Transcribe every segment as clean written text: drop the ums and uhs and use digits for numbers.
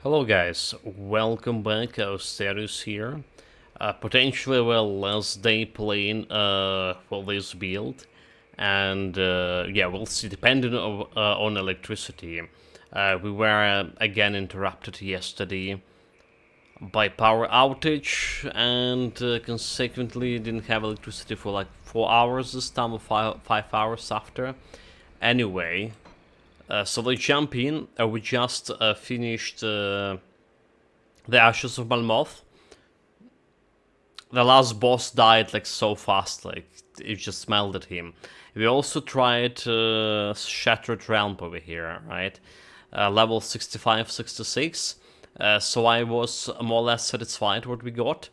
Hello guys, welcome back, Status here. Potentially, well, last day playing for this build, and yeah, we'll see, depending on electricity. We were again interrupted yesterday by power outage, and consequently didn't have electricity for like 4 hours this time, or 5 hours after. Anyway, so let's jump in. We just finished the Ashes of Malmoth. The last boss died like so fast, like it just melted him. We also tried Shattered Realm over here, right? Level 65, 66. So I was more or less satisfied what we got.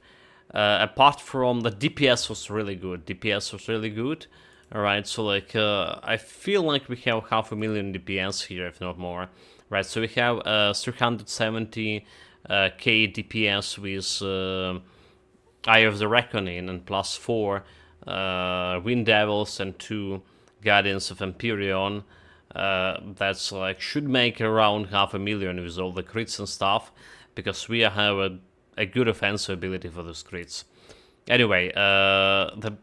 Apart from the DPS was really good. DPS was really good. Alright, so like I feel like we have 500,000 DPS here, if not more. Right, so we have 370 k DPS with Eye of the Reckoning and +4 Wind Devils and 2 Guardians of Empyrean. That's like should make around 500,000 with all the crits and stuff, because we have a good offensive ability for those crits. Anyway, the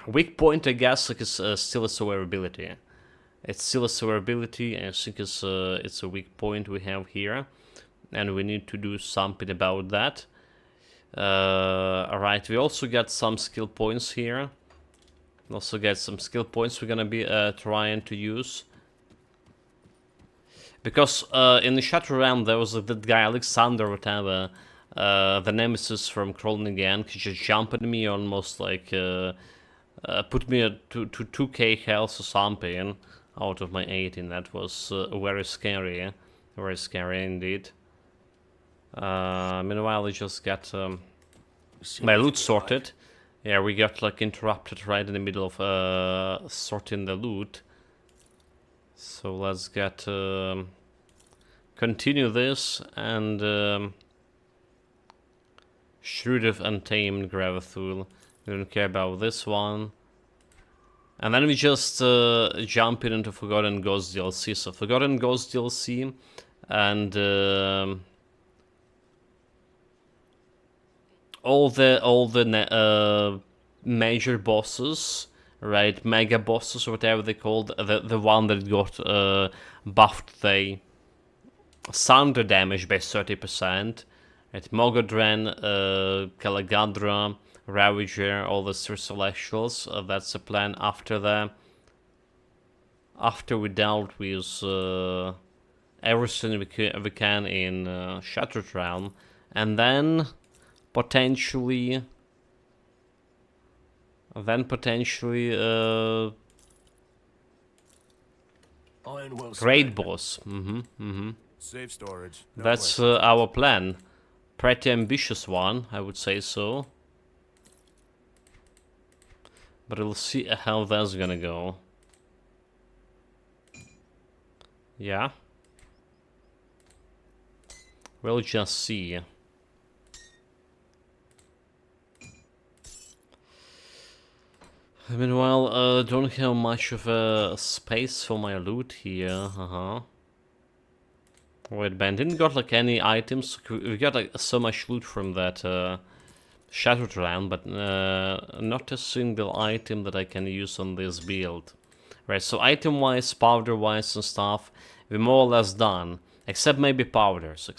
weak point, I guess, like, is still a survivability. It's still a survivability, and I think it's a weak point we have here, and we need to do something about that. Alright, we also got some skill points here. Also get some skill points we're gonna be trying to use. Because in the Shatter Realm there was that guy Alexander, whatever, the nemesis from Crawling Again, he just jumped at me almost like put me at 2k health or something out of my 18. That was very scary indeed. Meanwhile, I just got my loot sorted. Yeah, we got like interrupted right in the middle of sorting the loot. So let's get continue this and Shrewd of Untamed Gravathul. We don't care about this one. And then we just jump into Forgotten Ghost DLC. So Forgotten Ghost DLC and all the major bosses, right? Mega bosses or whatever they called. The one that got buffed the thunder damage by 30%. Right? Mogodren, Calagadra, Ravager, all the three Celestials. That's the plan after that. After we dealt with everything we can in Shattered Realm, and then potentially great boss. Safe storage. No That's questions. our plan. Pretty ambitious one, I would say so. But we'll see how that's gonna go. Yeah. We'll just see. Meanwhile, don't have much of a space for my loot here. Wait, Ben, didn't got like any items? We got like so much loot from that Shattered Realm, but not a single item that I can use on this build. Right, so item-wise, powder-wise and stuff, we're more or less done. Except maybe powders,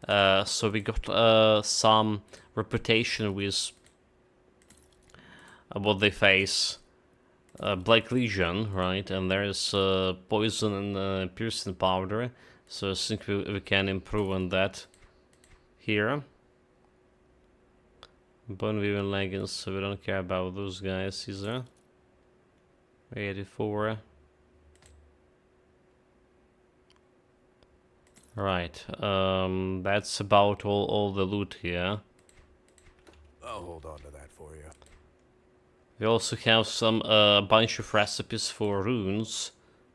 so we got some reputation with what they face. Black Legion, right? And there is poison and piercing powder, so I think we can improve on that here. Bone Weaving Leggings, so we don't care about those guys either. 84. Right, that's about all the loot here. I'll hold on to that for you. We also have some bunch of recipes for runes.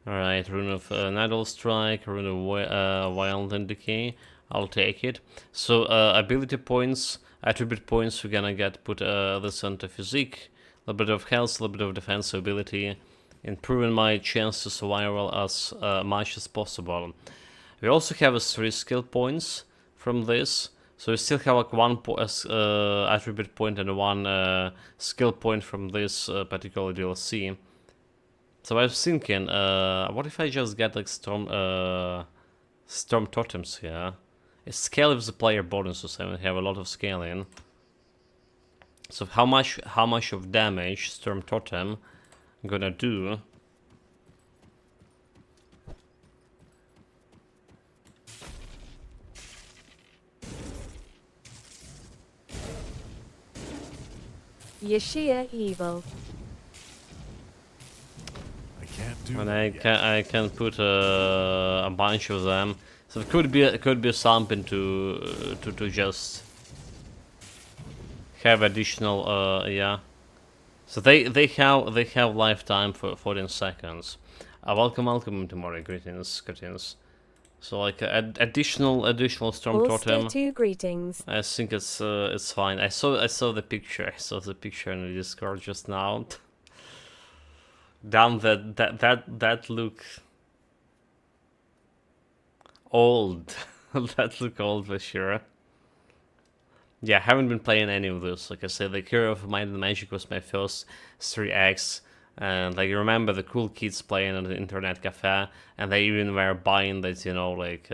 Alright, Rune of Nettle Strike, Rune of Wild and Decay. I'll take it. So ability points, attribute points, we're gonna get put this onto physique. A little bit of health, a little bit of defense ability. Improving my chance to survival as much as possible. We also have a 3 skill points from this. So we still have like one attribute point and one skill point from this particular DLC. So I was thinking, what if I just get like storm totems here? It scale with the player bonuses, and we have a lot of scaling. So how much of damage storm totem gonna do? Yeshia evil. I can't do And that I yet. can put a bunch of them. So it could be something to just have additional yeah. So they have lifetime for 14 seconds. Welcome tomorrow, greetings. So like additional storm Holster totem. 2 greetings. I think it's fine. I saw the picture. I saw the picture in the Discord just now. Damn, that look old. That look old for sure. Yeah, I haven't been playing any of this. Like I said, the Hero of Might and Magic was my first 3X. And like, you remember the cool kids playing at the internet cafe, and they even were buying that, you know, like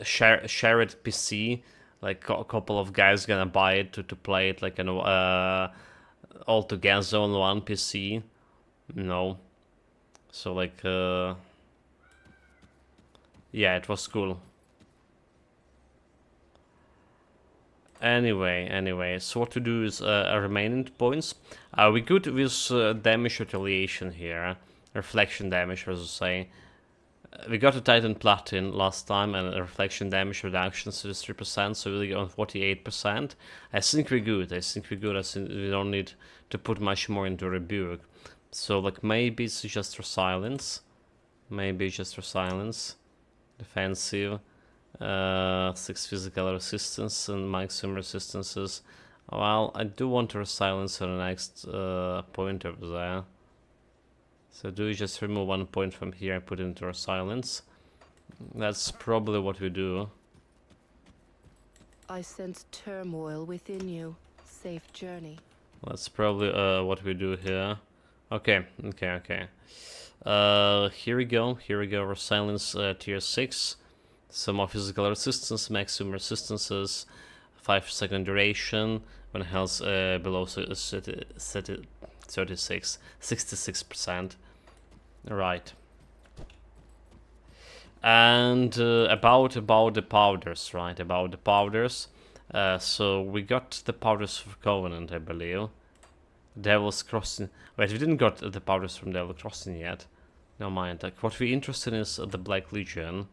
shared PC. Like a couple of guys gonna buy it to play it like all together on one PC. You know, so like yeah, it was cool. Anyway, so what to do is remaining points. We good with damage retaliation here, reflection damage, as I say. We got a Titan Platin last time and a reflection damage reduction 33%, so we got on 48%. I think we're good. I think we don't need to put much more into Rebuke. So like maybe it's just for silence. Defensive. 6 physical resistance and maximum resistances. Well, I do want to silence on the next point over there. So do we just remove 1 point from here and put it into our silence? That's probably what we do. I sense turmoil within you. Safe journey. That's probably what we do here. Okay. Here we go. Our silence tier 6. Some more physical resistance, maximum resistances, 5-second duration, when health below 66%. Right. And about the powders, right? About the powders. So we got the powders for Covenant, I believe. Devil's Crossing. Wait, we didn't got the powders from Devil's Crossing yet. No mind. Like, what we're interested in is the Black Legion.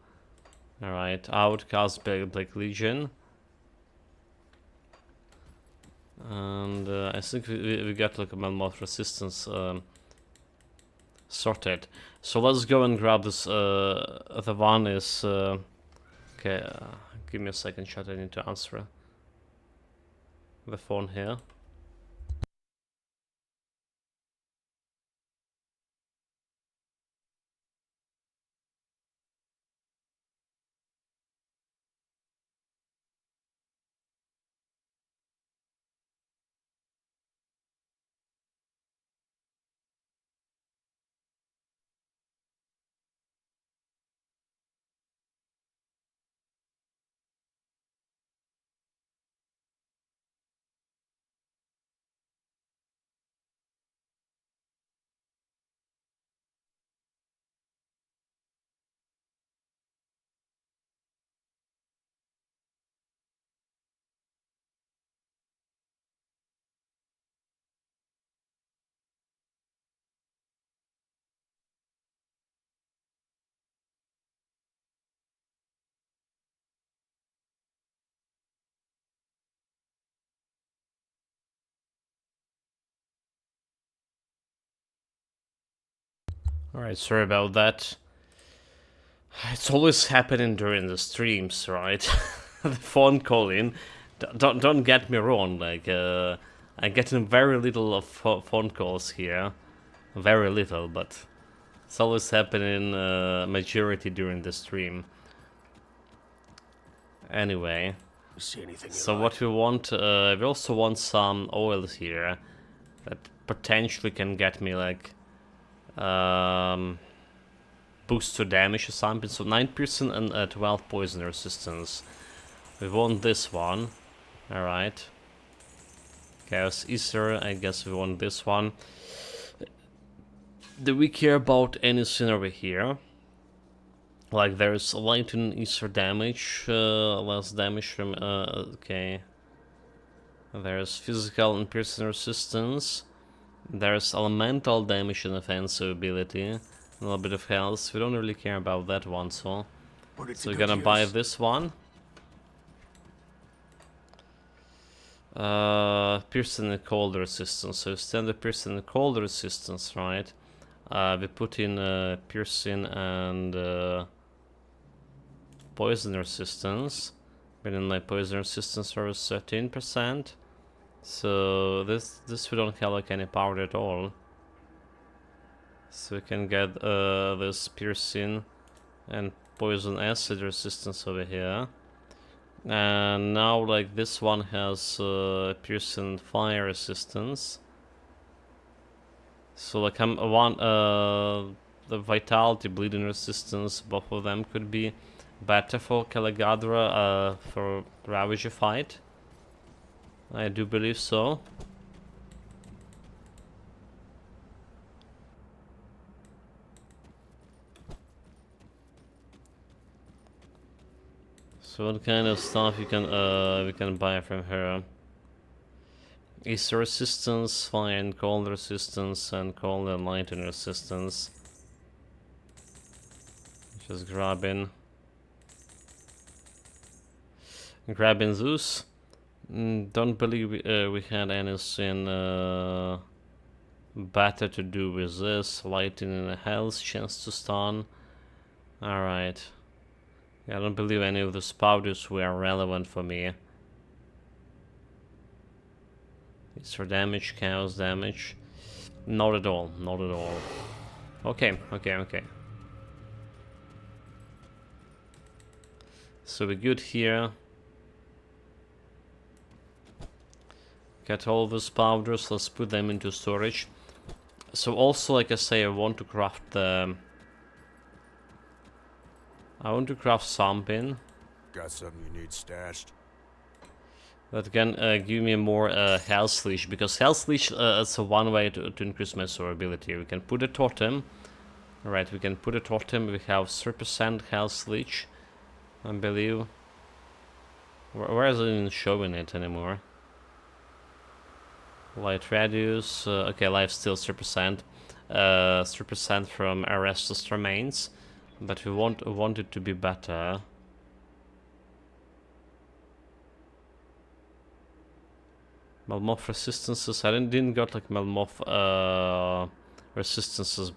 Alright, Outcast Black Legion. And I think we got like a Mammoth Resistance sorted. So let's go and grab this. The one is... okay, give me a second, chat. I need to answer the phone here. Alright, sorry about that. It's always happening during the streams, right? The phone calling. Don't get me wrong, like, I'm getting very little of phone calls here. Very little, but it's always happening majority during the stream. Anyway, You see anything you so like? what we want, we also want some oils here that potentially can get me like boost to damage or something. So 9% and 12 poison resistance. We want this one. Alright. Chaos Ether, I guess we want this one. Do we care about anything over here? Like there's lightning ether damage, less damage from, okay. There's physical and piercing resistance. There's elemental damage and offensive ability. A little bit of health. We don't really care about that one, so Put it so to we're good gonna buy use. this one. Piercing and cold resistance. So standard piercing and cold resistance, right? We put in piercing and poison resistance. But in my poison resistance was 13%. So this we don't have like any power at all. So we can get this piercing and poison acid resistance over here. And now like this one has piercing fire resistance. So like I'm one the vitality bleeding resistance, both of them could be better for Caligadra for Ravager fight. I do believe so. So what kind of stuff you can we can buy from her? Is resistance, fire and cold resistance, and cold and lightning resistance. Just grabbing Zeus. Don't believe we had anything better to do with this. Lightning and health, chance to stun. Alright. I don't believe any of the powders were relevant for me. It's for damage, chaos damage. Not at all, not at all. Okay. So we're good here. Get all those powders, let's put them into storage. So also, like I say, I want to craft the... I want to craft something Got something you need stashed? that can give me more health leash, because health leash is one way to increase my survivability. We can put a totem. Alright, we can put a totem. We have 3% health leash, I believe. Where is it even showing it anymore? Light radius. Okay, life still 3%. 3% from Arestus remains. But we want it to be better. Melmoth resistances. I didn't got like Melmoth resistances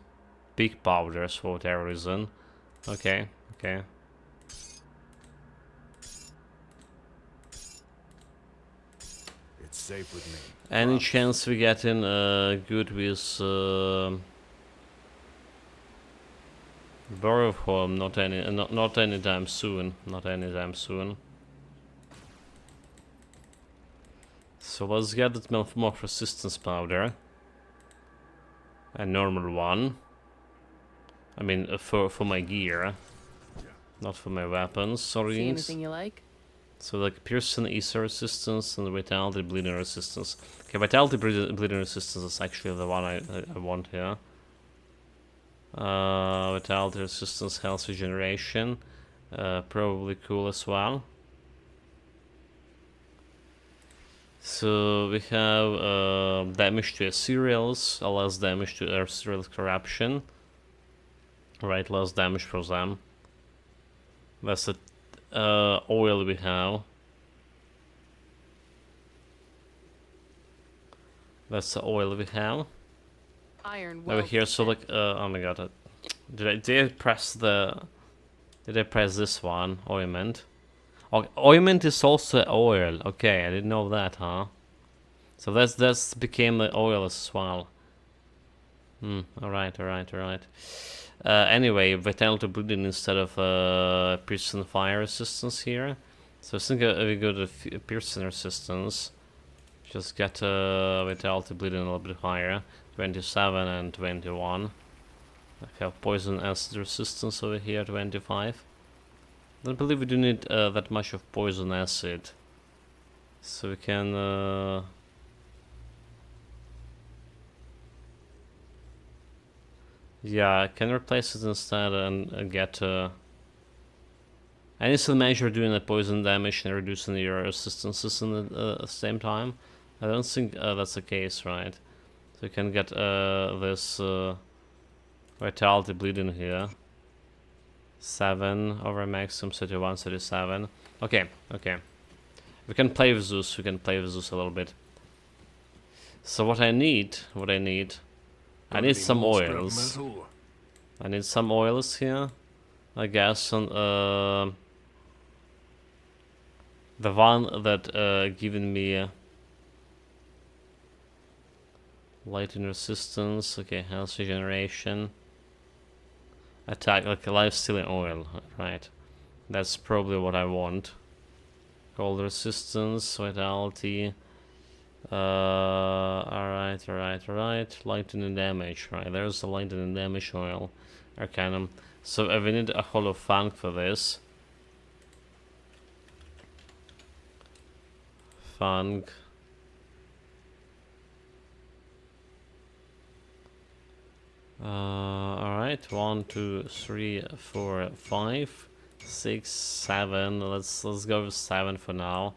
big powders for whatever reason. Okay. It's safe with me. Any chance we get in good with Borough of Home? Not anytime soon. Not anytime soon. So let's get that Melmoth resistance powder. A normal one. I mean, for my gear, not for my weapons. Sorry. See anything you like? So like piercing ether resistance and vitality bleeding resistance. Okay, vitality bleeding resistance is actually the one I want here. Vitality resistance, health regeneration, probably cool as well. So we have damage to cereals, less damage to cereal corruption. Right, less damage for them. That's the oil we have. That's the oil we have. Iron Over well here, so like, oh my god, did I press this one? Ointment. Oh, ointment is also oil. Okay, I didn't know that, huh? So that's became the oil as well. Alright. Anyway, vitality bleeding instead of piercing fire resistance here. So I think we go to piercing resistance. Just get vitality bleeding a little bit higher. 27 and 21. I have poison acid resistance over here, 25. Don't believe we do need that much of poison acid. So we can... yeah, I can replace it instead and get... any still measure doing the poison damage and reducing your resistances in the same time. I don't think that's the case, right? So you can get this vitality bleeding here. 7 over maximum 31, 37. Okay, okay. We can play with Zeus. We can play with Zeus a little bit. So what I need, I need some oils. I need some oils here. I guess on the one that given me lightning resistance. Okay, health regeneration. Attack, like a life-stealing oil, right? That's probably what I want. Cold resistance, vitality. Alright. Lightning damage, right? There's the lightning damage oil. Arcanum. So we need a hollow fang for this. Fang. Alright, 1, 2, 3, 4, 5, 6, 7. Let's go with 7 for now.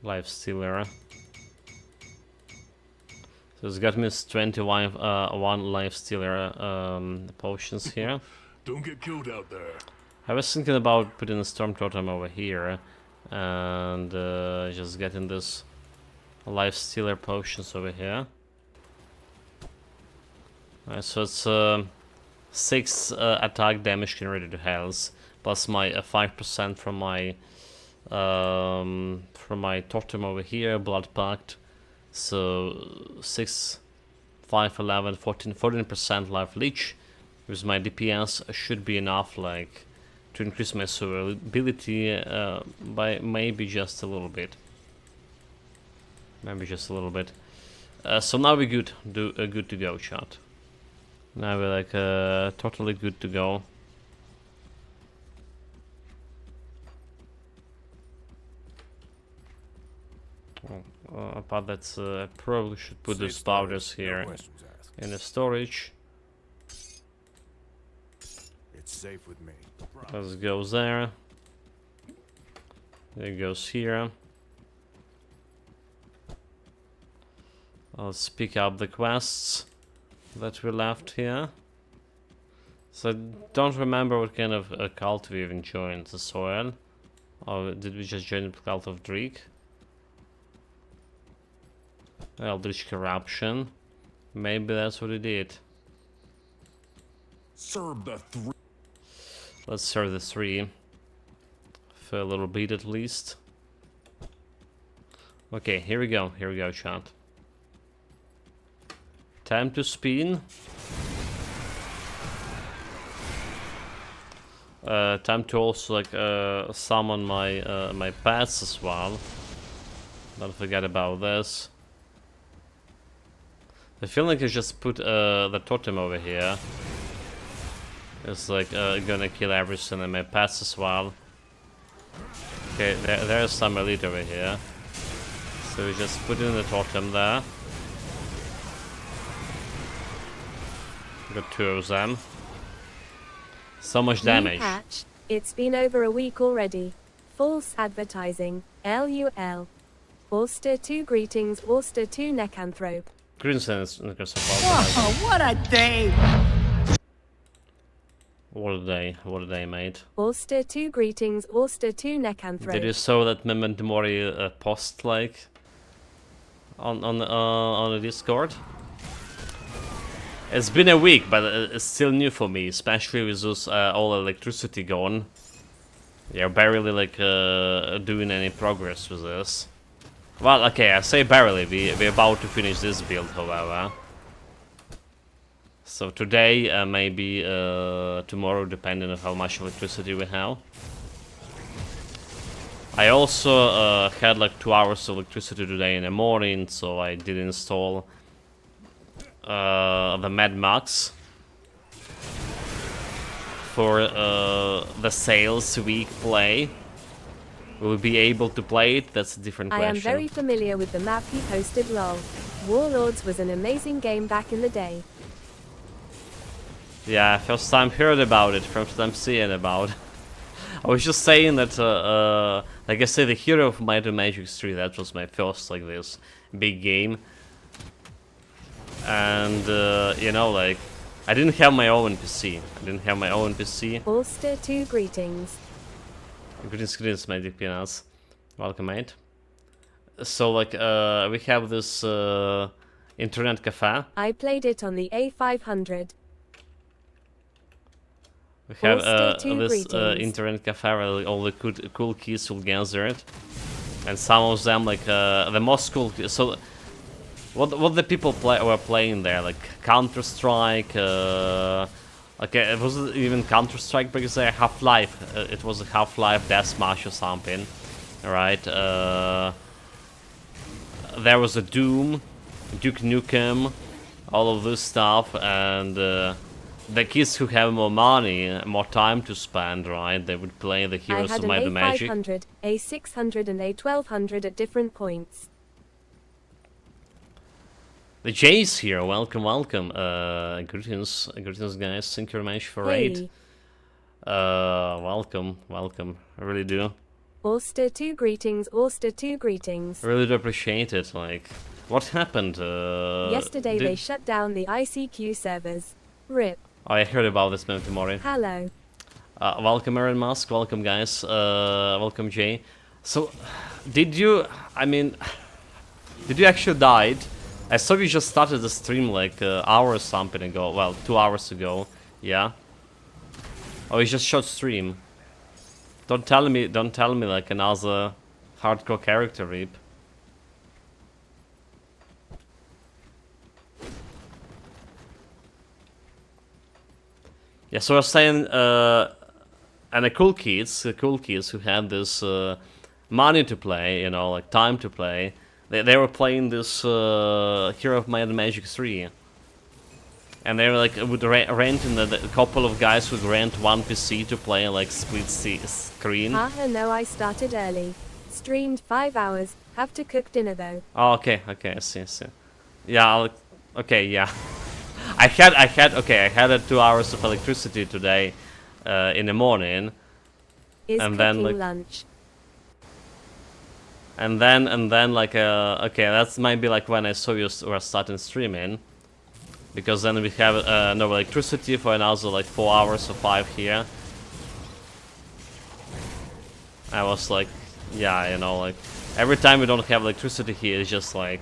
Life stealer. So it's got me 21 one life stealer potions here. Don't get killed out there. I was thinking about putting a storm totem over here and just getting this life stealer potions over here. Alright, so it's 6 attack damage generated to health, plus my 5% from my totem over here, blood pact. So 6, 5, 11, 14% life leech. With my DPS should be enough, like, to increase my survivability by maybe just a little bit. Maybe just a little bit. So now we're good. Good to go, chat. Now we're like totally good to go. But that's I probably should put these powders here in the storage. It's safe with me. Let's go there. It goes here. Let's pick up the quests that we left here. So I don't remember what kind of cult we even joined. The Soil? Or did we just join the cult of Dreek? Eldritch Corruption. Maybe that's what we did. Serve the 3. Let's serve the 3. For a little bit at least. Okay, here we go, chat. Time to spin. Time to also like summon my my pets as well. Don't forget about this. I feel like I just put the totem over here. It's like gonna kill everything and my pets as well. Okay, there's some elite over here. So we just put in the totem there. Got 2 of them. So much damage. New patch. It's been over a week already. False advertising. LUL. Worcester 2 greetings. Worcester 2 Necanthrope. Greetings and oh, what a day! What a day, mate. Worcester 2 greetings. Worcester 2 Necanthrope. Did you saw that Memento Mori post like on the Discord? It's been a week, but it's still new for me, especially with those all electricity gone. You're barely like doing any progress with this. Well, okay, I say barely. We're about to finish this build, however. So today, maybe tomorrow, depending on how much electricity we have. I also had like 2 hours of electricity today in the morning, so I did install the Mad Max for the sales week play. Will we be able to play it? That's a different I question. am very familiar with the map he posted. Lol. Warlords was an amazing game back in the day. Yeah, first time heard about it, first time seeing about. I was just saying that, like I said, the Hero of Might and Magic 3, that was my first, like, this big game. And, you know, like, I didn't have my own PC. Ulster 2 greetings. Greetings, my dear peanuts. Welcome, mate. So, like, we have this internet cafe. I played it on the A500. We have Ulster 2 this greetings. internet cafe where all the cool kids will gather it. And some of them, like, the most cool... So, what the people were playing there? Like, Counter-Strike, like, it wasn't even Counter-Strike because they Half-Life. It was a Half-Life Deathmatch or something. Alright, there was a Doom, Duke Nukem, all of this stuff, and the kids who have more money, more time to spend, right, they would play the Heroes of Might and I had Magic. an A500, A600 and A1200 at different points. The Jay's here, welcome. Greetings guys, thank you very much for raid. Welcome, I really do. Ulster 2 greetings, Ulster 2 greetings. I really do appreciate it, like, what happened? Yesterday they shut down the ICQ servers. RIP. Oh, I heard about this maybe tomorrow. Hello. Welcome Aaron Musk, welcome guys, welcome Jay. So, did you actually died? I saw you just started the stream like an hour or something ago, well, 2 hours ago, yeah? Oh, you just shot stream. Don't tell me like another hardcore character rip. Yeah, so I was saying, and the cool kids who had this money to play, you know, like time to play, they were playing this Hero of Might and Magic 3. And they were like, would rent, and a couple of guys would rent one PC to play like split screen. No, I started early. Streamed 5 hours. Have to cook dinner though. Oh, okay, I see. Yeah, okay, yeah. I had 2 hours of electricity today in the morning. Is and cooking then like lunch. and then like okay, that's might be like when I saw you were starting streaming, because then we have no electricity for another like 4 hours or 5 here. I was like, yeah, you know, like every time we don't have electricity here, it's just like,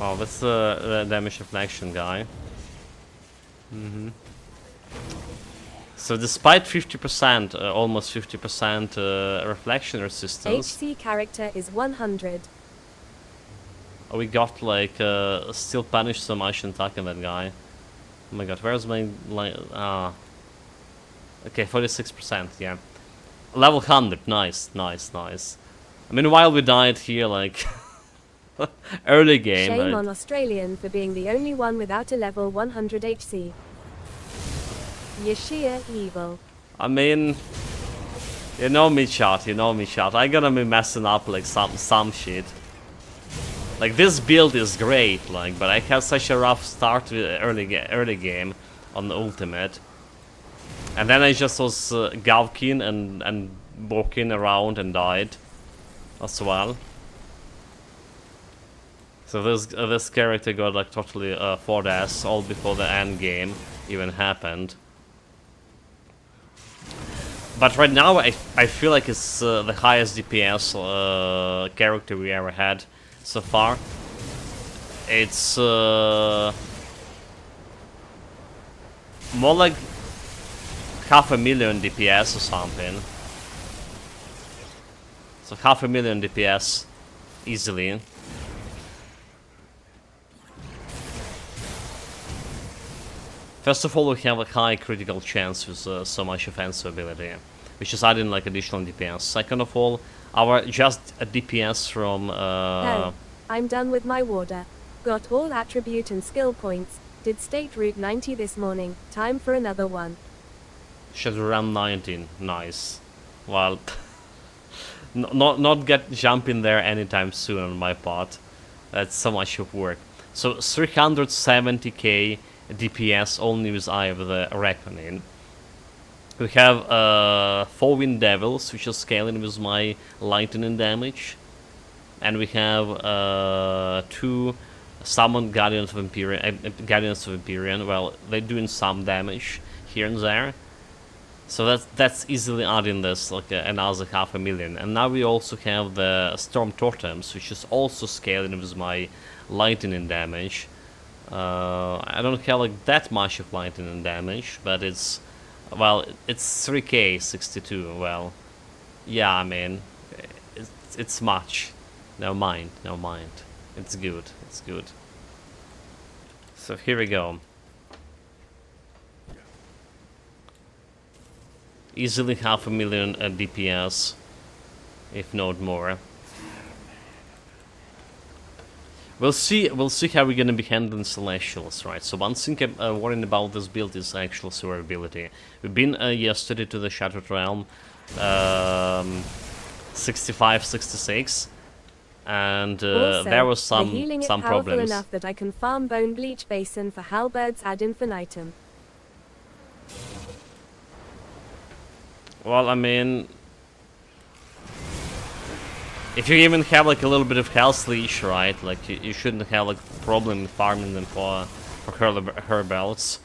oh, that's the damage reflection guy. So despite 50%, almost 50% reflection resistance, HC character is 100. we got like still punished so much in attacking that guy. Oh my god, where's my okay, 46%, yeah. Level 100, nice. I mean, while we died here, like early game. Shame on Australian for being the only one without a level 100 HC. Yeshia evil. I mean, you know me, chat. I'm gonna be messing up like some shit. Like this build is great, like, but I had such a rough start with early game on the ultimate, and then I just was gawking and walking around and died as well. So this character got like totally for ass all before the end game even happened. But right now I feel like it's the highest DPS character we ever had so far. It's more like 500,000 DPS or something. So 500,000 DPS easily. First of all, we have a high critical chance with so much offensive ability, which is adding like additional DPS. Second of all, our just a DPS from No, I'm done with my warder. Got all attribute and skill points. Did state route 90 this morning. Time for another one. Shadowrun 19. Nice. Well, not get jumping there anytime soon on my part. That's so much of work. So 370k DPS only with Eye of the Reckoning. We have 4 Wind Devils, which is scaling with my lightning damage. And we have 2 Summoned Guardians of Empyrean. Well, they're doing some damage here and there. So that's easily adding this like another 500,000. And now we also have the Storm Totems, which is also scaling with my lightning damage. I don't have like that much of lightning damage, but it's, well, it's 3k 62. Well, yeah, I mean, it's much. Never mind. It's good. So here we go. Easily 500,000 DPS, if not more. We'll see how we're gonna be handling Celestials, right? So one thing I'm worrying about this build is actual survivability. We've been yesterday to the Shattered Realm, 65, 66, and Also, there was the healing some it powerful problems. enough that I can farm Bone Bleach Basin for Halberds ad infinitum. Well, I mean, if you even have like a little bit of health leash, right? Like you shouldn't have like problem farming them for her belts.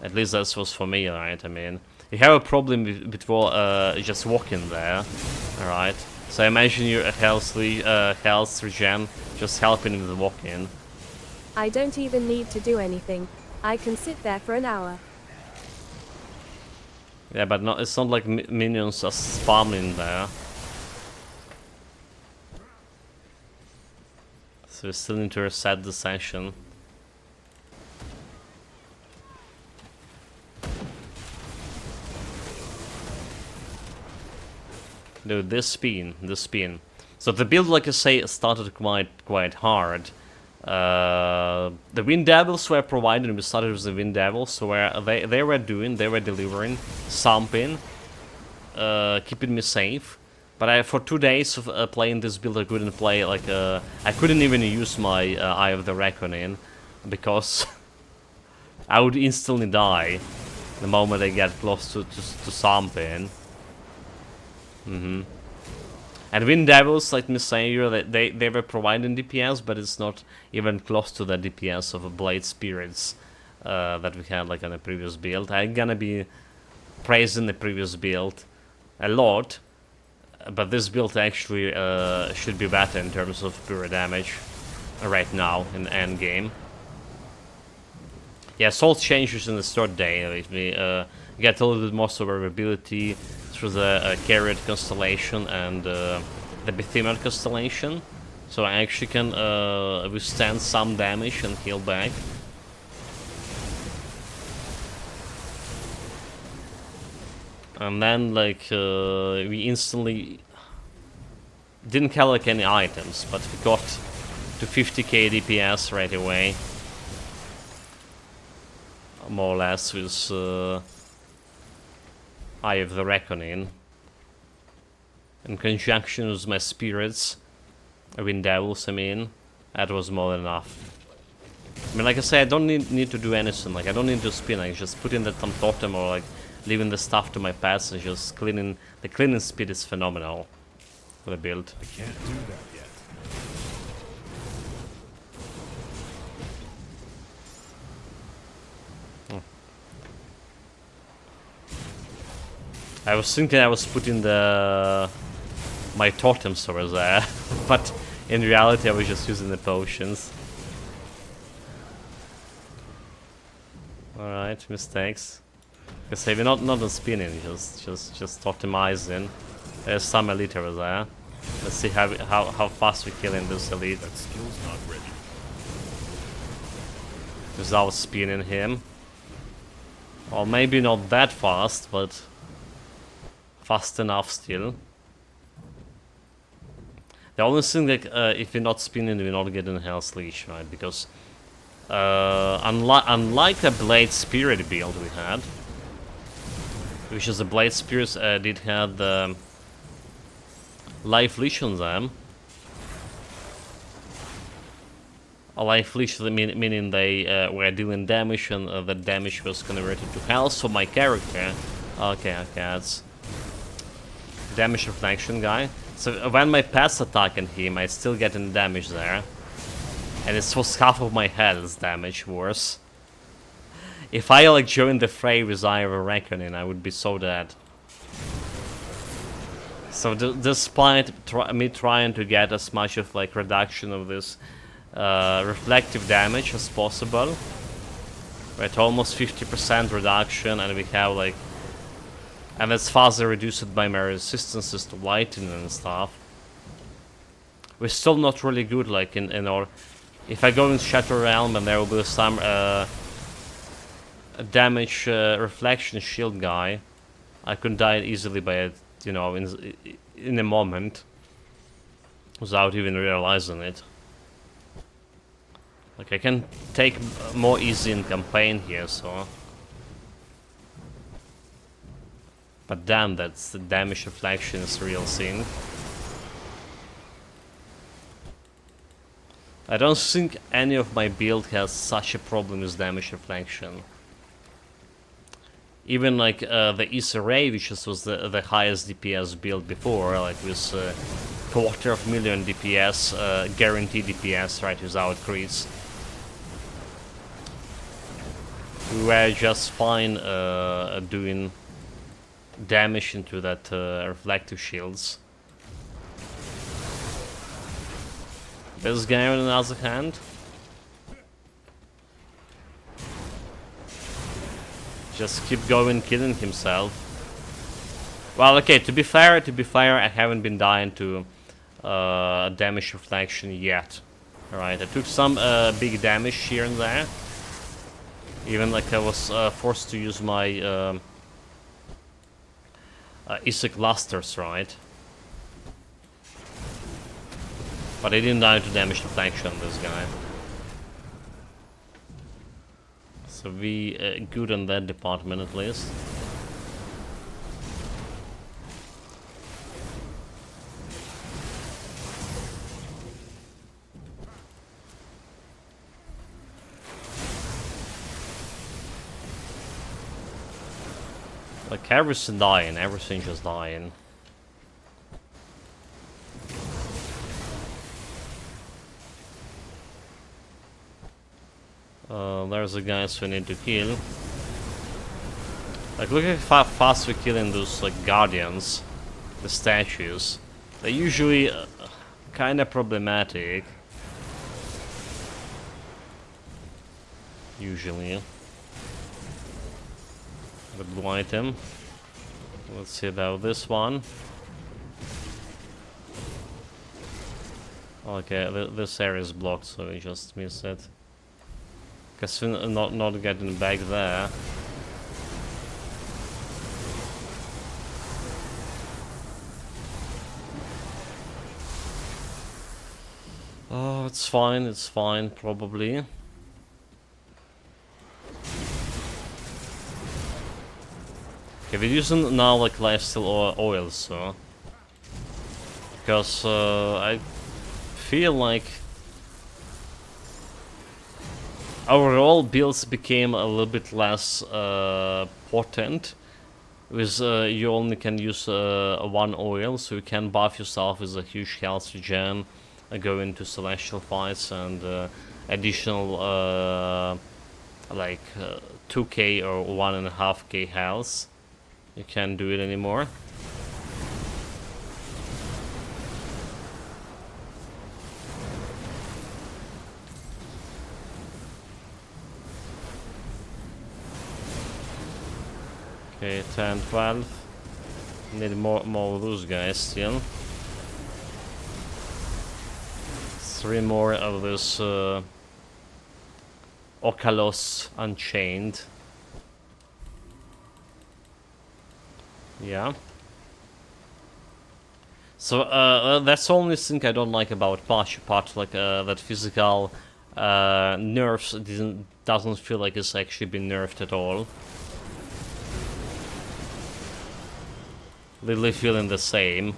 At least that was for me, right? I mean, you have a problem with just walking there, alright? So imagine your health regen just helping with walking. I don't even need to do anything. I can sit there for an hour. Yeah, but it's not like minions are spamming there. So we still need to reset the session. Dude, this spin. So the build, like I say, started quite hard. The Wind Devils were provided. We started with the Wind Devils, so where they were delivering something, keeping me safe. But for 2 days of playing this build, I couldn't play like I couldn't even use my Eye of the Reckoning because I would instantly die the moment I get close to something. And Wind Devils, let me say here, that they were providing DPS, but it's not even close to the DPS of Blade Spirits that we had like on the previous build. I'm gonna be praising the previous build a lot, but this build actually should be better in terms of pure damage right now in the end game. Yeah, Soul changes in the third day. We get a little bit more survivability through the Carriot Constellation and the Behemoth Constellation. So I actually can withstand some damage and heal back. And then like we instantly didn't have like any items, but we got to 50k DPS right away. More or less with Eye of the Reckoning. In conjunction with my spirits, Wind Devils, I mean, that was more than enough. I mean, like I say, I don't need to do anything, like I don't need to spin, I just put in the totem or like leaving the stuff to my pets and just cleaning. The cleaning speed is phenomenal for the build. I can't do that yet. I was thinking I was putting my totems over there, but in reality I was just using the potions. Alright, mistakes. Because maybe not on spinning, just optimizing. There's some elite over there. Let's see how fast we kill in this elite. That skill's not ready. Without spinning him. Well, maybe not that fast, but fast enough still. The only thing, like, if you're not spinning, you're not getting Hell's Leash, right? Because unlike the Blade Spirit build we had, which is the Blade Spirits did have the Life Leash on them. A Life Leash meaning they were dealing damage and the damage was converted to health. So my character, okay, that's damage reflection guy. So when my pet's attacking him, I still getting damage there. And it's just half of my health damage worse. If I like joined the fray with Eye of Reckoning, I would be so dead. So despite me trying to get as much of like reduction of this reflective damage as possible, we're at almost 50% reduction, and we have like, and it's further reduced by my resistances to lightning and stuff. We're still not really good, like in our. If I go in Shatter Realm and there will be some damage reflection shield guy, I could die easily by it, you know, in a moment, without even realizing it. Like I can take more easy in campaign here, so. But damn, that's the damage reflection is a real thing. I don't think any of my build has such a problem with damage reflection. Even like the Issa Ray, which was the highest DPS build before, like with 250,000 DPS, guaranteed DPS, right, without crits. We were just fine doing damage into that reflective shields. This guy on the other hand, just keep going, killing himself. Well, okay, to be fair, I haven't been dying to damage reflection yet. Alright, I took some big damage here and there. Even like I was forced to use my Issa clusters, right? But I didn't die to damage deflection, this guy. So we good on that department at least. Like everything dying, everything just dying. There's the guys we need to kill. Like, look at how fast we're killing those, like, guardians. The statues. They're usually kinda problematic. Usually. The blue item. Let's see about this one. Okay, this area is blocked, so we just missed it. Guess we're not getting back there. Oh, it's fine, probably. Okay, we're using now like lifesteal oil, so. Because I feel like overall builds became a little bit less potent. With you only can use one oil, so you can buff yourself with a huge health regen, go into celestial fights and additional like 2k or 1.5k health. You can't do it anymore. Okay, 10, 12. Need more of those guys still. 3 more of this Okalos Unchained. Yeah. So that's the only thing I don't like about patch. Apart like that physical nerfs doesn't feel like it's actually been nerfed at all. Literally feeling the same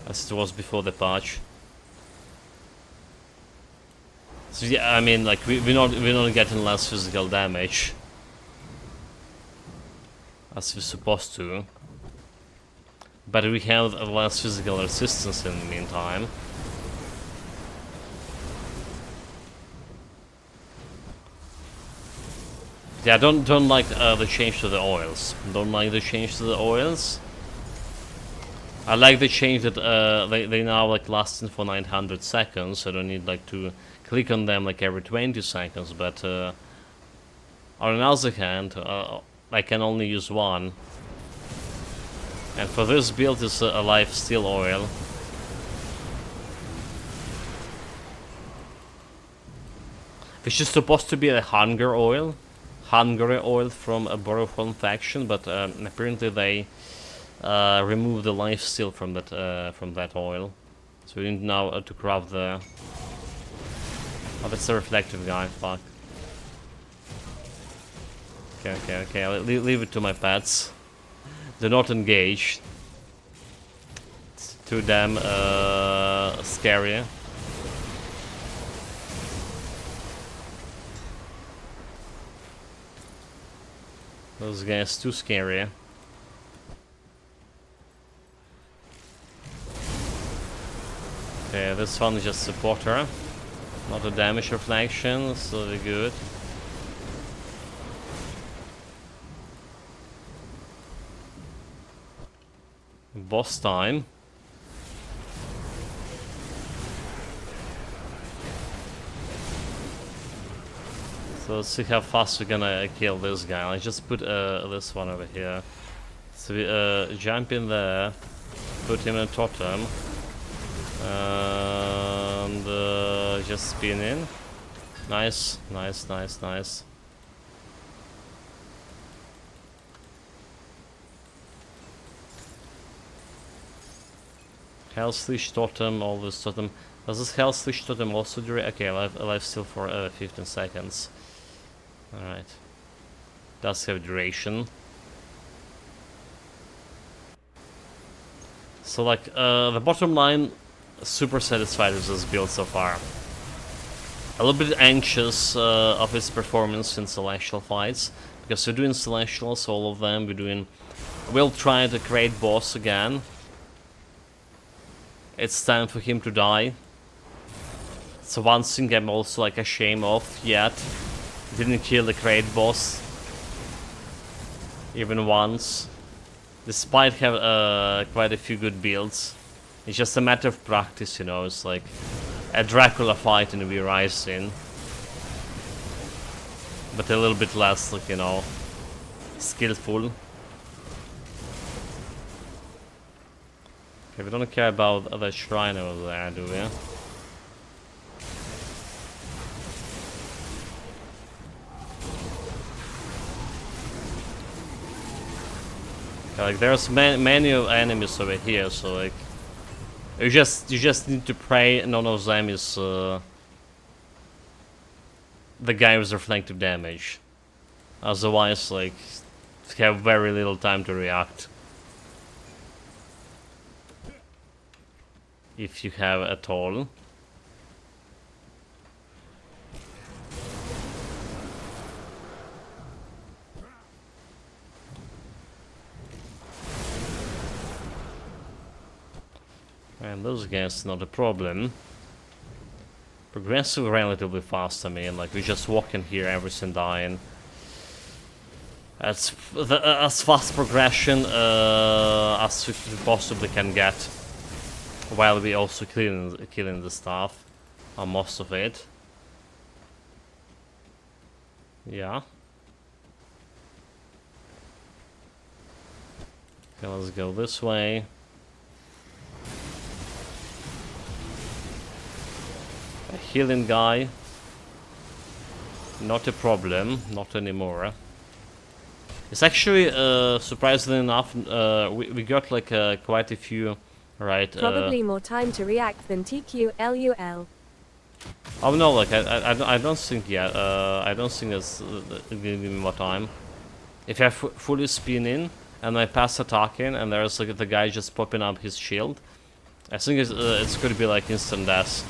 as it was before the patch. So yeah, I mean, like we're not getting less physical damage as we're supposed to, but we have less physical resistance in the meantime. Yeah, don't like the change to the oils. Don't like the change to the oils. I like the change that they now like lasting for 900 seconds. So I don't need like to click on them like every 20 seconds. But on the other hand, I can only use one. And for this build, it's a life steal oil. Which is supposed to be a hunger oil. Hungry oil from a Borrowform faction, but apparently they removed the life steal from that oil. So we need now to craft the... Oh, that's a reflective guy, fuck. Okay, I'll leave it to my pets. They're not engaged. It's too damn scary. Those guys too scary. Okay, this one is just supporter. Not a damage reflection, so they're good. Boss time. So let's see how fast we're gonna kill this guy. Let's just put this one over here. So we jump in there, put him in a totem, and just spin in. Nice. Hellsleech totem, all this totem. Does this Hellsleech totem also do? Okay, life still for 15 seconds. Alright. Does have duration. So like, the bottom line, super satisfied with this build so far. A little bit anxious of its performance in Celestial fights, because we're doing Celestials, all of them, we'll try the great boss again. It's time for him to die. So one thing I'm also like ashamed of yet. Didn't kill the great boss. Even once. Despite have quite a few good builds. It's just a matter of practice, you know, it's like a Dracula fight in V Rising. But a little bit less, like, you know, skillful. Okay, we don't care about the shrine over there, do we? Okay, like there's many enemies over here, so like you just need to pray none of them is the guy with reflective damage. Otherwise, like, you have very little time to react. If you have at all. And those guys not a problem. Progressive relatively fast, I mean, like we just walk in here, everything dying. As fast progression as we possibly can get. While we also killing the stuff, or most of it. Yeah. Okay, let's go this way. A healing guy. Not a problem, not anymore. It's actually, surprisingly enough, we got like quite a few, right? Probably more time to react than TQLUL. Oh no, like I don't think yet. I don't think it's gonna give me more time. If I fully spin in and I pass attack in, and there's like the guy just popping up his shield, I think it's gonna be like instant death.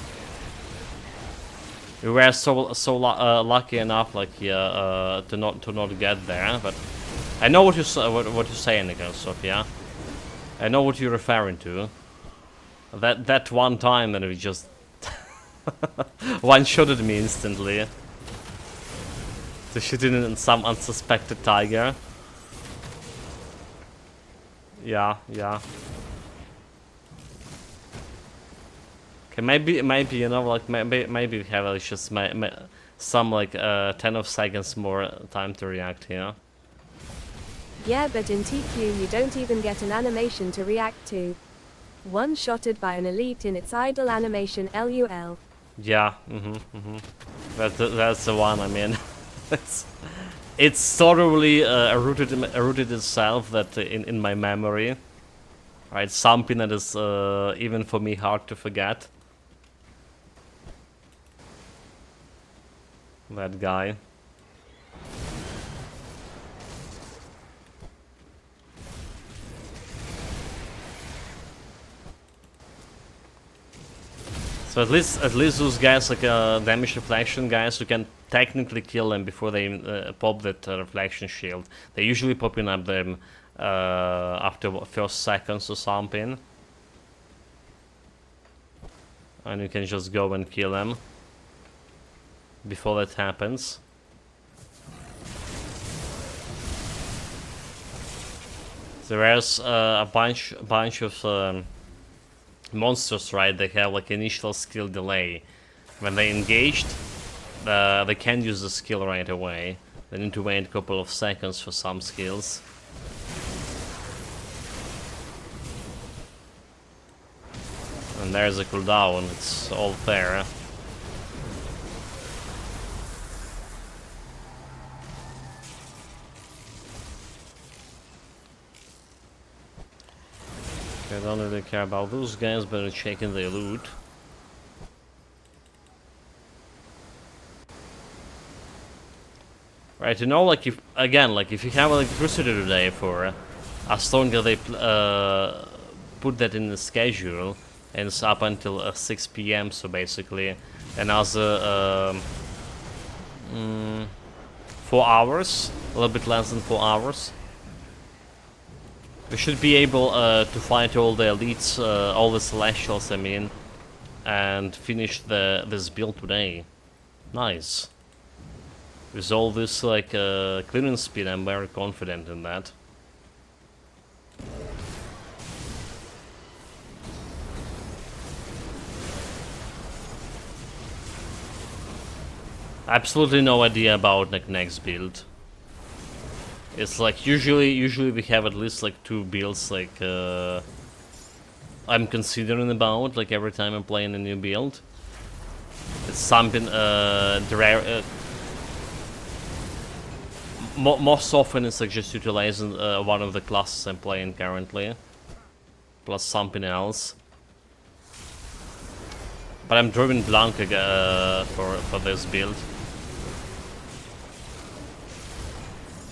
We were lucky enough, like to not get there, but I know what you're saying again, Sophia. I know what you're referring to. That one time that we just one-shotted me instantly. To shoot in some unsuspected tiger. Yeah. Okay, maybe you know, like maybe we have like just some like 10 of seconds more time to react here. Yeah, but in TQ you don't even get an animation to react to. One-shotted by an elite in its idle animation LUL. Yeah, that's the one. I mean, it's thoroughly rooted itself that in my memory. Right, something that is even for me hard to forget. That guy. So at least those guys, like damage reflection guys, you can technically kill them before they pop that reflection shield. They usually popping up them after first seconds or something, and you can just go and kill them before that happens. There's a bunch of monsters, right? They have like initial skill delay. When they engaged, they can't use the skill right away. They need to wait a couple of seconds for some skills. And there's a cooldown, it's all fair. I don't really care about those guys, but I'm checking their loot. Right, you know, like if you have electricity today for as long as they put that in the schedule, and it's up until 6 p.m. So basically, another 4 hours, a little bit less than 4 hours. We should be able to fight all the elites, all the celestials, I mean, and finish this build today. Nice. With all this like clearance speed, I'm very confident in that. Absolutely no idea about like next build. It's like usually we have at least like 2 builds like I'm considering about like every time I'm playing a new build. It's something most often it's like just utilizing one of the classes I'm playing currently, plus something else. But I'm driving Blanca for this build.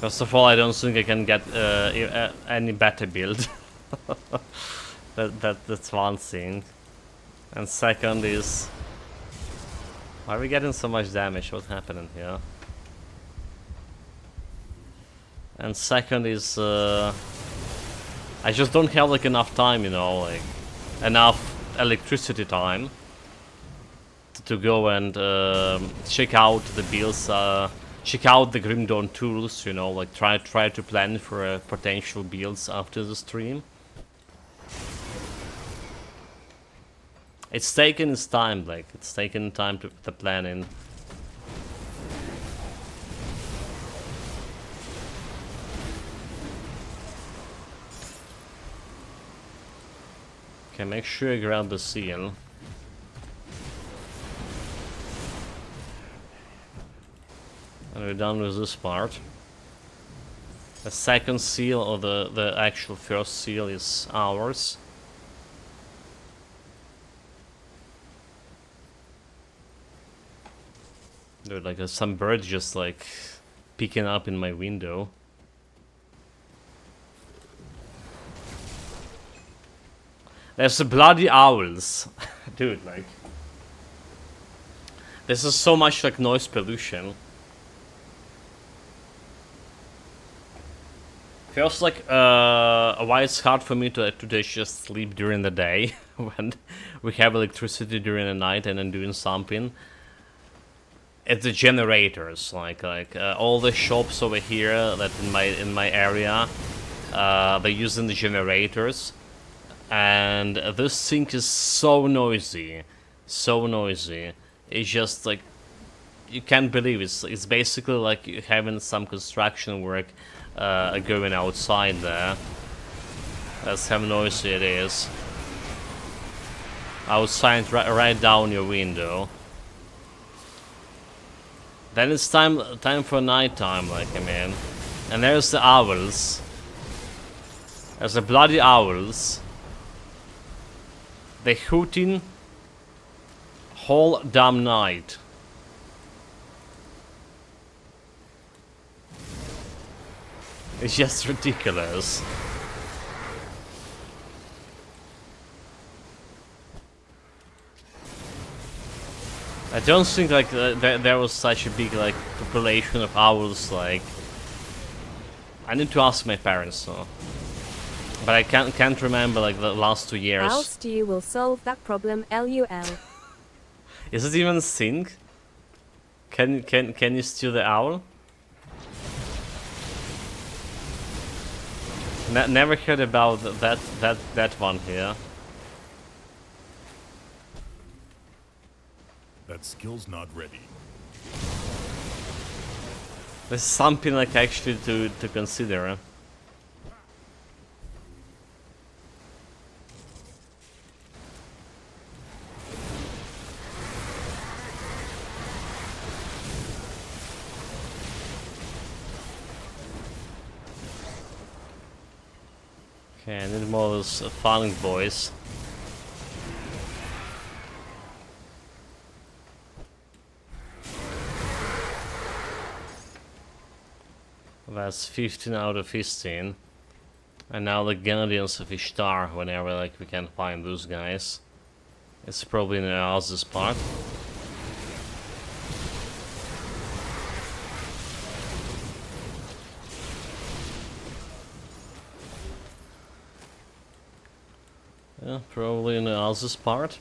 First of all, I don't think I can get any better build. That's one thing. And second is, why are we getting so much damage? What's happening here? And second is, I just don't have like enough time, you know, like enough electricity time to go and check out the builds. Check out the Grim Dawn tools, you know, like try to plan for potential builds after the stream. It's taken its time, like it's taken time to the planning. Okay, make sure you grab the seal. And we're done with this part. The second seal, or the actual first seal, is ours. Dude, like there's some bird just like picking up in my window. There's the bloody owls. Dude, like this is so much like noise pollution. Feels like why it's hard for me to just sleep during the day when we have electricity during the night and then doing something. It's the generators, like all the shops over here that in my area, they're using the generators, and this thing is so noisy, so noisy. It's just like you can't believe it's basically like you having some construction work going outside there. That's how noisy it is. Outside, right down your window. Then it's time for nighttime, like I mean. And there's the owls. There's the bloody owls. They hooting whole damn night. It's just ridiculous. I don't think like there was such a big like population of owls. Like, I need to ask my parents though, but I can't remember like the last 2 years. Owl stew will solve that problem. LUL. Is it even a thing? Can you steal the owl? Never heard about that one here. That skill's not ready. There's something like actually to consider. Okay, I need more of those farming boys. That's 15 out of 15. And now the Guardians of Ishtar, whenever like we can find those guys. It's probably in the houses part. Yeah, probably in the houses part.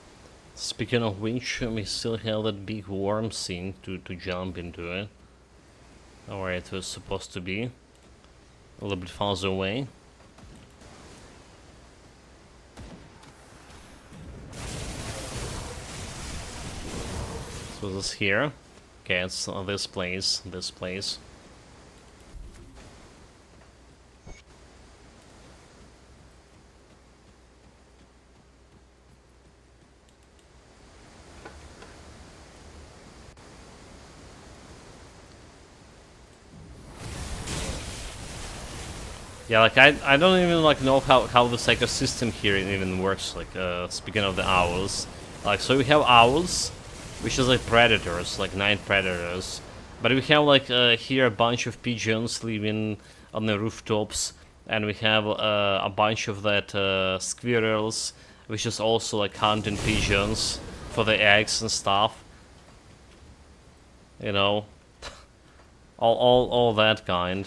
Speaking of which, we still have that big worm thing to jump into it. Where it was supposed to be. A little bit farther away. So this here. Okay, it's this place. This place. Yeah, like I don't even like know how this ecosystem here even works. Like speaking of the owls, like so we have owls, which is like predators, like night predators. But we have like here a bunch of pigeons living on the rooftops, and we have a bunch of that squirrels, which is also like hunting pigeons for the eggs and stuff. You know, all that kind.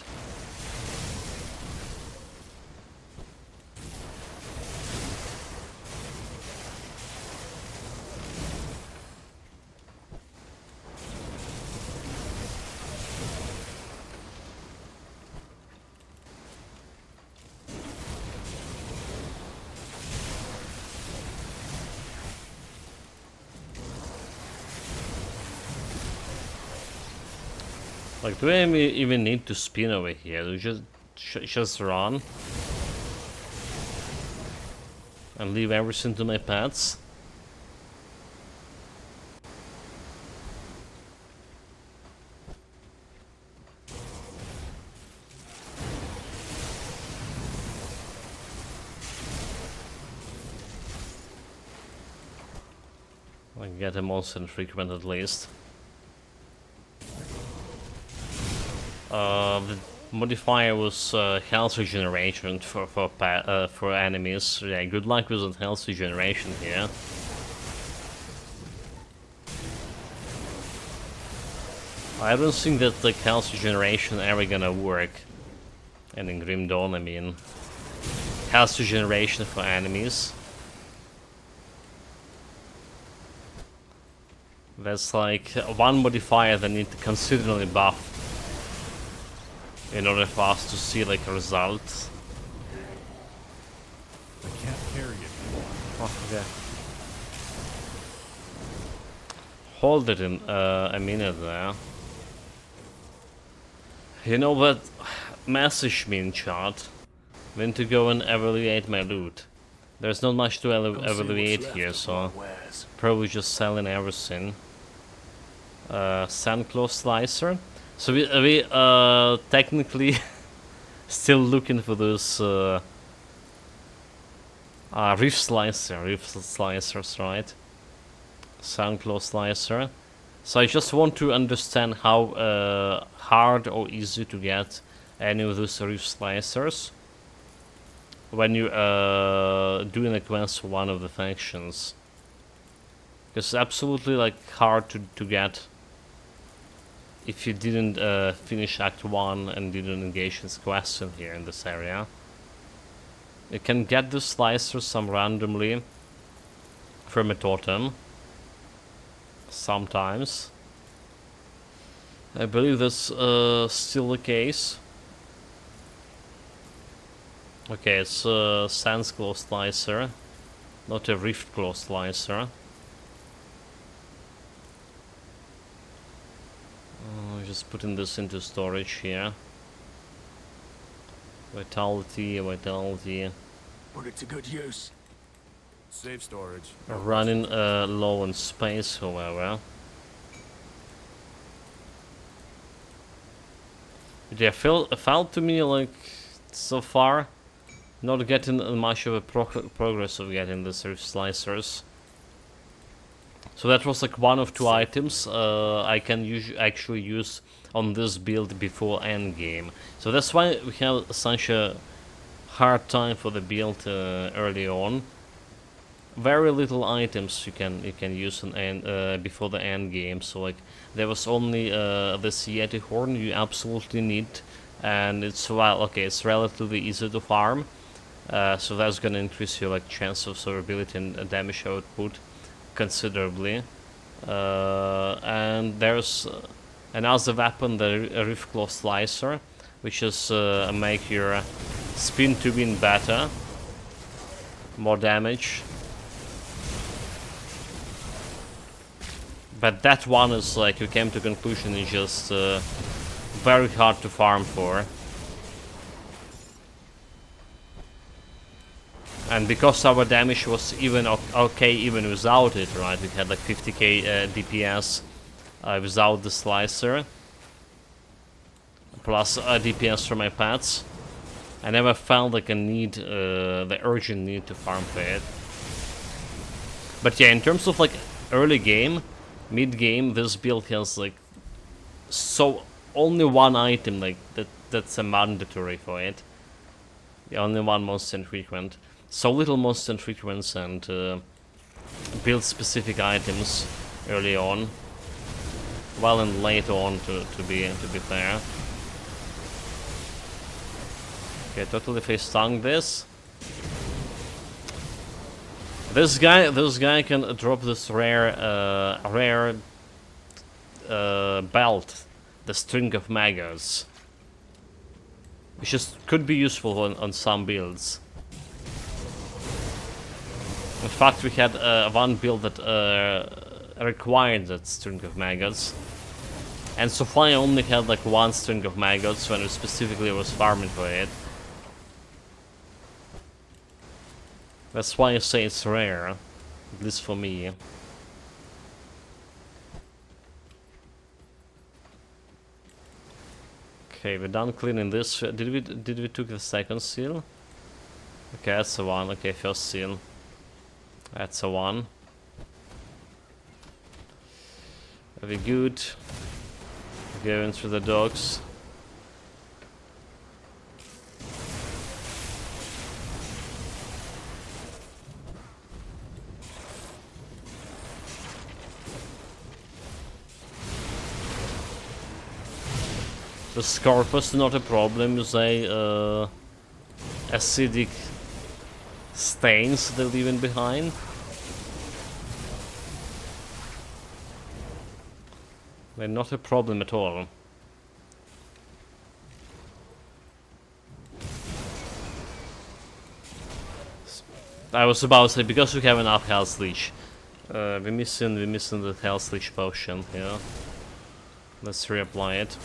Like, do I even need to spin over here? Do we just run? And leave everything to my pets? I can get a monster infrequent at least. The modifier was health regeneration for enemies. Yeah, good luck with the health regeneration here. I don't think that the health regeneration ever gonna work. And in Grim Dawn, I mean, health regeneration for enemies. That's like one modifier that need to considerably buff in order for us to see like a result. I can't carry it. Oh, okay. Hold it in a minute there. You know what? Message me in chat when to go and evaluate my loot. There's not much to evaluate here, so probably just selling everything. Sandclaw Slicer. So we technically still looking for those Reef Slicers, right? Sandclaw Slicer. So I just want to understand how hard or easy to get any of those Reef Slicers when you doing a quest for one of the factions. It's absolutely like hard to get if you didn't finish Act 1 and didn't engage in quests in here in this area. You can get the slicers some randomly from a totem. Sometimes. I believe that's still the case. Okay, it's a Sandsclaw Slicer, not a Riftclaw Slicer. Just putting this into storage here. Vitality. Put it to good use. Safe storage. Running low on space, however. Yeah, felt to me like so far not getting much of a progress of getting the Reef Slicers. So that was like one of two items I can actually use on this build before endgame. So that's why we have such a hard time for the build early on. Very little items you can use before the end game. So like there was only this Yeti horn you absolutely need, and it's it's relatively easy to farm. So that's gonna increase your like chance of survivability and damage output considerably. And there's another weapon, the Riftclaw Slicer, which is make your spin to win better, more damage. But that one is like, we came to conclusion, is just very hard to farm for. And because our damage was even okay even without it, right? We had like 50k DPS without the slicer, plus DPS from my pets. I never felt like a need, the urgent need to farm for it. But yeah, in terms of like early game, mid game, this build has like only one item like that's a mandatory for it. The only one monster infrequent. So little monster infrequents and build specific items early on, well and late on to be fair. Okay, totally face stung this. This guy can drop this rare belt, the String of Maggots, which could be useful on some builds. In fact, we had one build that required that String of Maggots, and so far I only had like one String of Maggots when I specifically was farming for it. That's why I say it's rare, at least for me. Okay, we're done cleaning this. Did we took the second seal? Okay, that's the one. Okay, first seal. That's a one. Very good. Going through the docks. The Scarpus not a problem, you say, acidic stains they're leaving behind. They're not a problem at all. I was about to say, because we have enough health leech. We're missing the health leech potion, yeah. Let's reapply it.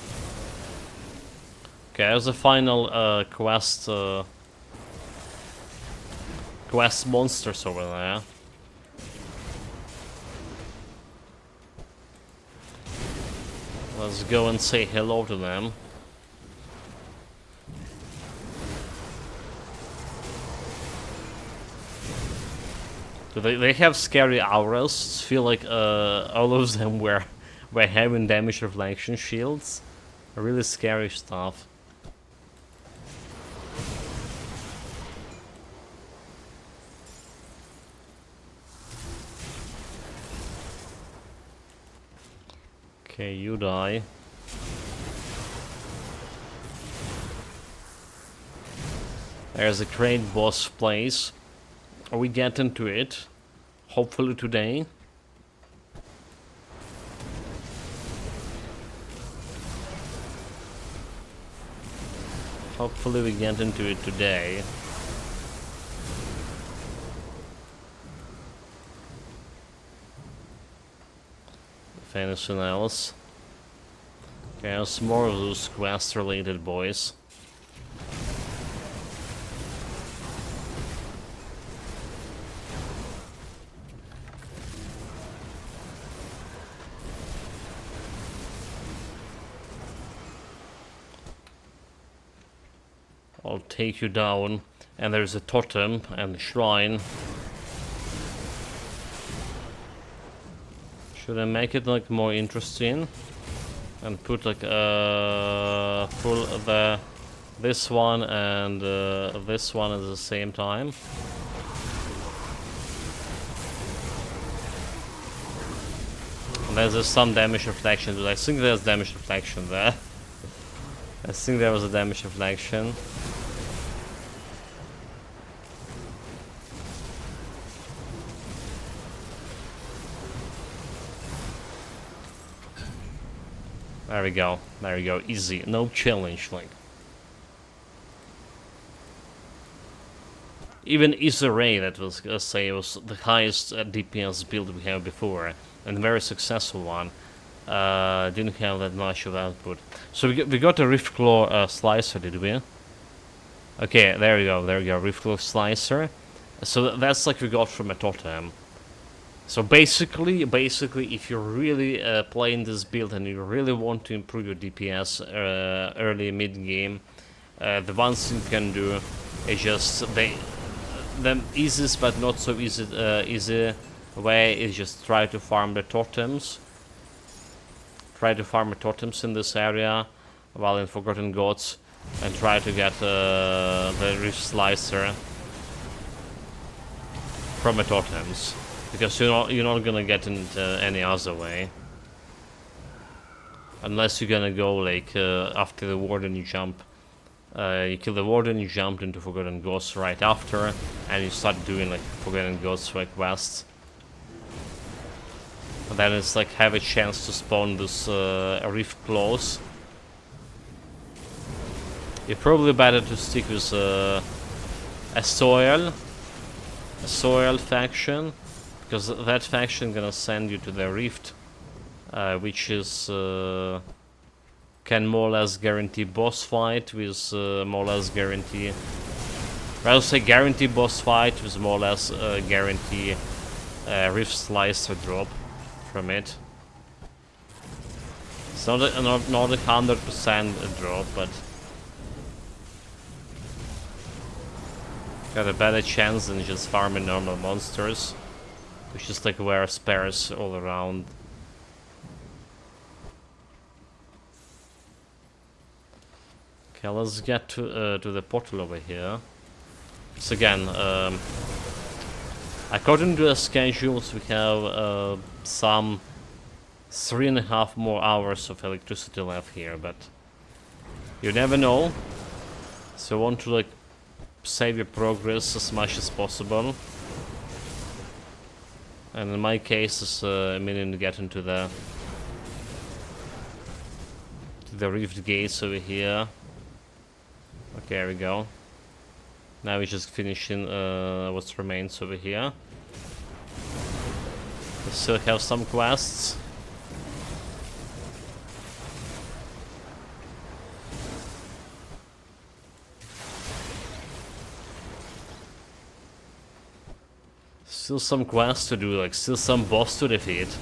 Okay, there's a final quest monsters over there. Let's go and say hello to them. Do they have scary auras? Feel like all of them were having damage reflection shields. Really scary stuff. Okay, you die. There's a great boss place. We get into it. Hopefully today. Hopefully we get into it today. If anything else. Okay, there's more of those quest related boys. I'll take you down, and there's a totem and a shrine. Should I make it like more interesting and put like this one and this one at the same time? And there's some damage reflection, but I think there's damage reflection there. I think there was a damage reflection. There we go, easy, no challenge, like. Even Ray, that was, say, was the highest DPS build we have before, and a very successful one, didn't have that much of output. So we got a Rift Claw Slicer, did we? Okay, there we go, Rift Claw Slicer. So that's like we got from a totem. So basically, if you're really playing this build and you really want to improve your DPS early mid-game, the one thing you can do is just the easiest but not so easy way is just try to farm the totems. Try to farm the totems in this area while in Forgotten Gods, and try to get the Rift Slicer from the totems. Because you're not gonna get it any other way, unless you're gonna go like after the Warden, you jump, you kill the Warden, you jump into Forgotten Ghosts right after, and you start doing like Forgotten Ghosts quests. And then it's like have a chance to spawn this Rift Claws. You're probably better to stick with a soil faction. Because that faction gonna send you to the Rift, which is can more or less guarantee boss fight with more or less guarantee. I'll say guarantee boss fight with more or less guarantee Rift Slicer drop from it. It's not 100% drop, but got a better chance than just farming normal monsters. Which is like wear spares all around. Okay, let's get to the portal over here. So again, according to the schedules, we have some 3.5 more hours of electricity left here, but you never know. So I want to like save your progress as much as possible. And in my case, it's a minute to get into the rift gates over here. Okay, there we go. Now we're just finishing what remains over here. We still have some quests. Still some quests to do, like still some boss to defeat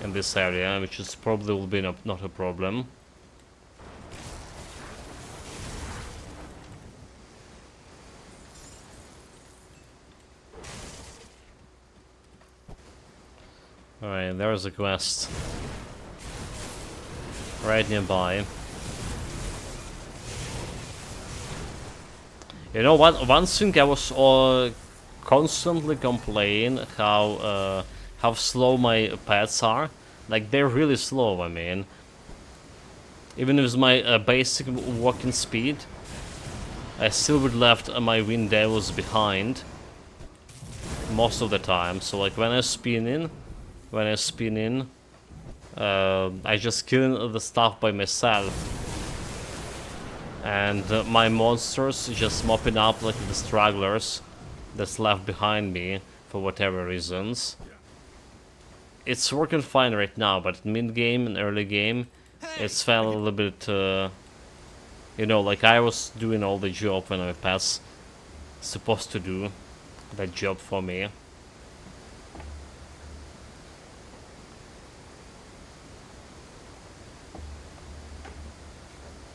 in this area, which is probably will be not a problem. Alright, there's a quest right nearby. You know what? One thing I was constantly complain how slow my pets are. Like they're really slow. I mean, even with my basic walking speed, I still would left my wind devils behind most of the time. So like when I spin in, I just kill the stuff by myself, and my monsters just mopping up like the stragglers that's left behind me for whatever reasons. It's working fine right now, but mid game and early game, it's felt a little bit, you know, like I was doing all the job when my pet's supposed to do that job for me.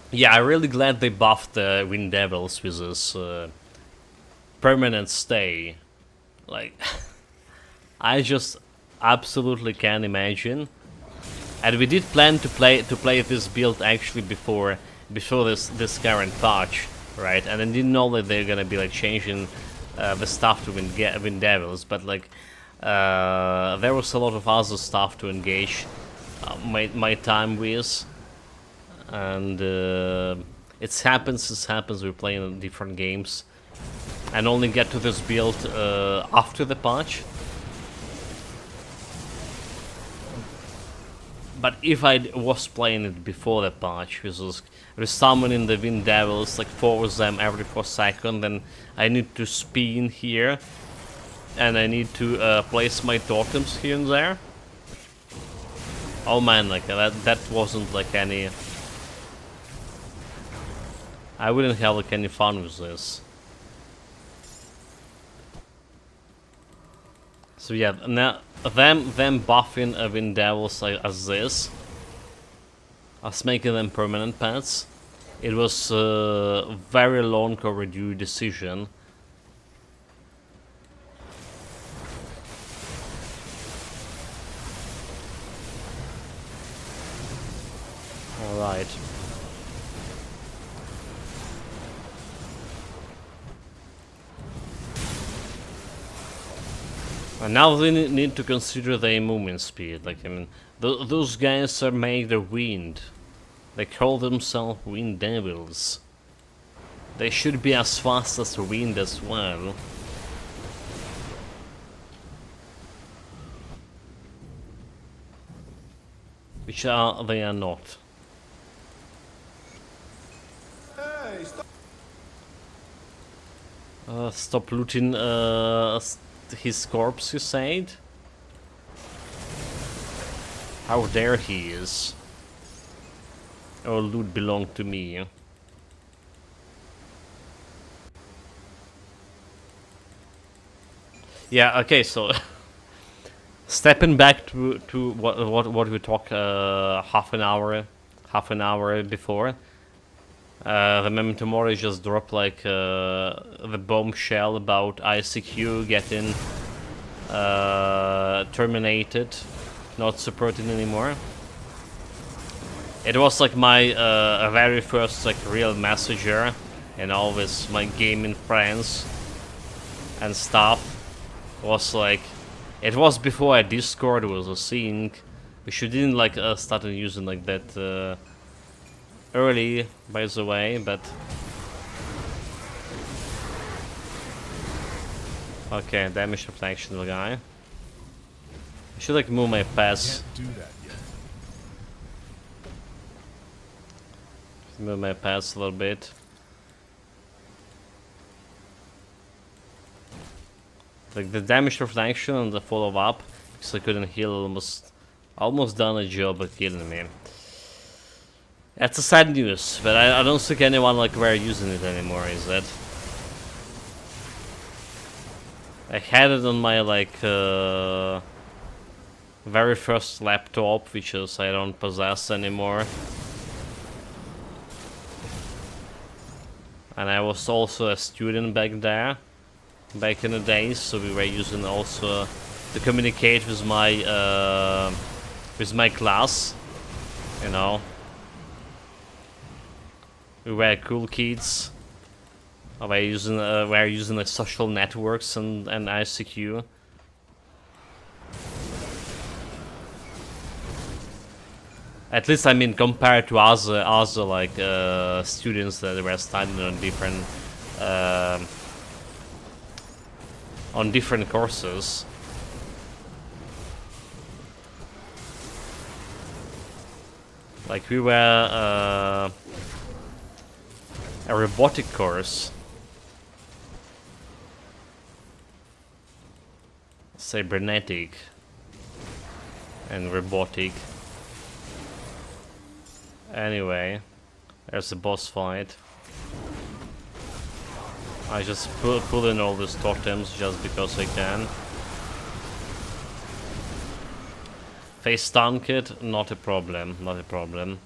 Yeah, I'm really glad they buffed the Wind Devils with this permanent stay. Like, I just absolutely can't imagine. And we did plan to play this build actually before this current patch, right? And I didn't know that they're gonna be like changing the stuff to Wind Devils, but like there was a lot of other stuff to engage my time with. And it happens we're playing different games and only get to this build after the patch. But if I was playing it before the patch, which was resummoning the Wind Devils, like force them every 4 seconds, then I need to spin here and I need to place my totems here and there. Oh man, like that wasn't like any... I wouldn't have like any fun with this. So yeah, now them buffing Wind Devils as this, as making them permanent pets, it was a very long overdue decision. All right. And now they need to consider their movement speed. Like, I mean, those guys are made of wind. They call themselves Wind Devils. They should be as fast as the wind as well. Which they are not. Hey, Stop looting his corpse, you said? How dare he is. All loot belonged to me. Yeah, okay, so stepping back to what we talked half an hour before. The Memento Mori just dropped like the bombshell about ICQ getting terminated, not supported anymore. It was like my very first like real messenger, and always my gaming friends and stuff. Was like, it was before Discord was a thing. We should didn't like started using like that early, by the way, but okay, damage reflection, guy. I should like move my pass. Can't do that yet. Move my pass a little bit. Like the damage reflection and the follow-up, because I couldn't heal, almost done a job of killing me. That's a sad news, but I don't think anyone like were using it anymore, is it? I had it on my like very first laptop, which is I don't possess anymore. And I was also a student back there, back in the days, so we were using also to communicate with my class, you know. We were cool kids. We were using like social networks and ICQ. At least I mean compared to other like students that were studying on different courses. Like we were a robotic course. Cybernetic and robotic. Anyway, there's a boss fight. I just pull in all these totems just because I can. Face tank it, not a problem, not a problem.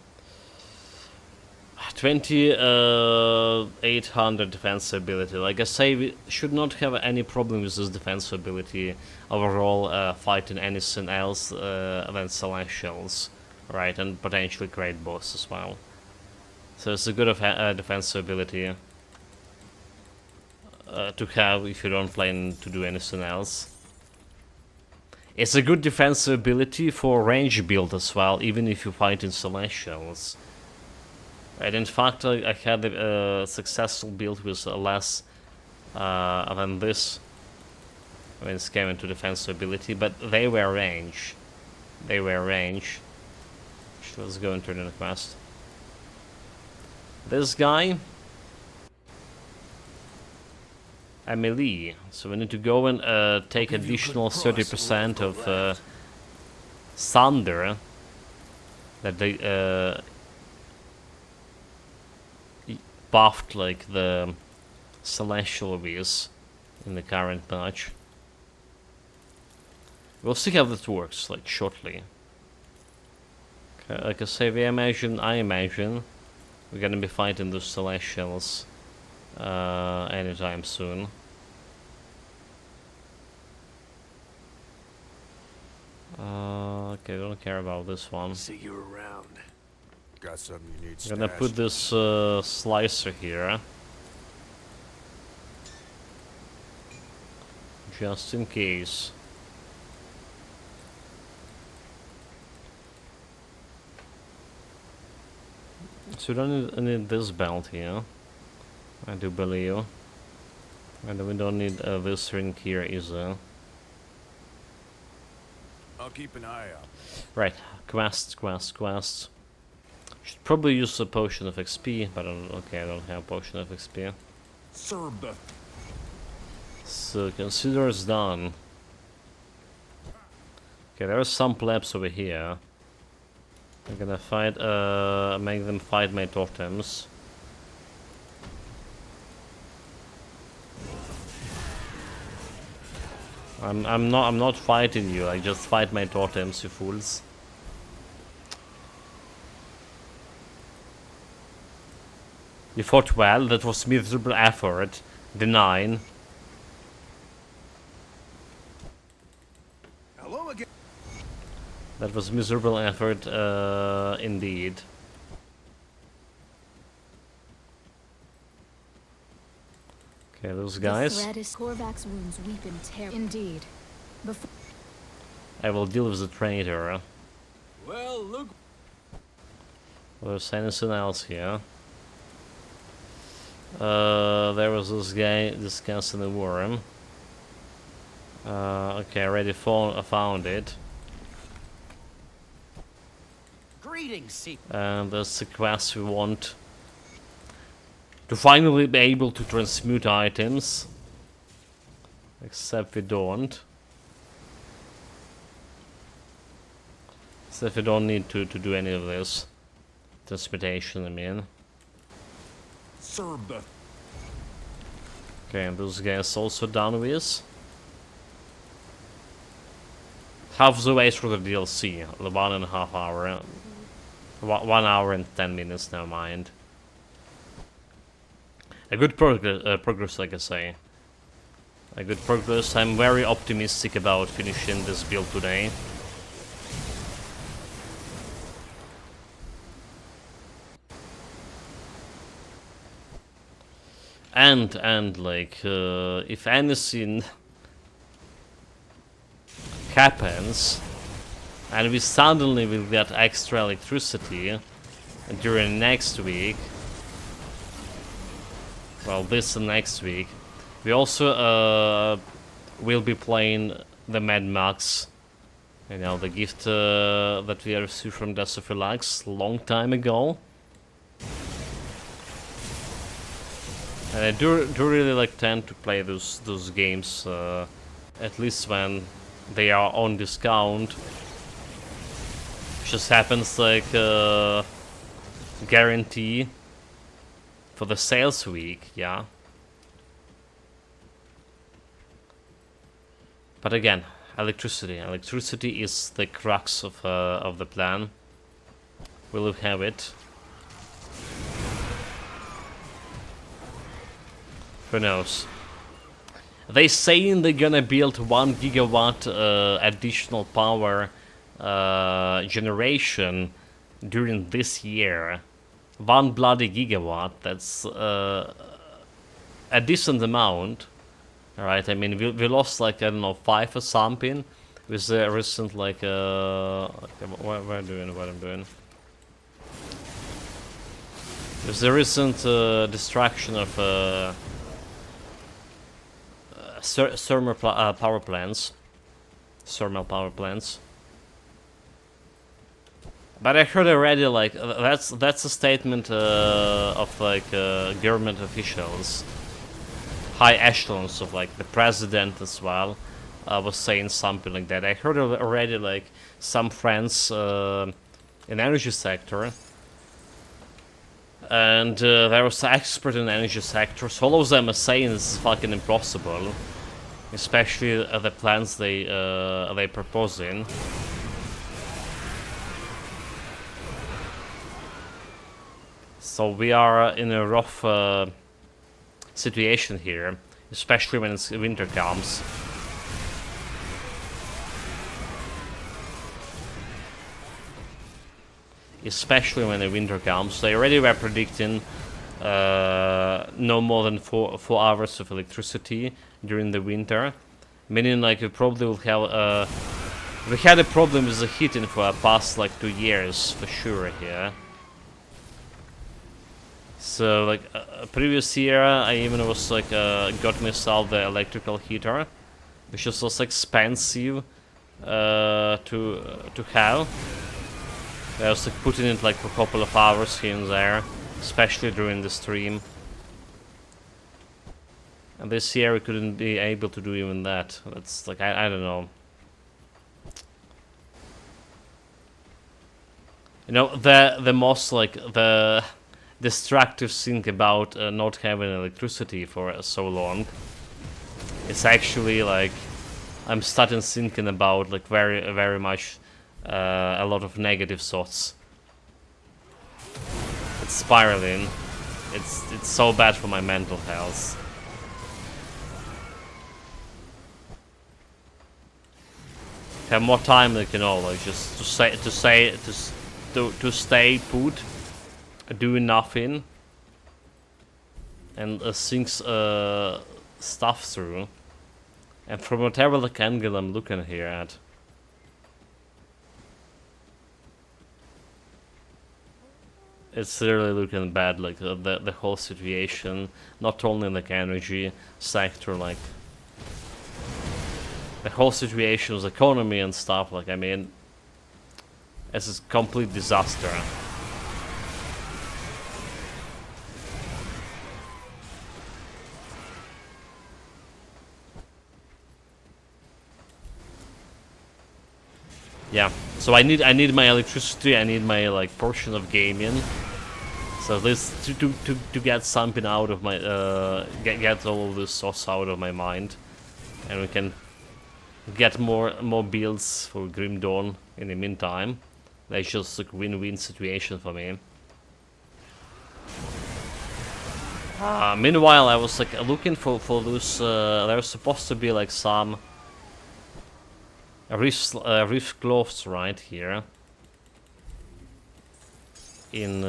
800 defense ability. Like I say, we should not have any problem with this defense ability overall, fighting anything else than Celestials, right? And potentially great boss as well. So it's a good defense ability to have if you don't plan to do anything else. It's a good defense ability for range build as well, even if you fight in Celestials. And in fact, I had a successful build with less than this when it came into defense ability, but they were range. They were range. Let's go into the quest. This guy, a melee, so we need to go and take additional 30% of thunder that they buffed like the Celestial is in the current patch. We'll see how this works, like shortly. Okay, like I say, I imagine we're gonna be fighting the Celestials anytime soon. Okay, don't care about this one. See you around. Got something you need. I'm gonna put this slicer here, just in case. So we don't need this belt here, I do believe, and we don't need this ring here either. I'll keep an eye out. Right, quests. Should probably use a potion of XP, but I don't have a potion of XP. Serve the. So consider it's done. Okay, there are some plebs over here. I'm gonna fight, make them fight my totems. I'm not fighting you. I just fight my totems, you fools. You fought well. That was miserable effort. Denying. Hello again. That was miserable effort, indeed. Okay, those guys. The threat is Korvac's wounds weep in terror. Indeed. Before I will deal with the traitor. Well, look. There's anything else here? There was this guy discussing the worm. Okay, I already found it. Greetings, Secret. And that's the quest we want. To finally be able to transmute items. Except we don't. Except we don't need to do any of this. Transmutation, I mean. Serve the. Okay, and those guys also done with. Half the way through the DLC. 1.5 hour. 1 hour and 10 minutes, never mind. A good progress, like I say. A good progress. I'm very optimistic about finishing this build today. And like, if anything happens, and we suddenly will get extra electricity during next week, well, this and next week, we also will be playing the Mad Max, you know, the gift that we received from Desophilax long time ago. And I do really like tend to play those games, at least when they are on discount. Just happens like guarantee for the sales week, yeah. But again, electricity. Electricity is the crux of the plan. We'll have it. Who knows? They saying they're gonna build 1 gigawatt additional power generation during this year. 1 bloody gigawatt. That's a decent amount. Alright, I mean, we lost like, I don't know, 5 or something with the recent like what I'm doing. With the recent destruction of thermal power plants. But I heard already, like, that's a statement of like government officials, high echelons of like the president as well, was saying something like that. I heard already like some friends in energy sector, and there was an expert in the energy sector. So all of them are saying this is fucking impossible, especially the plans they proposing. So we are in a rough situation here, especially when winter comes. Especially when the winter comes. They already were predicting no more than 4 hours of electricity during the winter, meaning like we probably will have we had a problem with the heating for the past like 2 years for sure here. So like previous year I even was like got myself the electrical heater, which is also expensive to have. I was like putting it like for a couple of hours here and there, especially during the stream. And this year we couldn't be able to do even that. That's like I don't know. You know, the most like the destructive thing about not having electricity for so long, it's actually like I'm starting thinking about like very much a lot of negative thoughts. It's spiraling. It's so bad for my mental health. Have more time, like, you know, like just to stay put, do nothing. and thinks stuff through. And from whatever like angle I'm looking here at, it's really looking bad. Like the whole situation, not only like energy sector, like the whole situation with economy and stuff. Like I mean, it's a complete disaster. Yeah, so I need my electricity. I need my like portion of gaming. So this to get something out of my get all of this sauce out of my mind, and we can get more builds for Grim Dawn in the meantime. That's just like win-win situation for me. Meanwhile, I was like looking for those. There's supposed to be like some reef cloths right here in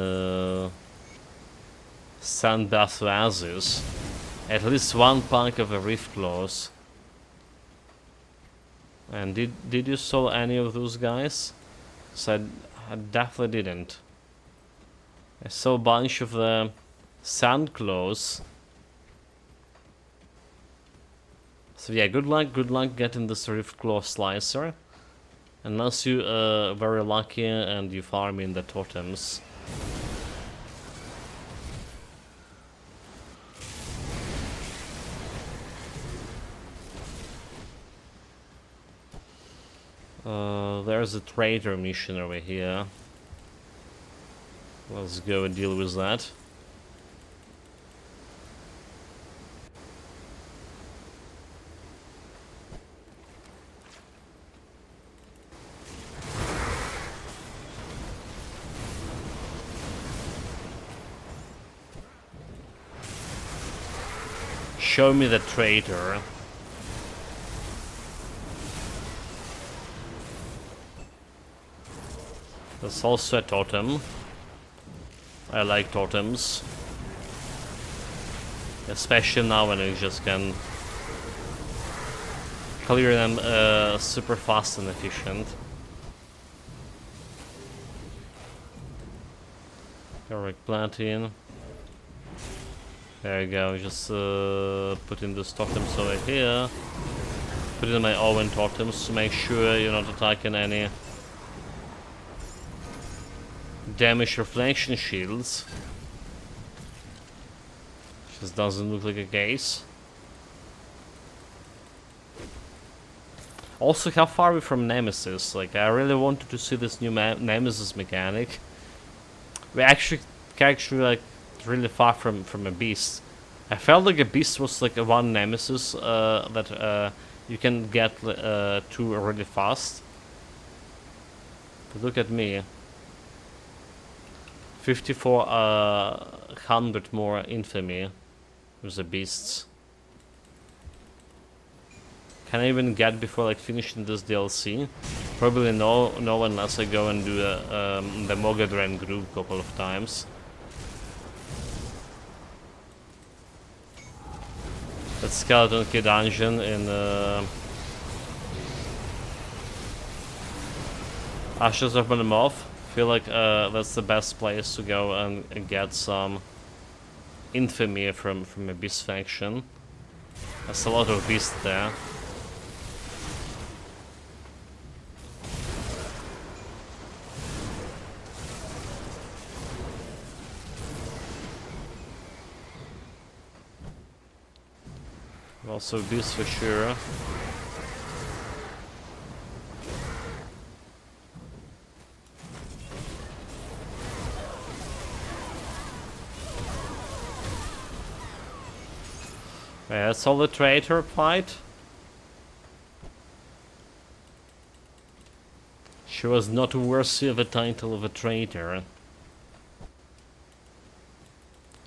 Sandbath Oasis. At least one pack of a reef cloths. And did you saw any of those guys? So I definitely didn't. I saw a bunch of the sand claws. So yeah, good luck getting this Rift Claw Slicer. Unless you are very lucky and you farm in the totems. There's a traitor mission over here. Let's go and deal with that. Show me the traitor. There's also a totem. I like totems. Especially now when you just can clear them super fast and efficient. Correct platin. There you go, just put in those totems over here. Put in my own totems to make sure you're not attacking any damage reflection shields. Just doesn't look like a case. Also, how far are we from Nemesis? Like, I really wanted to see this new Nemesis mechanic. We actually like really far from a beast. I felt like a beast was like a one Nemesis that you can get to really fast. But look at me. 5400 more infamy with the beasts. Can I even get before like finishing this DLC? Probably no unless I go and do the Mogadren group a couple of times. That Skeleton Key dungeon in Ashes of Behemoth. Feel like that's the best place to go and get some infamy from a beast faction. There's a lot of beasts there. Also beasts for sure. Yeah, that's all the traitor fight. She was not worthy of the title of a traitor.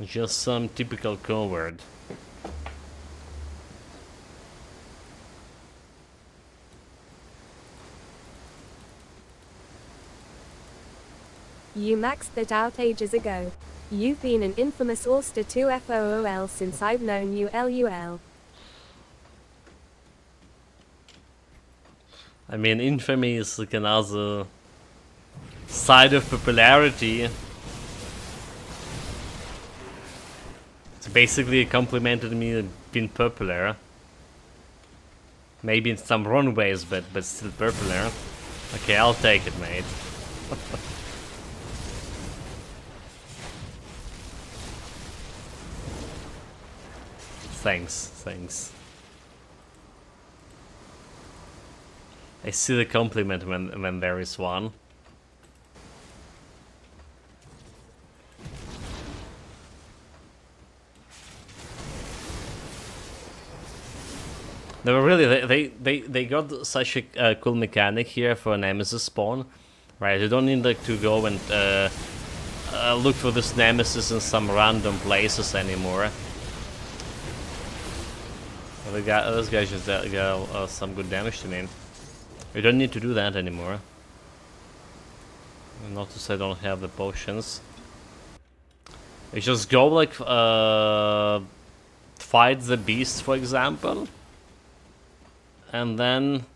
Just some typical coward. You maxed it out ages ago. You've been an infamous Auster 2 FOOL since I've known you, LUL. I mean, infamy is like another side of popularity. It's basically complimented me being popular. Maybe in some wrong ways, but still popular. Okay, I'll take it, mate. Thanks. I see the compliment when there is one. No, really, they got such a cool mechanic here for a Nemesis spawn, right? You don't need like to go and look for this Nemesis in some random places anymore. Those guys just got some good damage to me. You don't need to do that anymore. Not to say I don't have the potions. You just go like fight the beast, for example. And then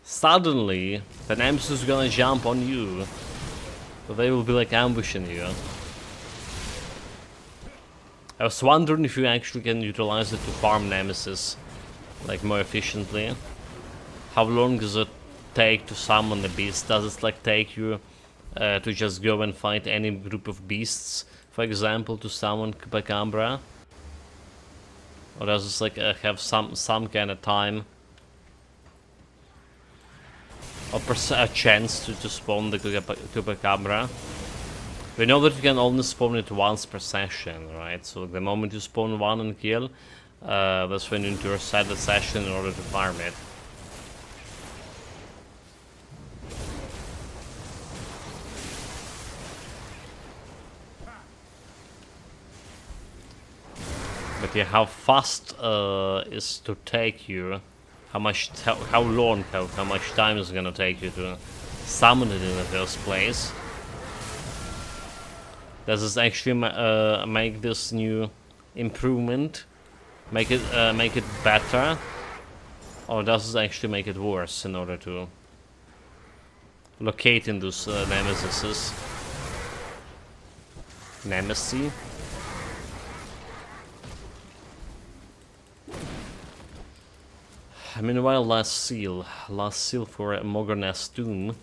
suddenly the Nemesis is gonna jump on you. So they will be like ambushing you. I was wondering if you actually can utilize it to farm Nemesis like more efficiently. How long does it take to summon the beast? Does it like take you to just go and fight any group of beasts, for example, to summon Chupacabra? Or does it like have some kind of time or a chance to spawn the Chupacabra? We know that you can only spawn it once per session, right? So the moment you spawn one and kill, that's when you need to reset the session in order to farm it. But yeah, how fast is to take you? How much time is it gonna take you to summon it in the first place? Does this actually make this new improvement make it better, or does it actually make it worse in order to locate in those nemesis? Nemesis. Meanwhile, last seal for Mogornev's tomb.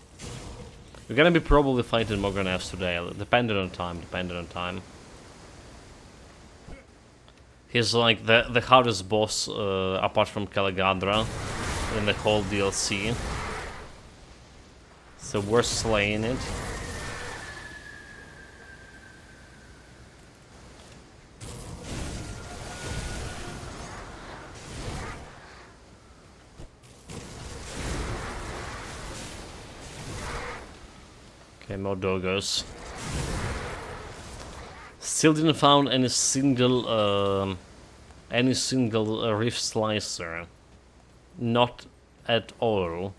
We're gonna be probably fighting Mogornevs today, depending on time. He's like the hardest boss apart from Caligadra in the whole DLC. So we're slaying it. Okay, more doggos. Still didn't found any single rift slicer. Not at all.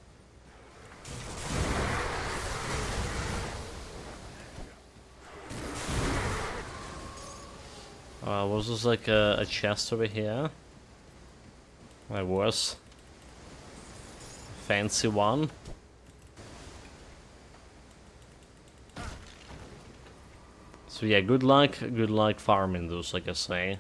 Was this like a chest over here? There was. Fancy one. So yeah, good luck farming those, like I say.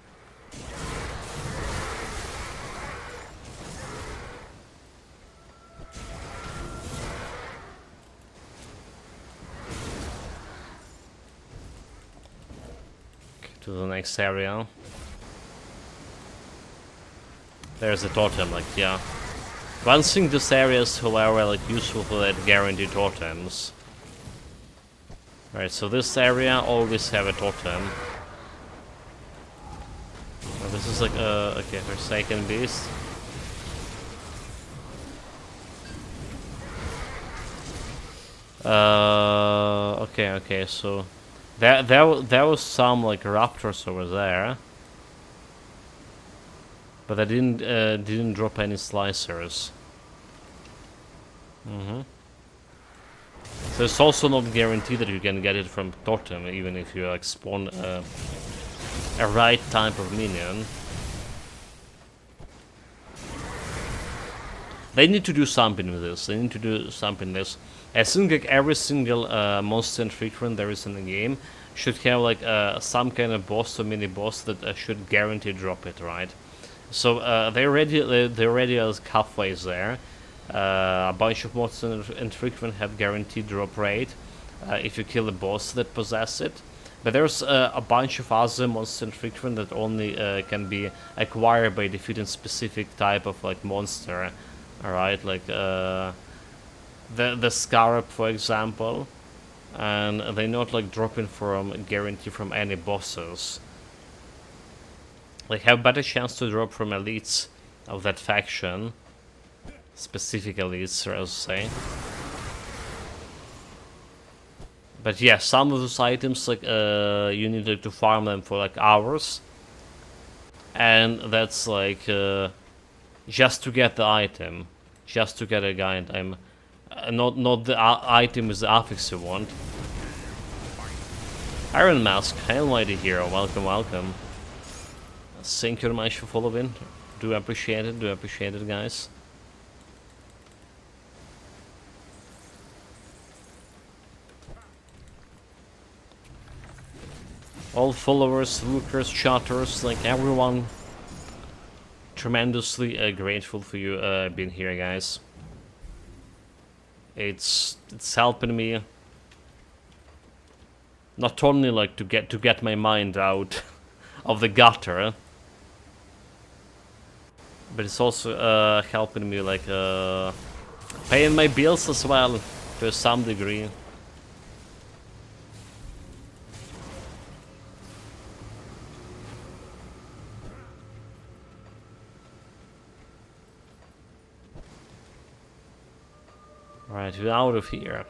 Okay, to the next area. There's a totem, like, yeah. One thing this area is, however, like, useful for that guaranteed totems. Alright, so this area always have a totem. Oh, this is like okay, Forsaken Beast. Okay, so there was some like raptors over there. But I didn't drop any slicers. So it's also not guaranteed that you can get it from Totem, even if you like spawn a right type of minion. They need to do something with this. They need to do something with this. I think like every single monster infrequent there is in the game should have like some kind of boss or mini boss that should guarantee drop it, right? So they already are halfway there. A bunch of monster infrequent have guaranteed drop rate if you kill a boss that possess it. But there's a bunch of other monster infrequent that only can be acquired by defeating specific type of like monster. Alright, like the Scarab, for example, and they're not like dropping from guarantee from any bosses. Like have better chance to drop from elites of that faction, specific elites, I would say. But yeah, some of those items like you need like, to farm them for like hours, and that's like just to get the item, just to get a guide. Not the item is the affix you want. Iron Mask, Hail Mighty Hero, welcome, welcome. Thank you very much for following. Do appreciate it, guys. All followers, lookers, chatters, like everyone, tremendously grateful for you being here, guys. It's helping me not only like to get my mind out of the gutter, but it's also helping me like paying my bills as well to some degree. Right, we're out of here.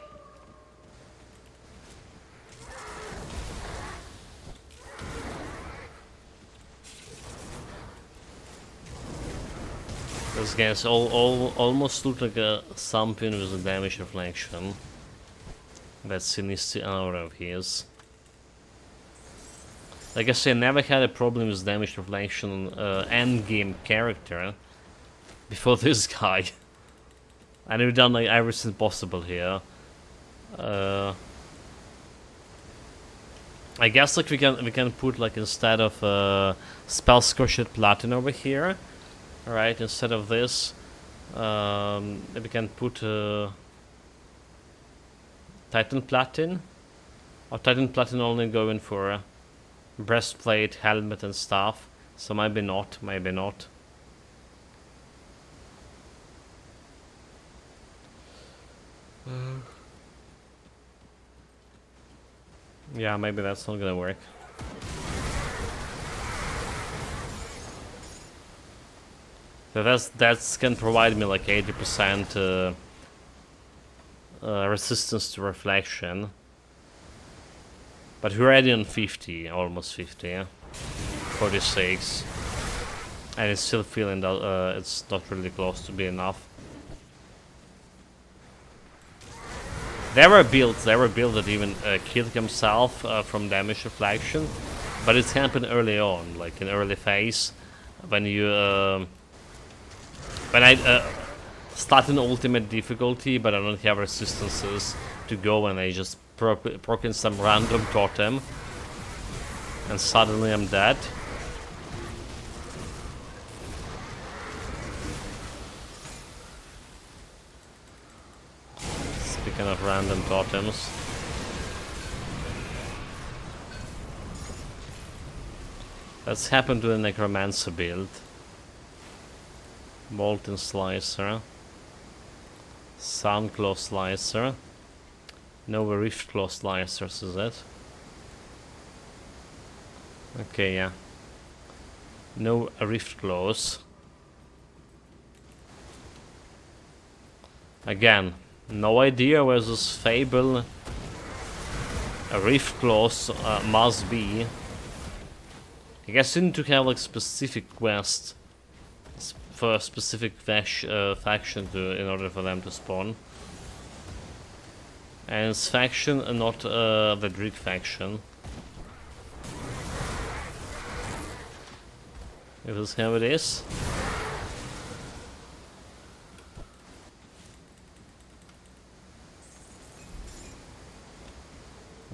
Those guys almost look like something with a damage reflection. That sinister aura of his. Like I say, I never had a problem with damage reflection end game character before this guy. And we've done like everything possible here. I guess like we can put like instead of spell scorched platin over here, right? Instead of this, we can put Titan platin, or Titan platin only going for breastplate, helmet, and stuff. So maybe not, maybe not. Yeah, maybe that's not gonna work. So that's can provide me like 80% resistance to reflection, but we're already on 50, almost 50, yeah? 46, and it's still feeling that it's not really close to be enough. There were builds that even killed himself from damage reflection, but it's happened early on, like in early phase, when you when I start in ultimate difficulty, but I don't have resistances to go, and I just proc in some random totem, and suddenly I'm dead. Speaking of random totems, that's happened to the Necromancer build. Molten Slicer, Soundclaw Slicer, no Riftclaw Slicers, is it? Okay, yeah. No Riftclaws. Again, no idea where this Fable Riftclaws must be. I guess you need to have like specific quest for a specific faction in order for them to spawn. And it's faction and not the Greek faction. This is how it is.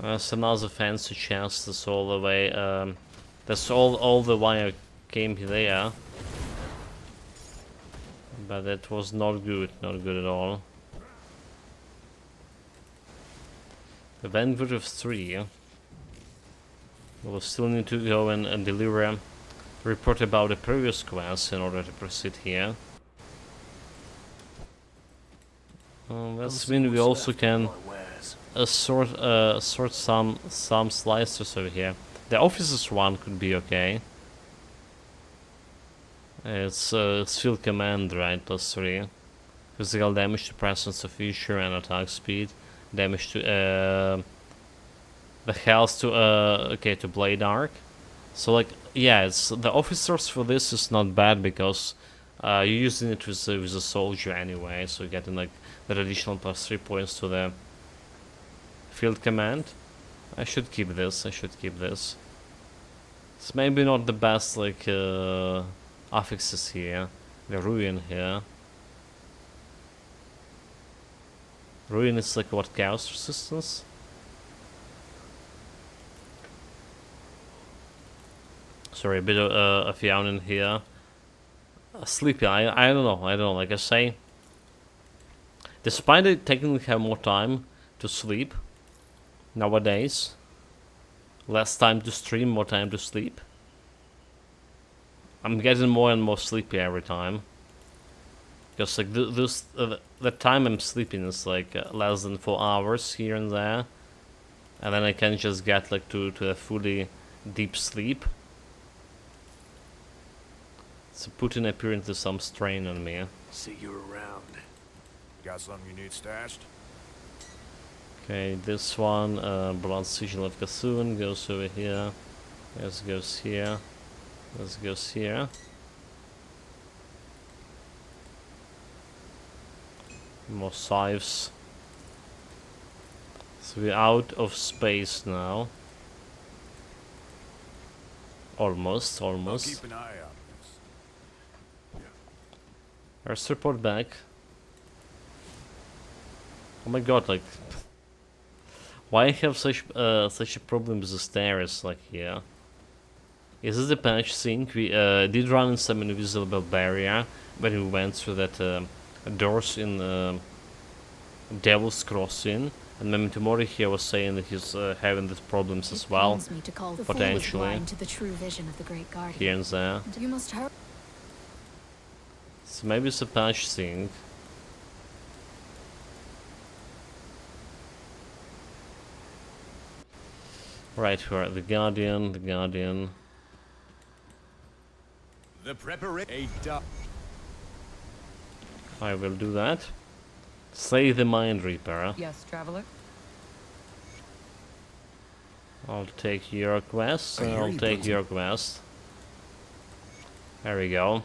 That's another fancy chest. That's all the way. That's all the why I came here. But that was not good. Not good at all. The Vanguard of 3. We'll still need to go and deliver a report about the previous quest in order to proceed here. That means we also can sort some slicers over here. The officers one could be okay. It's field command, right? +3. Physical damage to presence of feature and attack speed. Damage to the health to okay, to blade arc. So like yeah, it's the officers for this is not bad because you're using it with a soldier anyway, so you're getting like that additional +3 points to the field command. I should keep this. It's maybe not the best like affixes here. The ruin here. Ruin is like what, chaos resistance? Sorry, a bit of yawn in here. Sleepy, I don't know, like I say. Despite I technically have more time to sleep nowadays. Less time to stream, more time to sleep. I'm getting more and more sleepy every time. Because like the time I'm sleeping is like less than 4 hours here and there. And then I can just get like to a fully deep sleep. So putting apparently some strain on me. See you around. Got something you need stashed? Okay, this one, Blood Sigil of Kassoon goes over here. This goes here. This goes here. More scythes. So we're out of space now. Almost. I'll keep an eye out. Let's report back. Oh my god, like... Why I have such a problem with the stairs, like here? Is this the patch sync? We did run in some invisible barrier when we went through that doors in Devil's Crossing. And Memento Mori here was saying that he's having these problems as well, potentially, to the true vision of the great guardian. here and there. You must hurry. So maybe it's a patch thing. Right, where the Guardian. The preparation. I will do that. Slay the Mind Reaper. Yes, traveler. I'll take your quest, and I'll take your quest. There we go.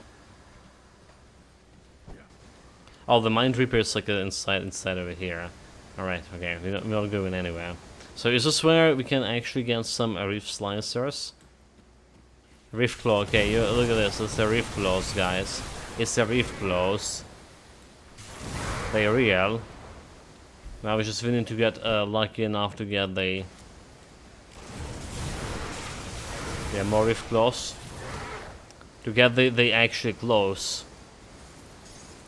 Oh, the Mind Reaper is like inside over here. Alright, okay, we're not going anywhere. So is this where we can actually get some Rift Slicers? Rift Claw, okay, look at this, it's a Rift Claws, guys. It's a Rift Claws. They're real. Now we just need to get lucky enough to get the... Yeah, more Rift Claws. To get the actually close.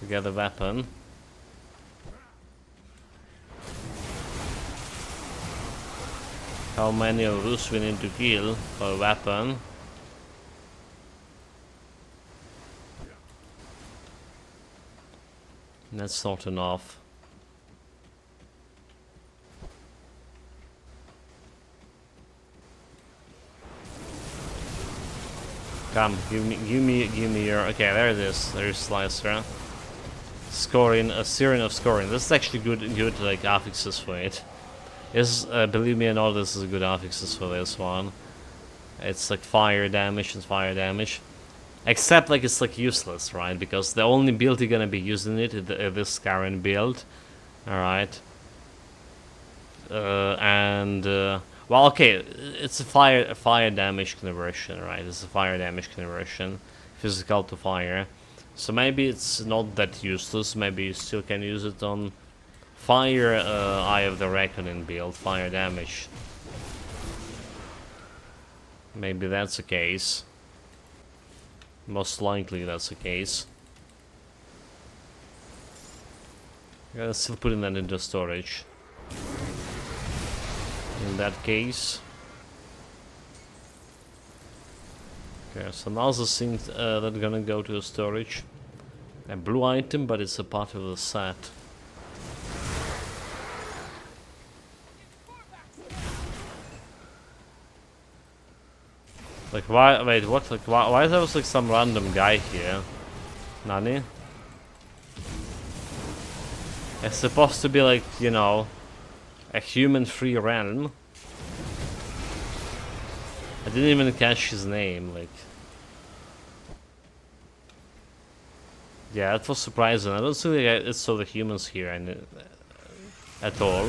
To get the weapon. How many of those we need to kill for a weapon? That's not enough. Come, give me your... Okay, there it is. There's Slicer. Scoring, a Siren of Scoring. This is actually good like affixes for it. This, believe me or not, this is a good affixes for this one. It's like fire damage and fire damage. Except like it's like useless, right? Because the only build you're gonna be using it is this Scarran build. Alright. Well, okay, it's a fire damage conversion, right? It's a fire damage conversion, physical to fire. So maybe it's not that useless. Maybe you still can use it on fire. Eye of the Reckoning build, fire damage. Maybe that's the case. Most likely that's the case. Gotta still putting that into storage. In that case. Okay, so now the things that are gonna go to the storage. A blue item, but it's a part of the set. Like why? Wait, what? Like why there was like some random guy here? Nani? It's supposed to be like, you know, a human-free realm. I didn't even catch his name, like. Yeah, that was surprising. I don't think I saw the humans here at all.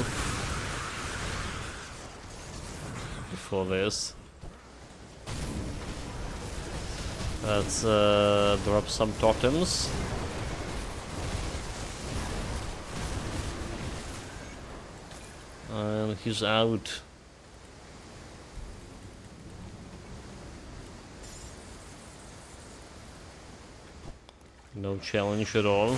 Before this. Let's drop some totems. And he's out. No challenge at all.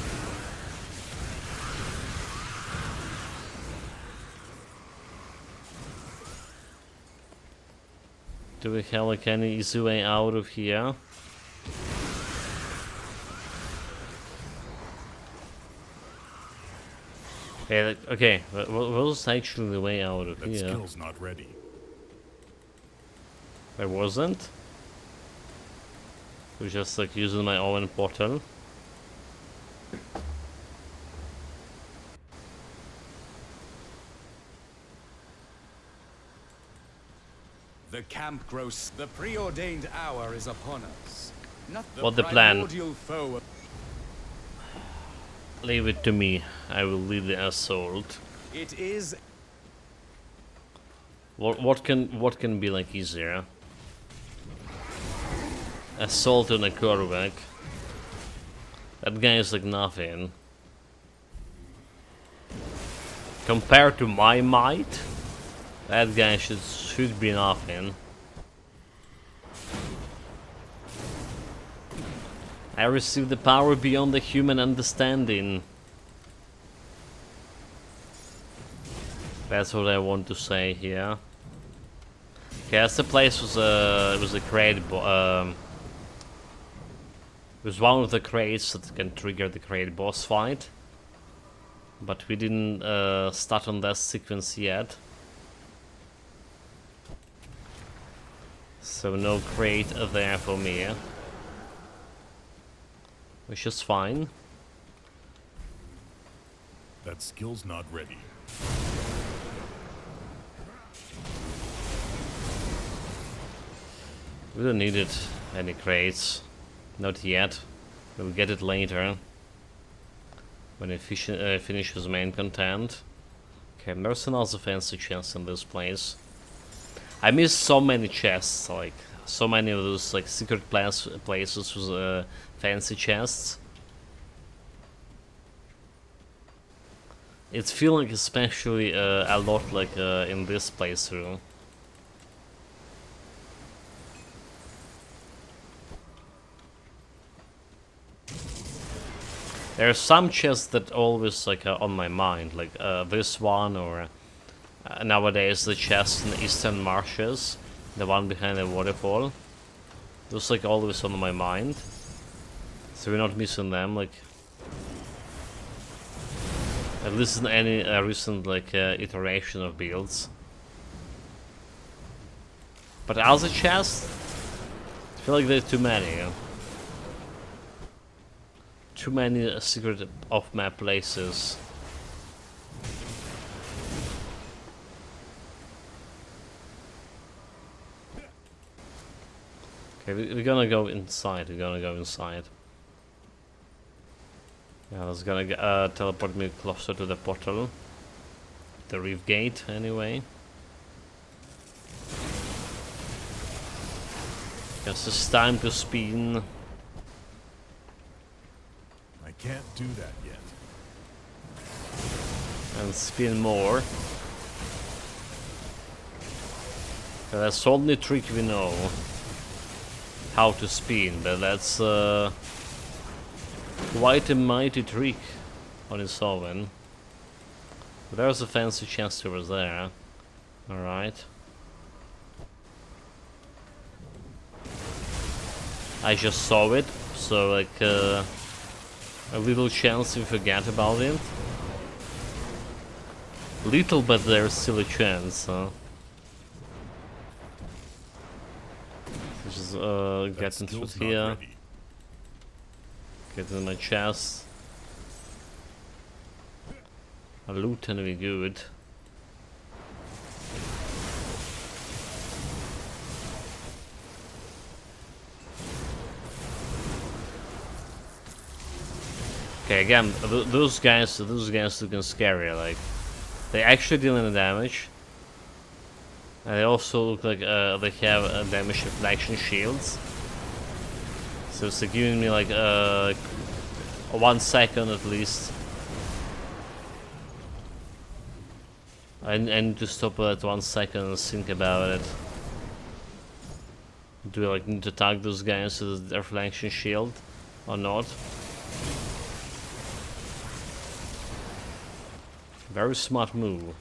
Do we have like any easy way out of here? Okay, what was actually the way out of That here? skill's not ready. I wasn't? I was just like using my own portal. The camp grows. The preordained hour is upon us. Not What the plan? primordial foe. Leave it to me. I will lead the assault. It is What can be like easier? Assault on a Korvac. That guy is like nothing. Compared to my might, that guy should be nothing. I received the power beyond the human understanding. That's what I want to say here. Okay, as the place was a crate. It was one of the crates that can trigger the crate boss fight, but we didn't start on that sequence yet. So no crate there for me. Which is fine. That skill's not ready. We don't need it, any crates. Not yet. We'll get it later. When it finishes main content. Okay, there's another fancy chest in this place. I missed so many chests, like so many of those like secret places with fancy chests. It's feeling especially a lot like in this playthrough. There are some chests that always like on my mind, like this one, or nowadays the chest in the Eastern Marshes, the one behind the waterfall. Those like always on my mind, so we're not missing them. Like at least in any recent like iteration of builds. But other chests, I feel like there's too many. Too many secret off-map places. Okay, we're gonna go inside. We're gonna go inside. Yeah, that's gonna teleport me closer to the portal. the reef gate anyway. Guess it's time to spin. I can't do that yet. And spin more. That's the only trick we know. How to spin, but that's quite a mighty trick on its own. But there's a fancy chest over there. Alright. I just saw it, so like a little chance we forget about it. Little, but there's still a chance, huh? Just getting through here. Get in my chest. A loot and be good. Okay, again, those guys looking scary. Like, they actually deal any damage. And they also look like they have damage reflection shields. So it's giving me like 1 second at least. I need to stop at 1 second and think about it. Do I like need to attack those guys with the reflection shield or not? Very smart move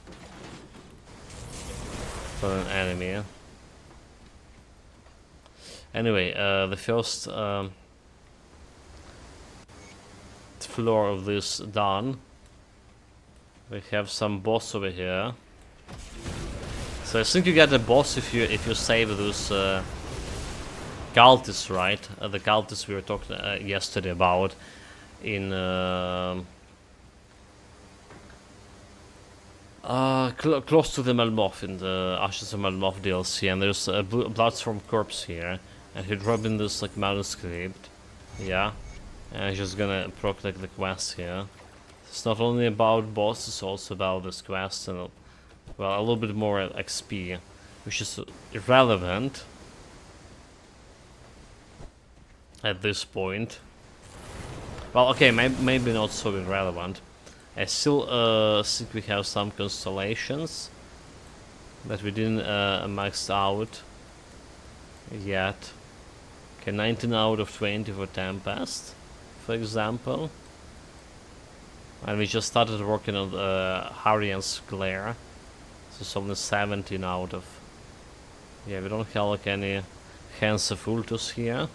for an enemy. Anyway, the first floor of this done. We have some boss over here. So I think you get a boss if you save those cultists, right? The cultists we were talking yesterday about in close to the Melmoth in the Ashes of Melmoth DLC, and there's a Bloodstorm corpse here, and he dropped in this like manuscript. Yeah, and I'm just gonna proc like the quest here. It's not only about boss, it's also about this quest and well, a little bit more XP, which is irrelevant at this point. Well, okay, maybe not so irrelevant. I still think we have some constellations that we didn't max out yet. Okay, 19 out of 20 for Tempest, for example. And we just started working on Harian's Glare. So it's only 17 out of... Yeah, we don't have like any Hands of Ultus here.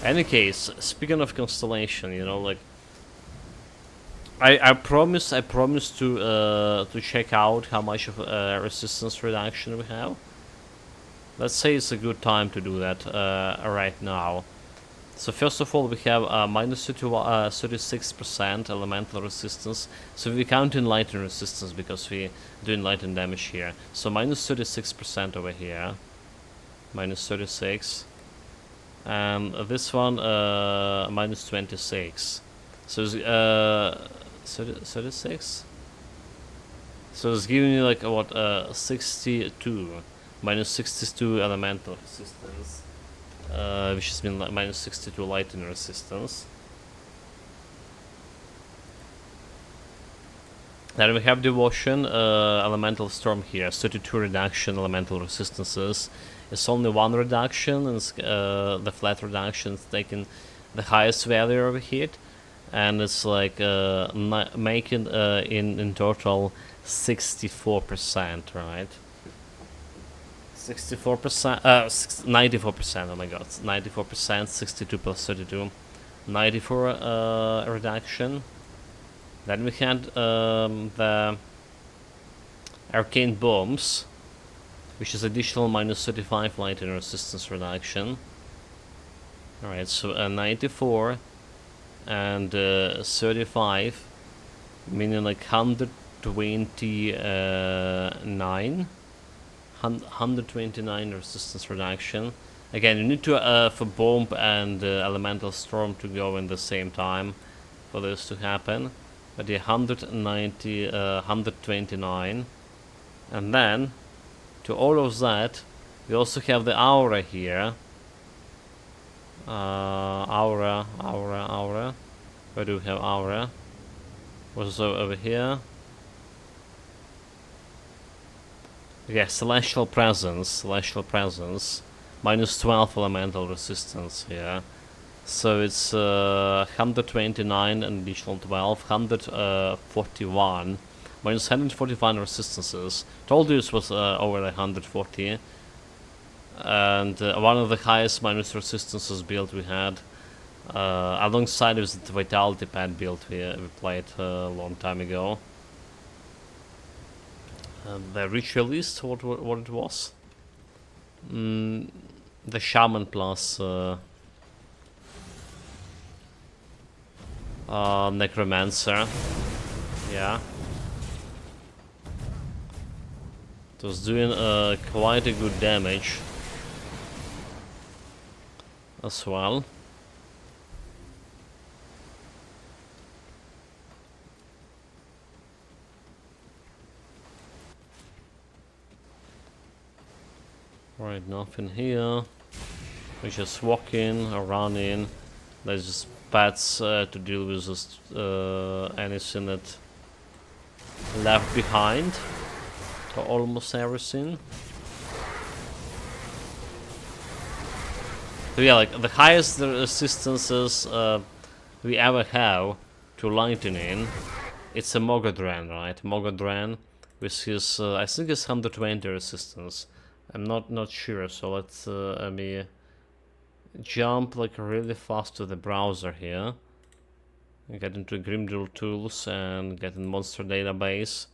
Any case, speaking of constellation, you know, like I promise to check out how much of resistance reduction we have. Let's say it's a good time to do that right now. So first of all, we have minus 36% elemental resistance. So we count in lightning resistance because we doing lightning damage here. So minus 36% over here, minus 36. And this one minus 26. So it's 36. So it's giving you like what 62. Minus 62 elemental resistance, which has been like minus 62 lightning resistance. Then we have Devotion, elemental storm here, 32 reduction elemental resistances. It's only one reduction, and the flat reduction is taking the highest value of a hit, and it's like making in total 64%, right? 64%, 94%, oh my god, 94%, 62 plus 32, 94 reduction. Then we had the Arcane Bombs, which is additional minus 35 lightning resistance reduction. Alright, so 94 and 35, meaning like 129. 129 resistance reduction. Again, you need to for bomb and elemental storm to go in the same time for this to happen. But yeah, 190, 129, and then to all of that, we also have the aura here. Aura. Where do we have aura? What's over here? Yeah, celestial presence. Minus 12 elemental resistance here. So it's 129 and additional 12, 141. Minus 141 resistances. Told you this was over 140. And one of the highest minus resistances build we had. Alongside with the Vitality Pad build we played a long time ago. The ritualist, what it was? The shaman plus necromancer. Yeah. It was doing quite a good damage as well. Right, nothing here. We just walk in or run in. There's just bats to deal with just anything that left behind. Or almost everything. So yeah, like the highest resistances we ever have to lightning, it's a Mogodran, right? Mogodran with his, I think it's 120 resistance. I'm not sure, so let's let me jump like really fast to the browser here. Get into Grimdrill tools and get in monster database.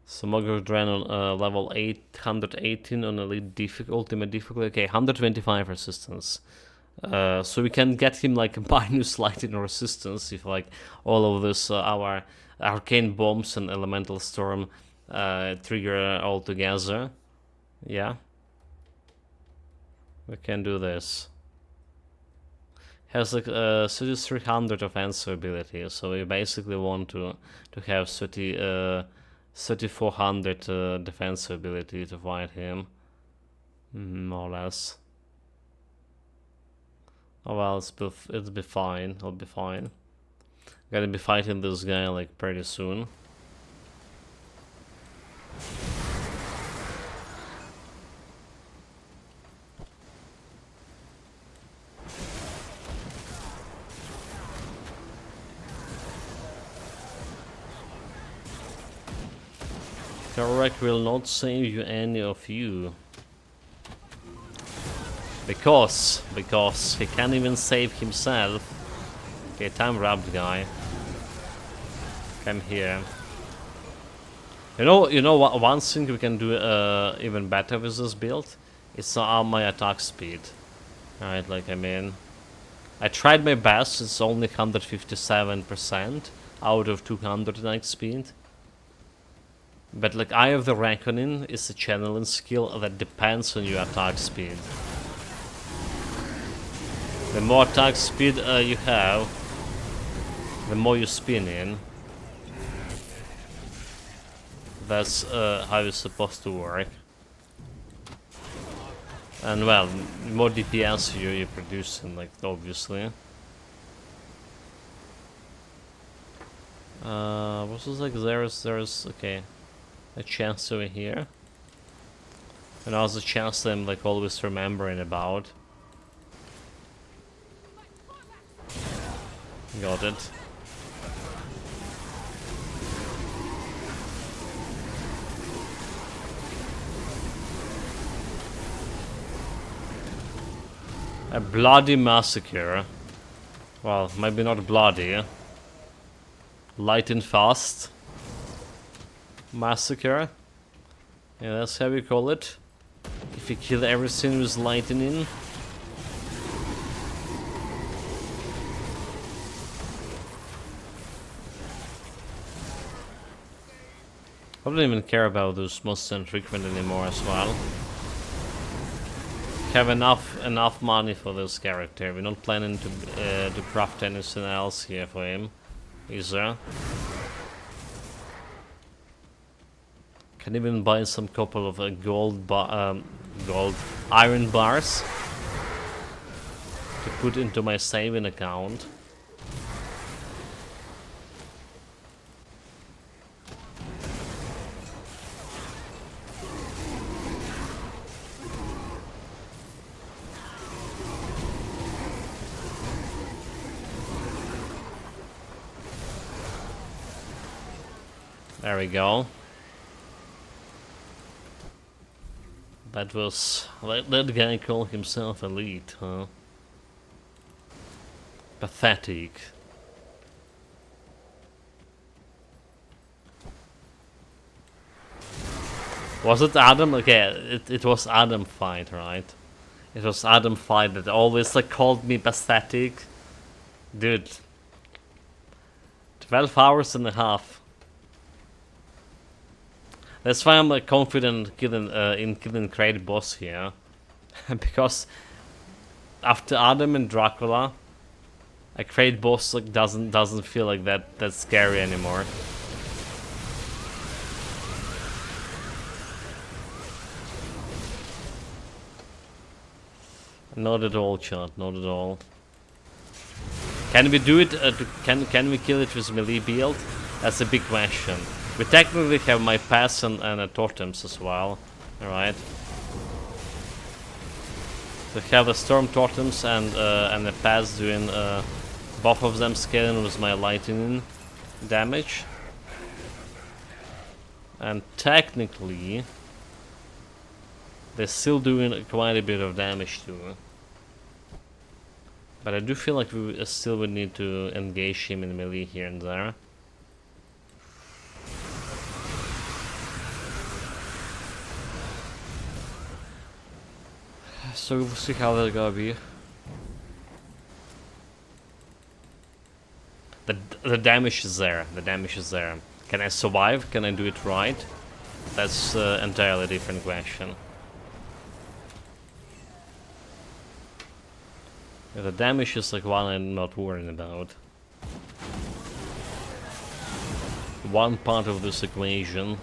So Mogodran on level 818 on elite ultimate difficulty. Okay, 125 resistance. So we can get him like a minus lightning resistance if like all of this our arcane bombs and elemental storm trigger all together. Yeah, we can do this. Has like 3300 offensive ability, so we basically want to have 3400 defensive ability to fight him, more or less. Oh well, it'll be fine. I'll be fine. Gonna be fighting this guy like pretty soon. Correct will not save you any of you. Because he can't even save himself. Okay, time wrapped guy. Come here. You know what? One thing we can do even better with this build is to up my attack speed. Alright, like I mean, I tried my best. It's only 157% out of 200 attack speed. But like Eye of the Reckoning is a channeling skill that depends on your attack speed. The more attack speed you have, the more you spin in. That's how it's supposed to work. And well, the more DPS you're producing, like obviously. What was like there's okay. A chance over here. And also a chance I'm like always remembering about. Got it. A bloody massacre. Well, maybe not bloody. Light and fast. Massacre. Yeah, that's how we call it. If you kill everything with lightning. I don't even care about those most infrequent anymore as well. Have enough money for this character. We're not planning to craft anything else here for him, is there? Can even buy some couple of gold iron bars to put into my saving account. There we go. That was... that guy called himself elite, huh? Pathetic. Was it Adam? Okay, it was Adam fight, right? It was Adam fight that always like called me pathetic. Dude. 12 hours and a half. That's why I'm like confident in killing Great Boss here. Because after Adam and Dracula, a Great Boss like doesn't feel like that scary anymore. Not at all, chat. Not at all. Can we do it? Can we kill it with melee build? That's a big question. We technically have my pass and totems as well. Alright. We have the storm totems and the pass doing both of them scaling with my lightning damage. And technically they're still doing quite a bit of damage too. But I do feel like we still would need to engage him in melee here and there. So we'll see how that's gonna be. The damage is there. The damage is there. Can I survive? Can I do it right? That's an entirely different question. Yeah, the damage is like one I'm not worried about. One part of this equation.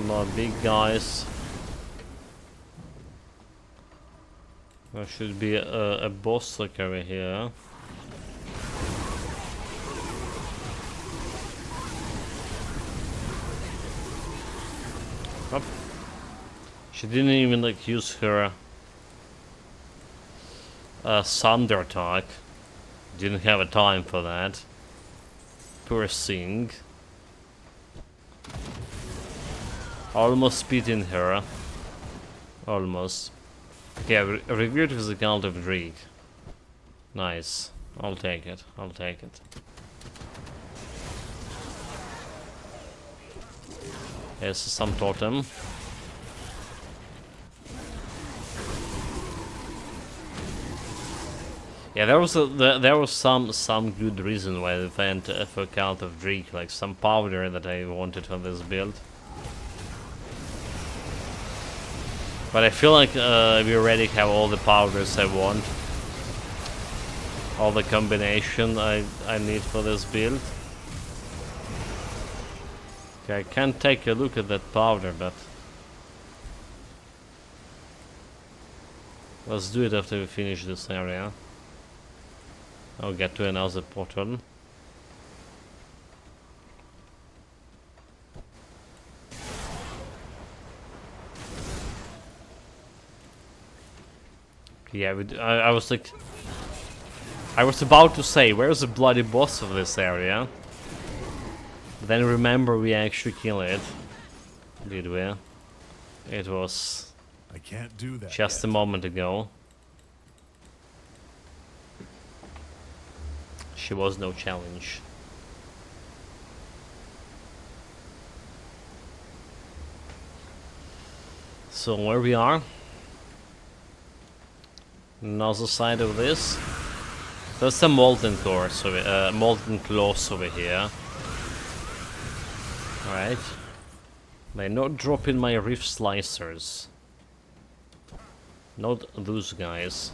More big guys. There should be a boss like over here. Oh. She didn't even like use her thunder attack. Didn't have a time for that. Poor thing. Almost beating her. Almost. Yeah, reviewed with the Count of Drake. Nice. I'll take it. I'll take it. Here's some totem. Yeah, there was some good reason why I went for Count of Drake, like some powder that I wanted for this build. But I feel like we already have all the powders I want. All the combination I need for this build. Okay, I can take a look at that powder, but let's do it after we finish this area. I'll get to another portal. Yeah, I was like... I was about to say, where's the bloody boss of this area? Then remember we actually killed it. Did we? It was... I can't do that just yet. a moment ago. She was no challenge. So where we are? Another side of this. There's some molten cores over, molten claws over here. Alright. May not drop in my rift slicers. Not those guys.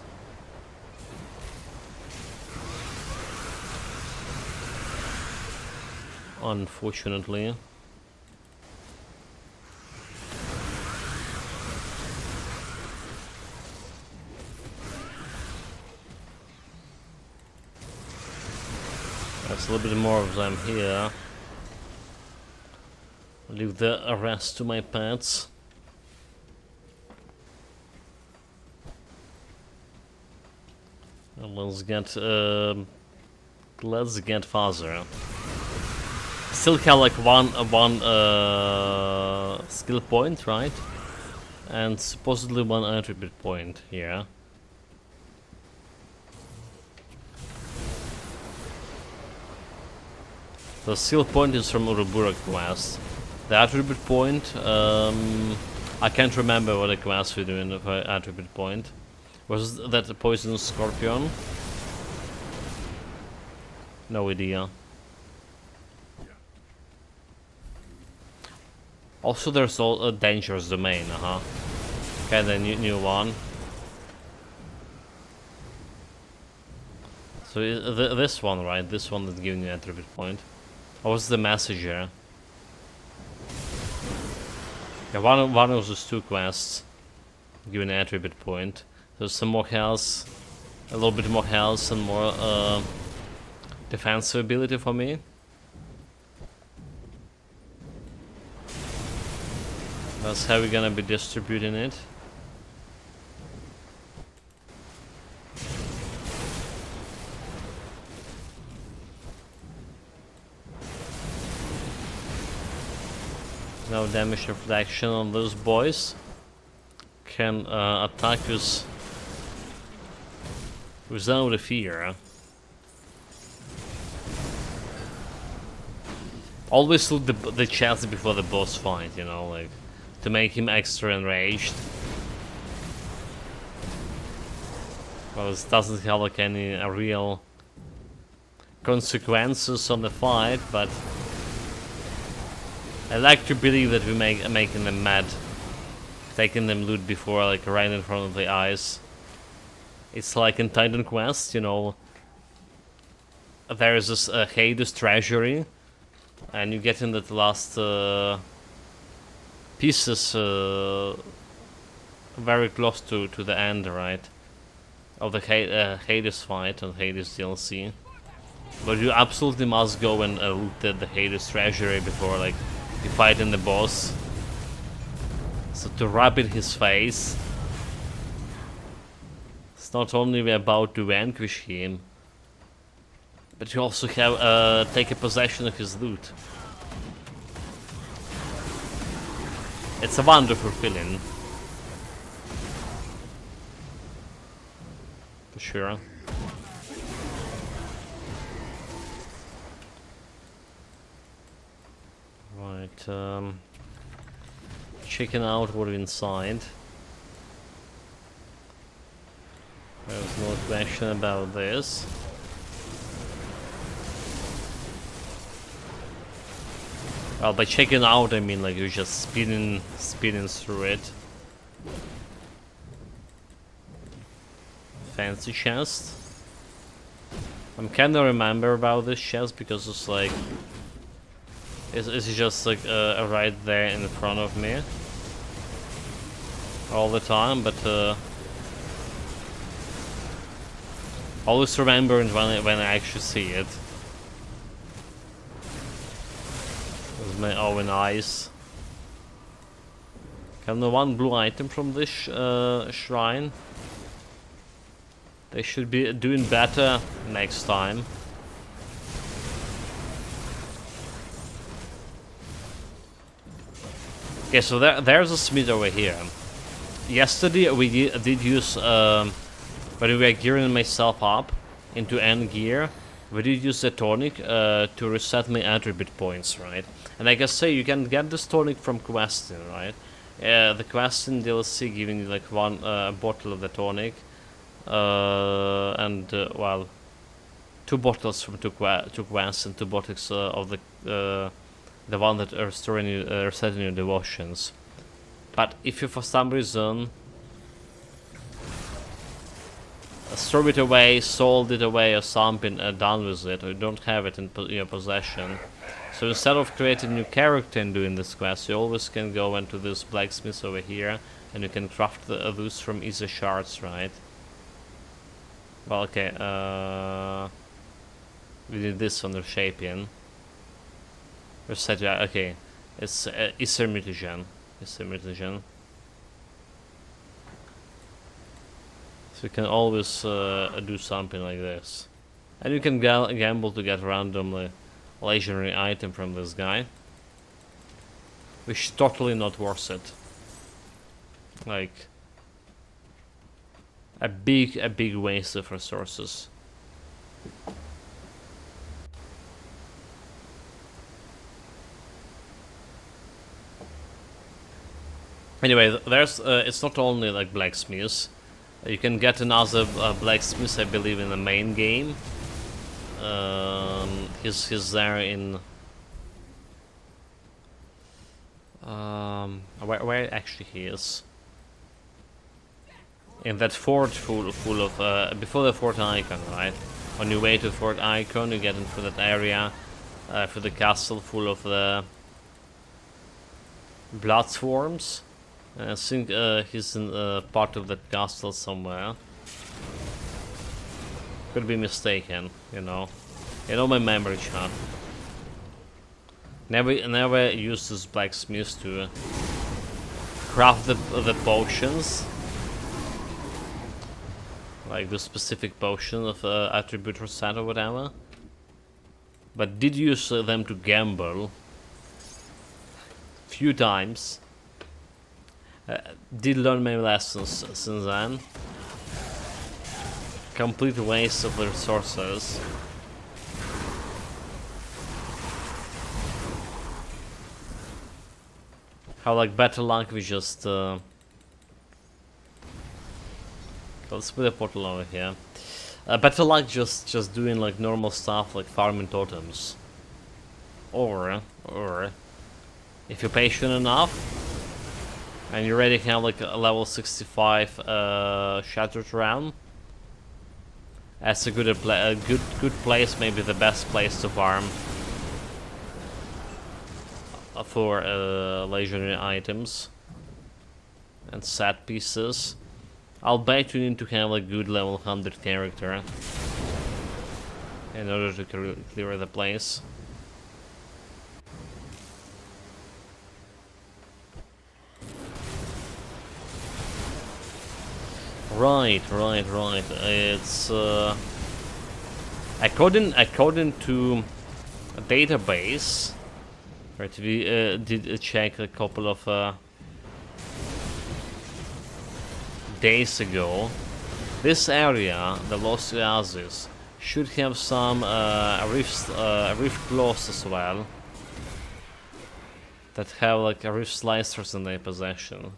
Unfortunately. There's a little bit more of them here. Leave the rest to my pets. Let's get faster. Still have like one skill point, right? And supposedly one attribute point here. The skill point is from Urubura quest. The attribute point, I can't remember what the quest we do in the attribute point. Was that the poisonous scorpion? No idea. Also, there's all a dangerous domain, Okay, the new one. So this one, right? This one that's giving you an attribute point. Or was the messenger? Yeah, one of those two quests give an attribute point. There's some more health, a little bit more health, and more defensive ability for me. That's how we're gonna be distributing it. No damage reflection on those boys. Can attack us without a fear. Always loot the chest before the boss fight, you know, like to make him extra enraged. Well, it doesn't have like any real consequences on the fight, but I like to believe that we making them mad, taking them loot before, like right in front of the eyes. It's like in Titan Quest, you know, there is this Hades treasury, and you get in that last pieces very close to the end, right, of the Hades fight and Hades DLC. But you absolutely must go and loot the Hades treasury before, like, you fight in the boss. So to rub in his face, it's not only we're about to vanquish him, but you also have take a possession of his loot. It's a wonderful feeling, for sure. Right, checking out what's inside. There's no question about this. Well, by checking out, I mean like you're just speeding through it. Fancy chest. I'm kinda remember about this chest because it's like it's just like right there in front of me all the time, but always remember it when I actually see it. With my own eyes. Can the one blue item from this shrine? They should be doing better next time. Okay, so there's a smith over here. Yesterday we did use, when we were gearing myself up into end gear, we did use the tonic to reset my attribute points, right? And like I say, you can get this tonic from questing, right? The questing DLC giving you like one bottle of the tonic, Well, 2 bottles from turquoise and 2 bottles of the one that are storing resetting your devotions. But if you for some reason throw it away, sold it away, or something, done with it, or you don't have it in your possession. So instead of creating a new character and doing this quest, you always can go into this blacksmith over here, and you can craft those from easy shards, right? Well, okay, we did this on the shaping. Reset, yeah, okay. It's Isser Mutagen. Isser Mutagen. So you can always do something like this. And you can gamble to get randomly legendary item from this guy. Which is totally not worth it. Like a big waste of resources. Anyway, there's it's not only like blacksmiths. You can get another blacksmith, I believe, in the main game. He's there in where actually he is. In that fort full of before the Fort Icon, right? On your way to Fort Icon, you get into that area for the castle full of the blood swarms. I think he's in part of that castle somewhere. Could be mistaken, you know. You know my memory, chat. Never use this blacksmith to craft the potions. Like the specific potion of attribute or set or whatever. But did use them to gamble. Few times. Did learn many lessons since then. Complete waste of the resources. How like better luck we just let's put a portal over here. Better luck just doing like normal stuff like farming totems. Or if you're patient enough and you already have like a level 65 Shattered Realm, that's a good place, maybe the best place to farm for legendary items and set pieces. I'll bet you need to have a good level 100 character in order to clear the place. Right. It's according to a database. Right, we did check a couple of days ago. This area, the Lost Oasis, should have some rift claws as well. That have like a rift slicers in their possession.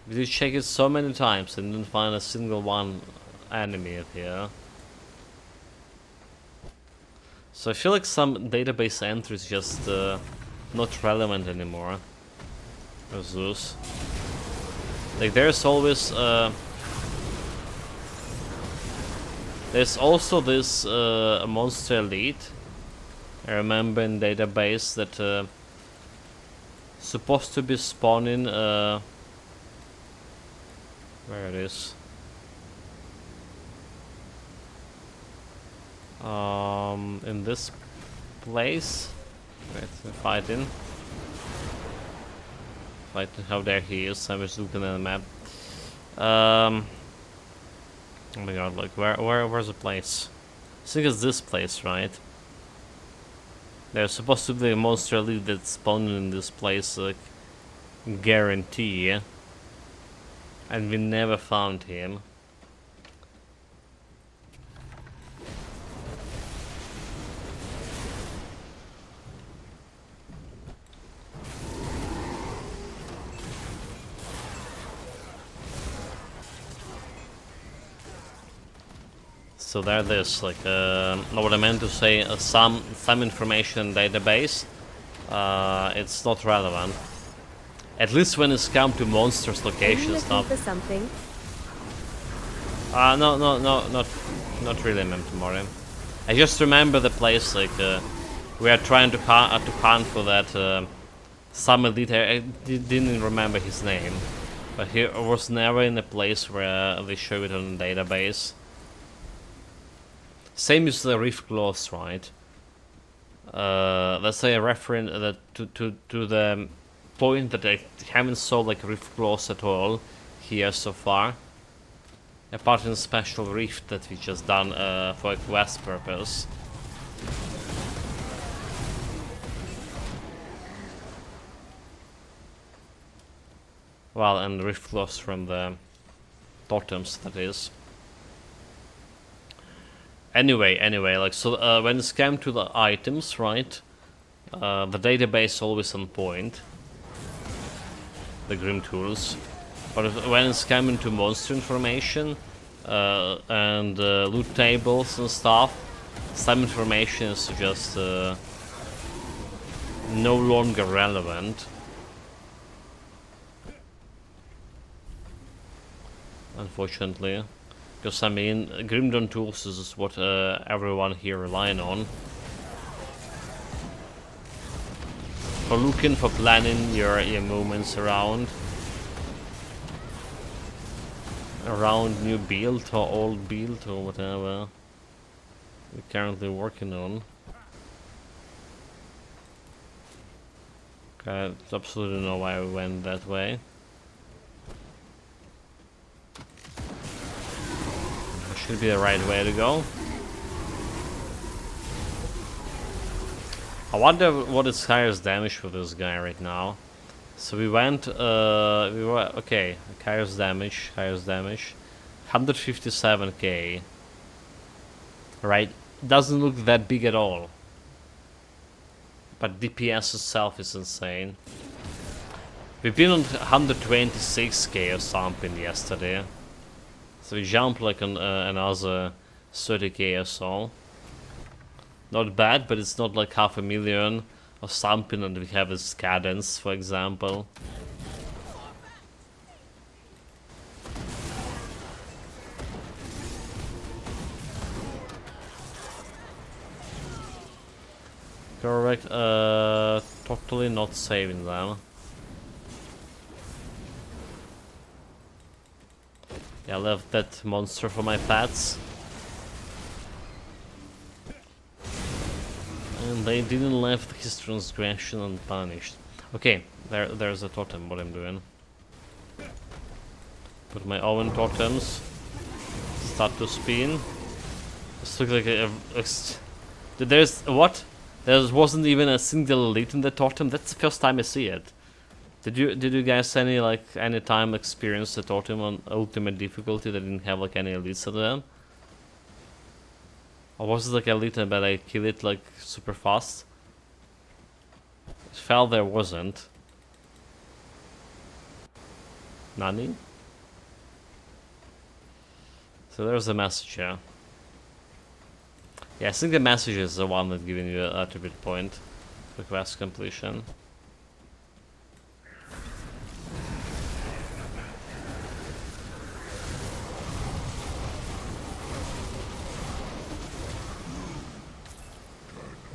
We did check it so many times and didn't find a single one enemy here. So I feel like some database entries just not relevant anymore. As those. Like there's always there's also this monster elite. I remember in database that supposed to be spawning where it is. In this place. Wait, fighting. How there he is. I was looking at the map. Oh my god, like where's the place? I think it's this place, right? There's supposed to be a monster elite that's spawning in this place, like guarantee. And we never found him. So there it is, like, what I meant to say, some information database, it's not relevant. At least when it's come to monsters Are you locations, looking not... for something? No, not really, Memtomori. I just remember the place, like, we are trying to hunt for that, some elite, I didn't remember his name. But he was never in a place where they show it on the database. Same as the Rift Claws, right? Let's say a reference that to the point that I haven't saw like Rift Claws at all here so far. Apart from the special rift that we just done for a quest purpose. Well, and Rift Claws from the totems, that is. Anyway, like, so when it's come to the items, right, the database always on point, the Grim Tools, but when it's coming to monster information and loot tables and stuff, some information is just no longer relevant. Unfortunately. Because I mean, Grimdon Tools is what everyone here relying on. For looking, for planning your movements around new build or old build or whatever we're currently working on. Okay, I absolutely know why we went that way. Should be the right way to go. I wonder what is highest damage for this guy right now. So we went, we were, okay, highest damage, 157k. Right, doesn't look that big at all. But DPS itself is insane. We've been on 126k or something yesterday. So we jumped like on another 30k or so. Not bad, but it's not like 500,000 or something, and we have this cadence, for example. Correct, totally not saving them. Yeah, I left that monster for my pets. And they didn't leave his transgression unpunished. Okay, there's a totem, what I'm doing. Put my own totems. Start to spin. This looks like there's what? There wasn't even a single elite in the totem. That's the first time I see it. Did you guys any time experience the totem on ultimate difficulty that didn't have like any elites at them? Or was it like elite but I kill it like super fast? It felt there wasn't. Nani? So there's a message here. Yeah, I think the message is the one that's giving you an attribute point for quest completion.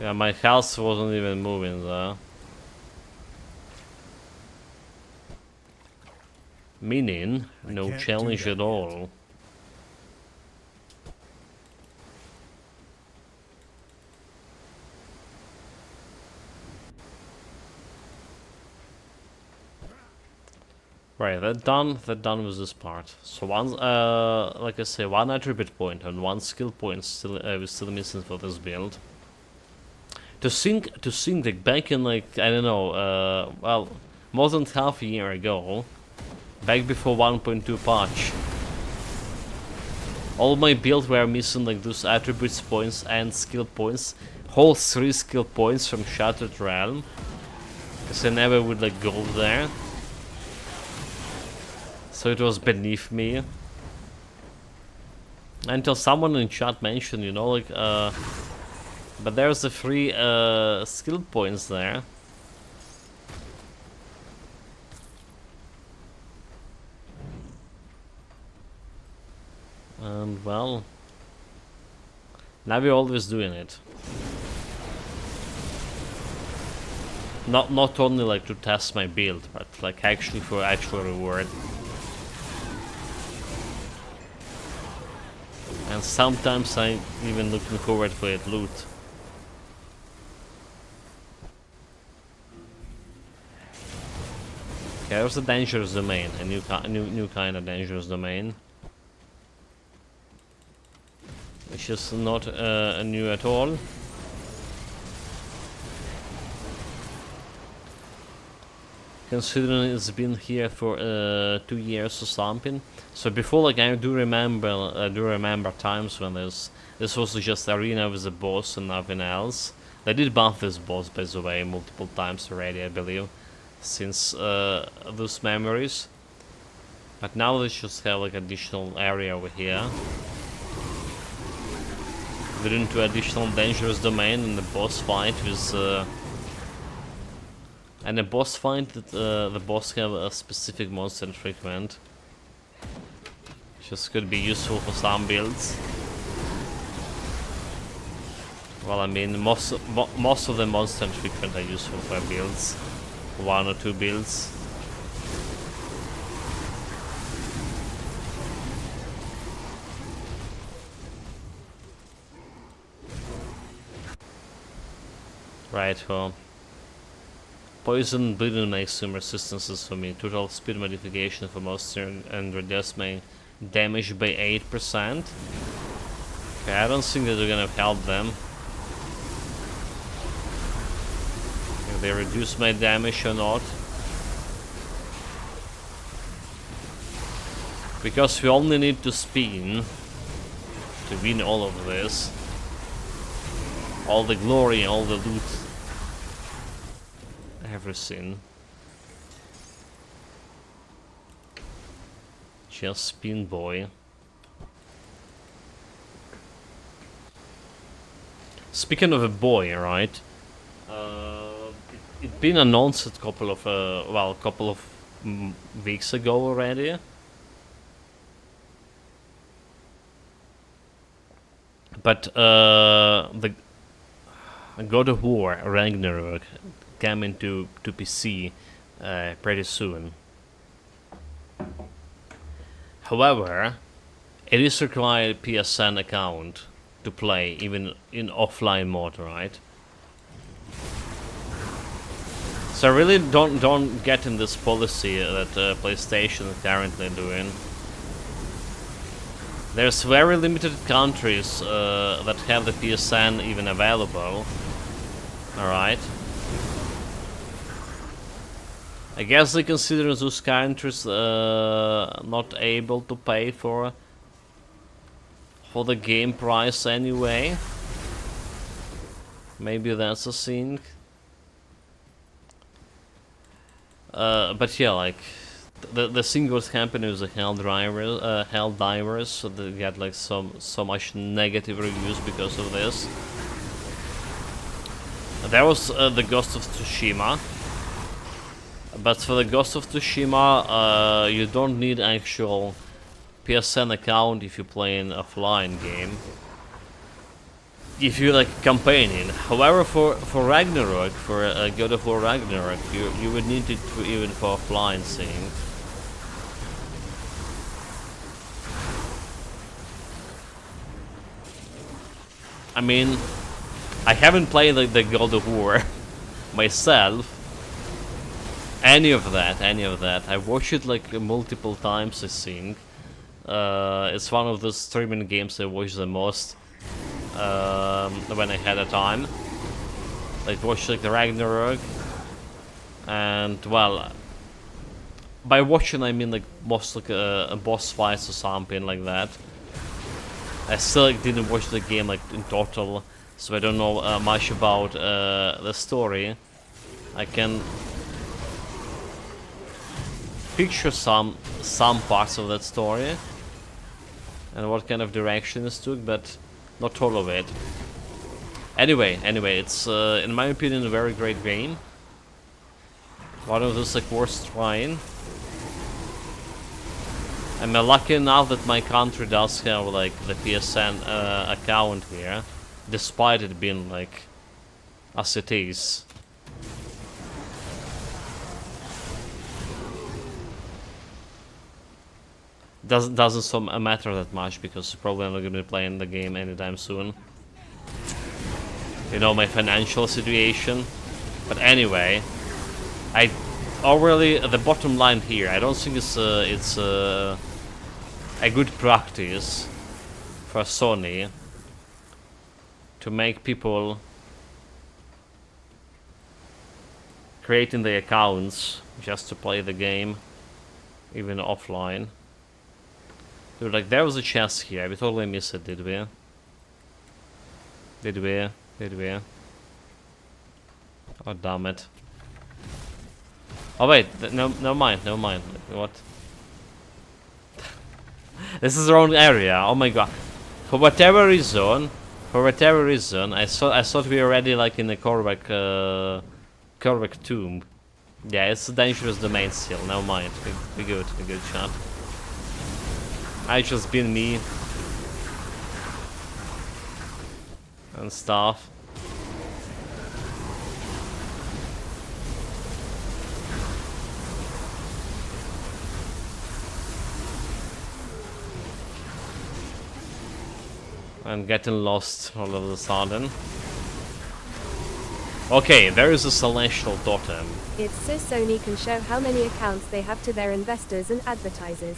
Yeah, my house wasn't even moving though. Meaning, no challenge at all. Right, that done with this part. So one, like I say, one attribute point and one skill point still we're still missing for this build. To think like back in like I don't know, well, more than half a year ago, back before 1.2 patch, all my builds were missing like those attributes points and skill points, whole 3 skill points from Shattered Realm, because I never would like go there. So it was beneath me. Until someone in chat mentioned, you know, like, but there's the free skill points there. And well, now we're always doing it. Not only like to test my build, but like actually for actual reward. And sometimes I'm even looking forward for it loot. Okay, there's a dangerous domain, a new kind of dangerous domain. Which is not new at all. Considering it's been here for 2 years or something. So before, like, I do remember times when this was just arena with the boss and nothing else. They did buff this boss, by the way, multiple times already, I believe, since those memories. But now they just have like additional area over here. We're into additional dangerous domain and the boss fight with and the boss fight that the boss have a specific monster treatment. Just could be useful for some builds. Well, I mean, most of the monster treatment are useful for builds. 1 or 2 builds. Right, well. Poison bleeding makes some resistances for me. Total speed modification for monster and reduce my damage by 8%. Okay, I don't think that we're gonna help them. If they reduce my damage or not. Because we only need to spin to win all of this. All the glory, all the loot. Everything. Just spin, boy. Speaking of a boy, right? It's been announced a couple of weeks ago already. But the God of War Ragnarok coming to PC pretty soon. However, it is required PSN account to play, even in offline mode, right? So I really don't get in this policy that PlayStation is currently doing. There's very limited countries that have the PSN even available. Alright. I guess they consider those countries not able to pay for the game price anyway. Maybe that's a thing. But yeah, like the singles company was Helldivers, so they got like so much negative reviews because of this. There was the Ghost of Tsushima. But for the Ghost of Tsushima, you don't need actual PSN account if you play an offline game. If you like campaigning. However, for Ragnarok, for God of War Ragnarok, you would need it even for offline thing. I mean, I haven't played like the God of War myself. Any of that. I watched it like multiple times, I think. It's one of the streaming games I watch the most when I had a time. Like watch like the Ragnarok, and well, by watching I mean like most like a boss fights or something like that. I still like, didn't watch the game like in total, so I don't know much about the story. I can picture some parts of that story, and what kind of direction it took, but not all of it. Anyway, it's in my opinion a very great game. One of those like worth trying. I'm lucky enough that my country does have like the PSN account here, despite it being like as it is. Doesn't so matter that much because probably I'm not gonna be playing the game anytime soon. You know, my financial situation. But anyway, the bottom line here, I don't think it's a good practice for Sony to make people creating the accounts just to play the game, even offline. Dude, like, there was a chest here. We totally missed it, did we? Did we? Oh, damn it. Oh, wait. No mind. What? This is the wrong area. Oh my god. For whatever reason, I thought we were already, like, in the Korvac tomb. Yeah, it's a dangerous domain still. No mind. We good, chat. I just been me and stuff. And getting lost all of a sudden. Okay, there is a celestial totem. It's so Sony can show how many accounts they have to their investors and advertisers.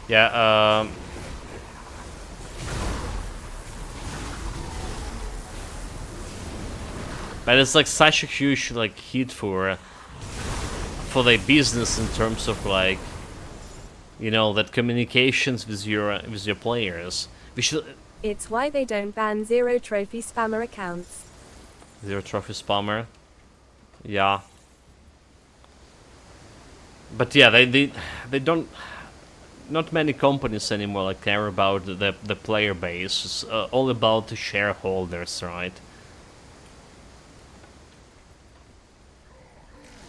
Yeah, but it's like such a huge like hit for the business in terms of like, you know, that communications with your players. We should. It's why they don't ban zero trophy spammer accounts. Zero trophy spammer. Yeah. But yeah, they don't. Not many companies anymore like care about the player base. It's all about the shareholders, right?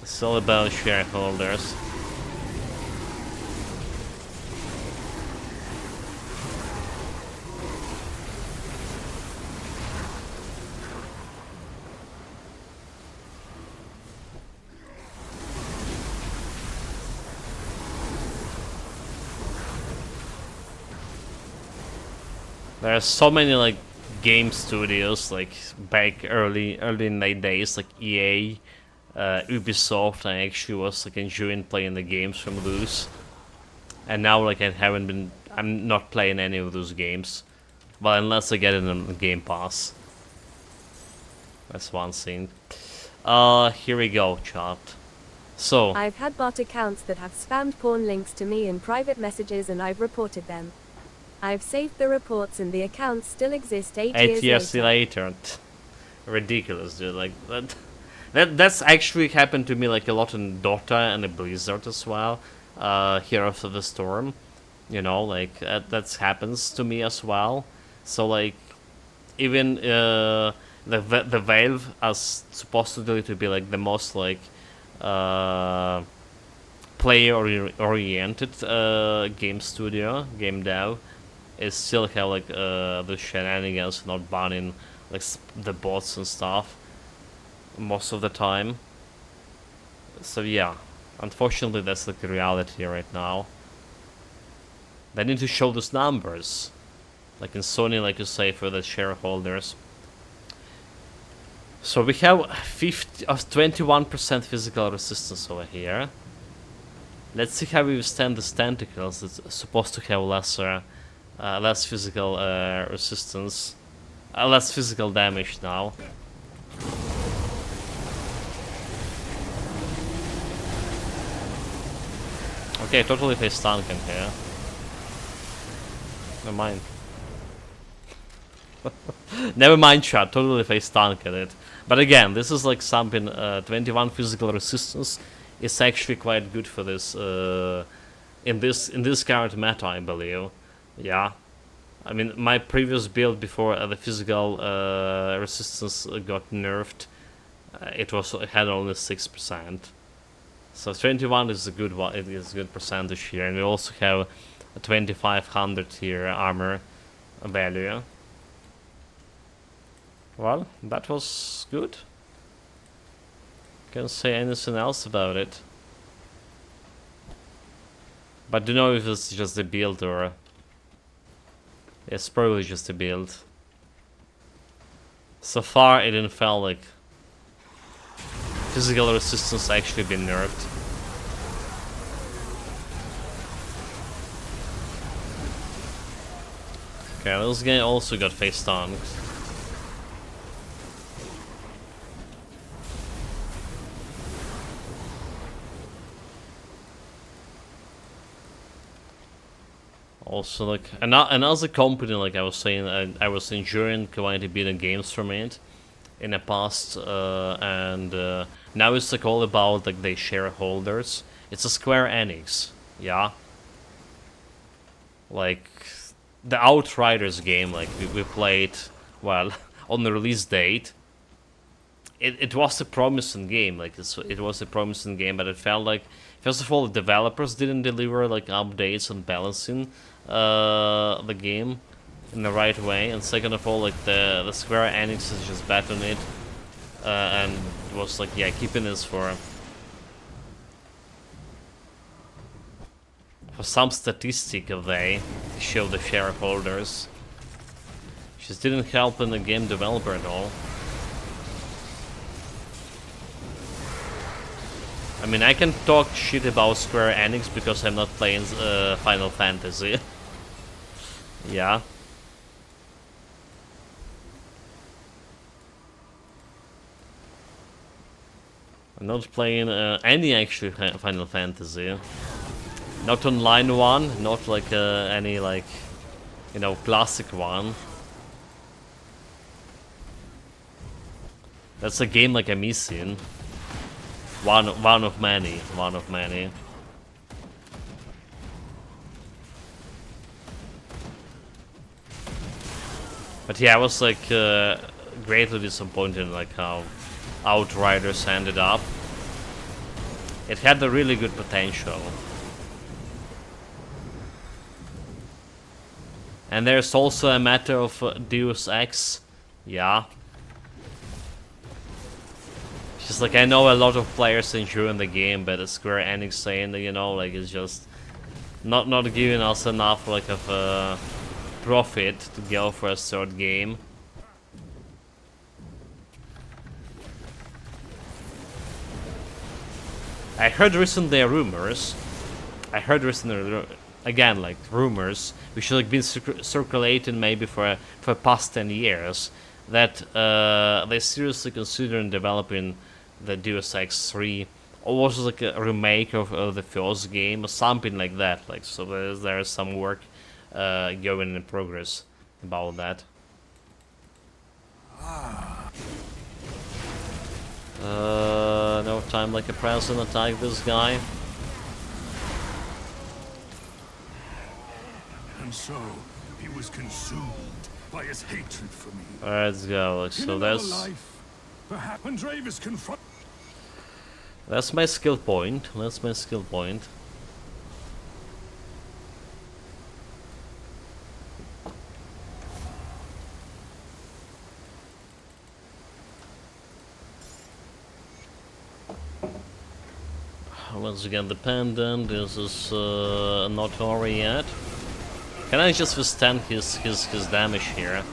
It's all about shareholders. There are so many like game studios like back early in the days, like EA, Ubisoft. I actually was like enjoying playing the games from those, and now like I'm not playing any of those games, well, unless I get it on Game Pass. That's one thing. Here we go, chat. So I've had bot accounts that have spammed porn links to me in private messages and I've reported them. I've saved the reports and the accounts still exist 8 years later. Ridiculous, dude. Like that's actually happened to me like a lot in Dota and the Blizzard as well. Heroes of the Storm, you know, like that happens to me as well. So like even the Valve as supposedly to be like the most like player oriented game studio, game dev, is still have like the shenanigans not banning like the bots and stuff most of the time. So yeah, unfortunately that's like the reality right now. They need to show those numbers, like in Sony, like you say, for the shareholders. So we have 21% physical resistance over here. Let's see how we withstand the tentacles. It's supposed to have less physical resistance, less physical damage now. Okay, totally face tanking here. Never mind. Never mind, chat. Totally face tanked it. But again, this is like something. 21 physical resistance is actually quite good for this. In this current meta, I believe. Yeah. I mean, my previous build before the physical resistance got nerfed, it had only 6%. So 21 is a good one. It is a good percentage here, and we also have a 2500 here armor value. Well, that was good. Can't say anything else about it. But don't know if it's just a build or... It's probably just a build. So far it didn't feel like physical resistance actually been nerfed. Okay, this guy also got face tanked. Also, like, another company, like I was saying, I was enjoying quite a bit of games from it in the past, and now it's like all about like the shareholders. It's a Square Enix, yeah. Like the Outriders game, like we played, well, on the release date. It was a promising game, like it was a promising game, but it felt like, first of all, the developers didn't deliver like updates and balancing the game in the right way, and second of all, like the Square Enix is just bad on it, and it was like, yeah, keeping this for some statistic of they show the shareholders. Just didn't help in the game developer at all. I mean, I can talk shit about Square Enix because I'm not playing Final Fantasy. Yeah. I'm not playing any actually Final Fantasy. Not online one, not like any like, you know, classic one. That's a game like I'm missing. One of many. But yeah, I was like greatly disappointed in like how Outriders ended up. It had a really good potential. And there's also a matter of Deus Ex. Yeah. Just like, I know a lot of players enjoying the game, but Square Enix saying that, you know, like, it's just not giving us enough like of profit to go for a third game. I heard recently rumors. Again, like rumors, which have like been circulating maybe for past 10 years, that they're seriously considering developing the Deus Ex 3, or was it like a remake of the first game or something like that. Like, so there's some work going in progress about that. No time like a present, attack this guy. And so, he was consumed by his hatred for me. Let's go. Like, so that's Perhaps when Dravis confront. that's my skill point. That's my skill point. Once again, the pendant. This is not over yet. Can I just withstand his damage here?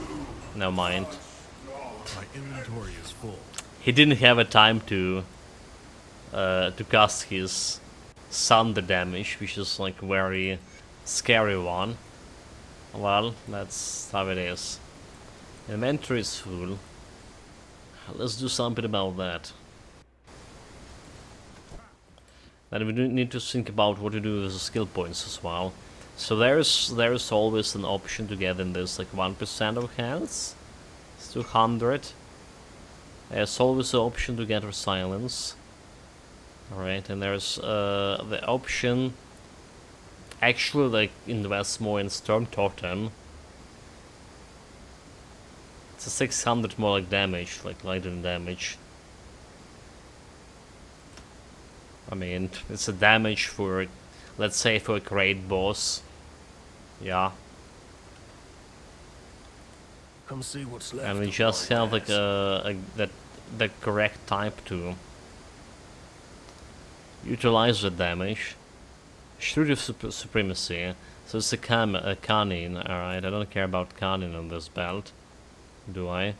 No mind. My inventory is full. He didn't have a time to cast his thunder damage, which is like very scary one. Well, that's how it is. Inventory is full. Let's do something about that. Then we need to think about what to do with the skill points as well. So there's always an option to get in this like 1% of health. It's 200. There's always the option to get resilience. Alright, and there's the option actually like invest more in Storm Totem. It's a 600 more like damage, like lightning damage. I mean, it's a damage for, let's say, for a great boss. Yeah. Come see what's left. And we of just my have like wares. the correct type to utilize the damage. Shrewd of Supremacy. So it's a canine, alright. I don't care about canine on this belt. Do I?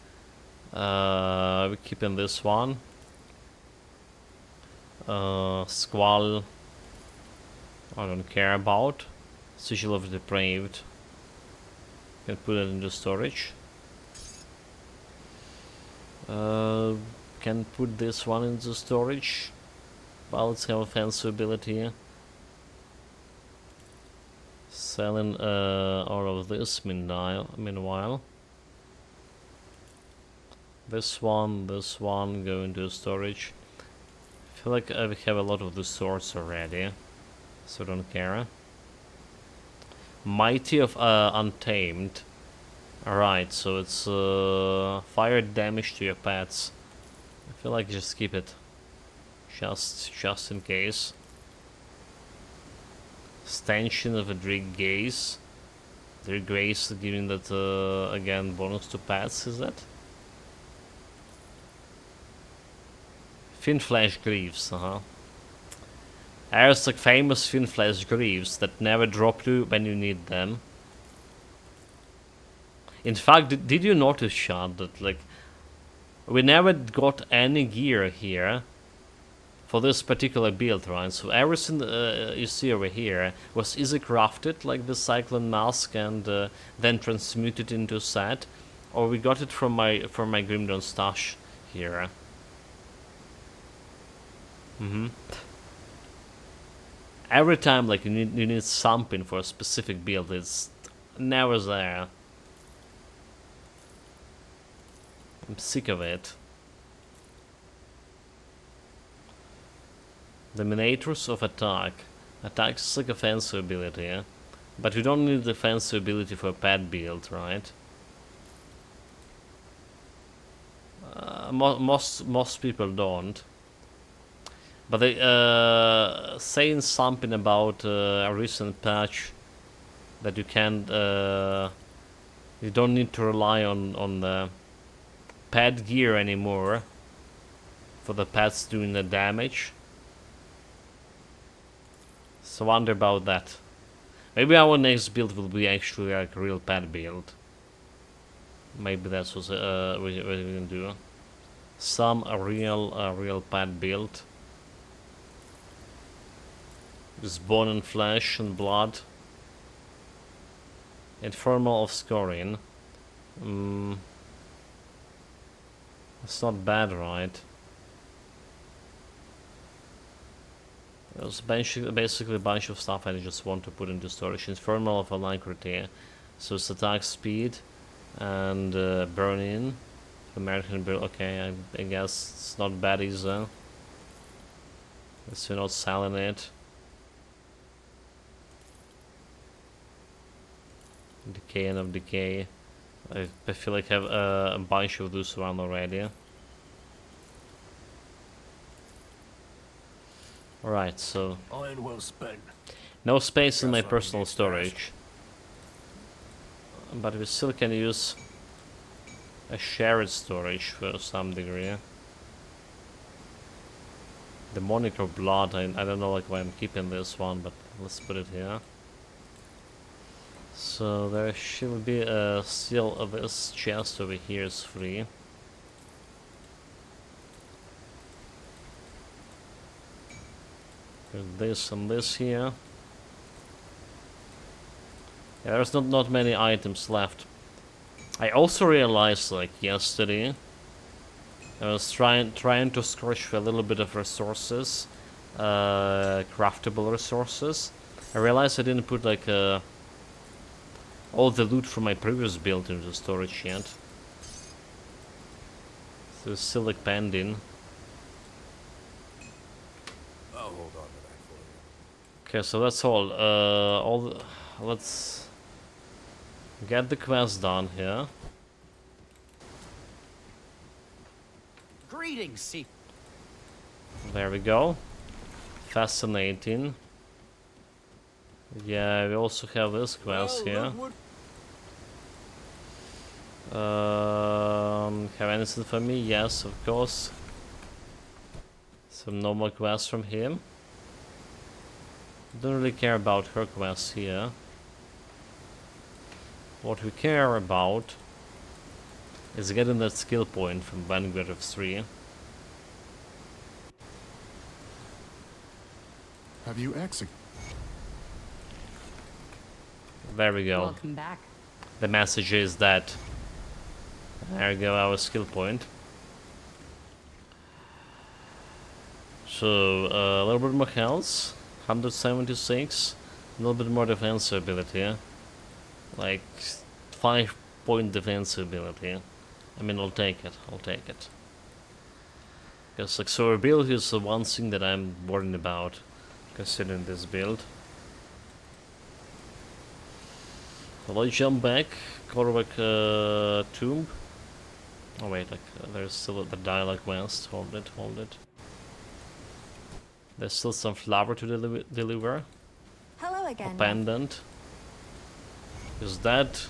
We're keeping this one. Squall. I don't care about. Sigil of Depraved. Can put it into storage. Can put this one into storage. Bullets have a fancy ability. Selling all of this meanwhile. This one go into storage. I feel like we have a lot of the swords already, so don't care. Mighty of Untamed. Alright, so it's fire damage to your pets. I feel like just keep it. Just in case. Stanchion of a Dread Gaze. Dread Gaze giving that again bonus to pets, is that? Fin Flash Greaves, There's like famous Fin Flash Greaves that never drop you when you need them. In fact, did you notice, Sean, that like we never got any gear here for this particular build, right? So everything you see over here was easy crafted, like the Cyclone Mask, and then transmuted into a set, or we got it from my Grimdawn stash here. Every time like you need something for a specific build, it's never there. I'm sick of it. Dominators of Attack. Attack is like a fancy ability, yeah? But you don't need the fancy ability for a pet build, right? Most people don't. But they saying something about a recent patch that you can't, you don't need to rely on the pet gear anymore for the pets doing the damage. So wonder about that. Maybe our next build will be actually like a real pet build. Maybe that's what we can do. Some real pet build. With bone and flesh and blood. Infernal of Scoring. It's not bad, right? There's basically a bunch of stuff I just want to put into storage. Infernal of Alacrity. So it's attack speed and burn-in. American build. Okay, I guess it's not bad either. Guess we're not selling it. Decay and of Decay. I feel like I have a bunch of those around already. Alright, so Iron well spent. no space in my Guess I personal need spares. storage. But we still can use a shared storage for some degree. Demonic of Blood, I don't know like why I'm keeping this one, but let's put it here. So there should be still this chest over here is free. There's this and this here. Yeah, there's not many items left. I also realized like yesterday I was trying to search for a little bit of resources, craftable resources. I realized I didn't put like all the loot from my previous build into storage yet. So it's still like pending. I'll hold on to that for you. Okay, so that's all. Let's get the quest done here. Greetings, see. There we go. Fascinating. Yeah, we also have this quest here. Have anything for me? Yes, of course. Some normal quests from him. Don't really care about her quests here. What we care about is getting that skill point from Vanguard of 3. Have you executed? There we go. Welcome back. The message is that there we go, our skill point. So a little bit more health, 176, a little bit more defense ability, like 5-point defense ability. I mean, I'll take it. I'll take it. Because like survivability is the one thing that I'm worried about, considering this build. So let's jump back, Korvac tomb. Oh wait, like there's still the dialogue quest. Hold it, hold it. There's still some flower to deliver. Hello again. Pendant. Is that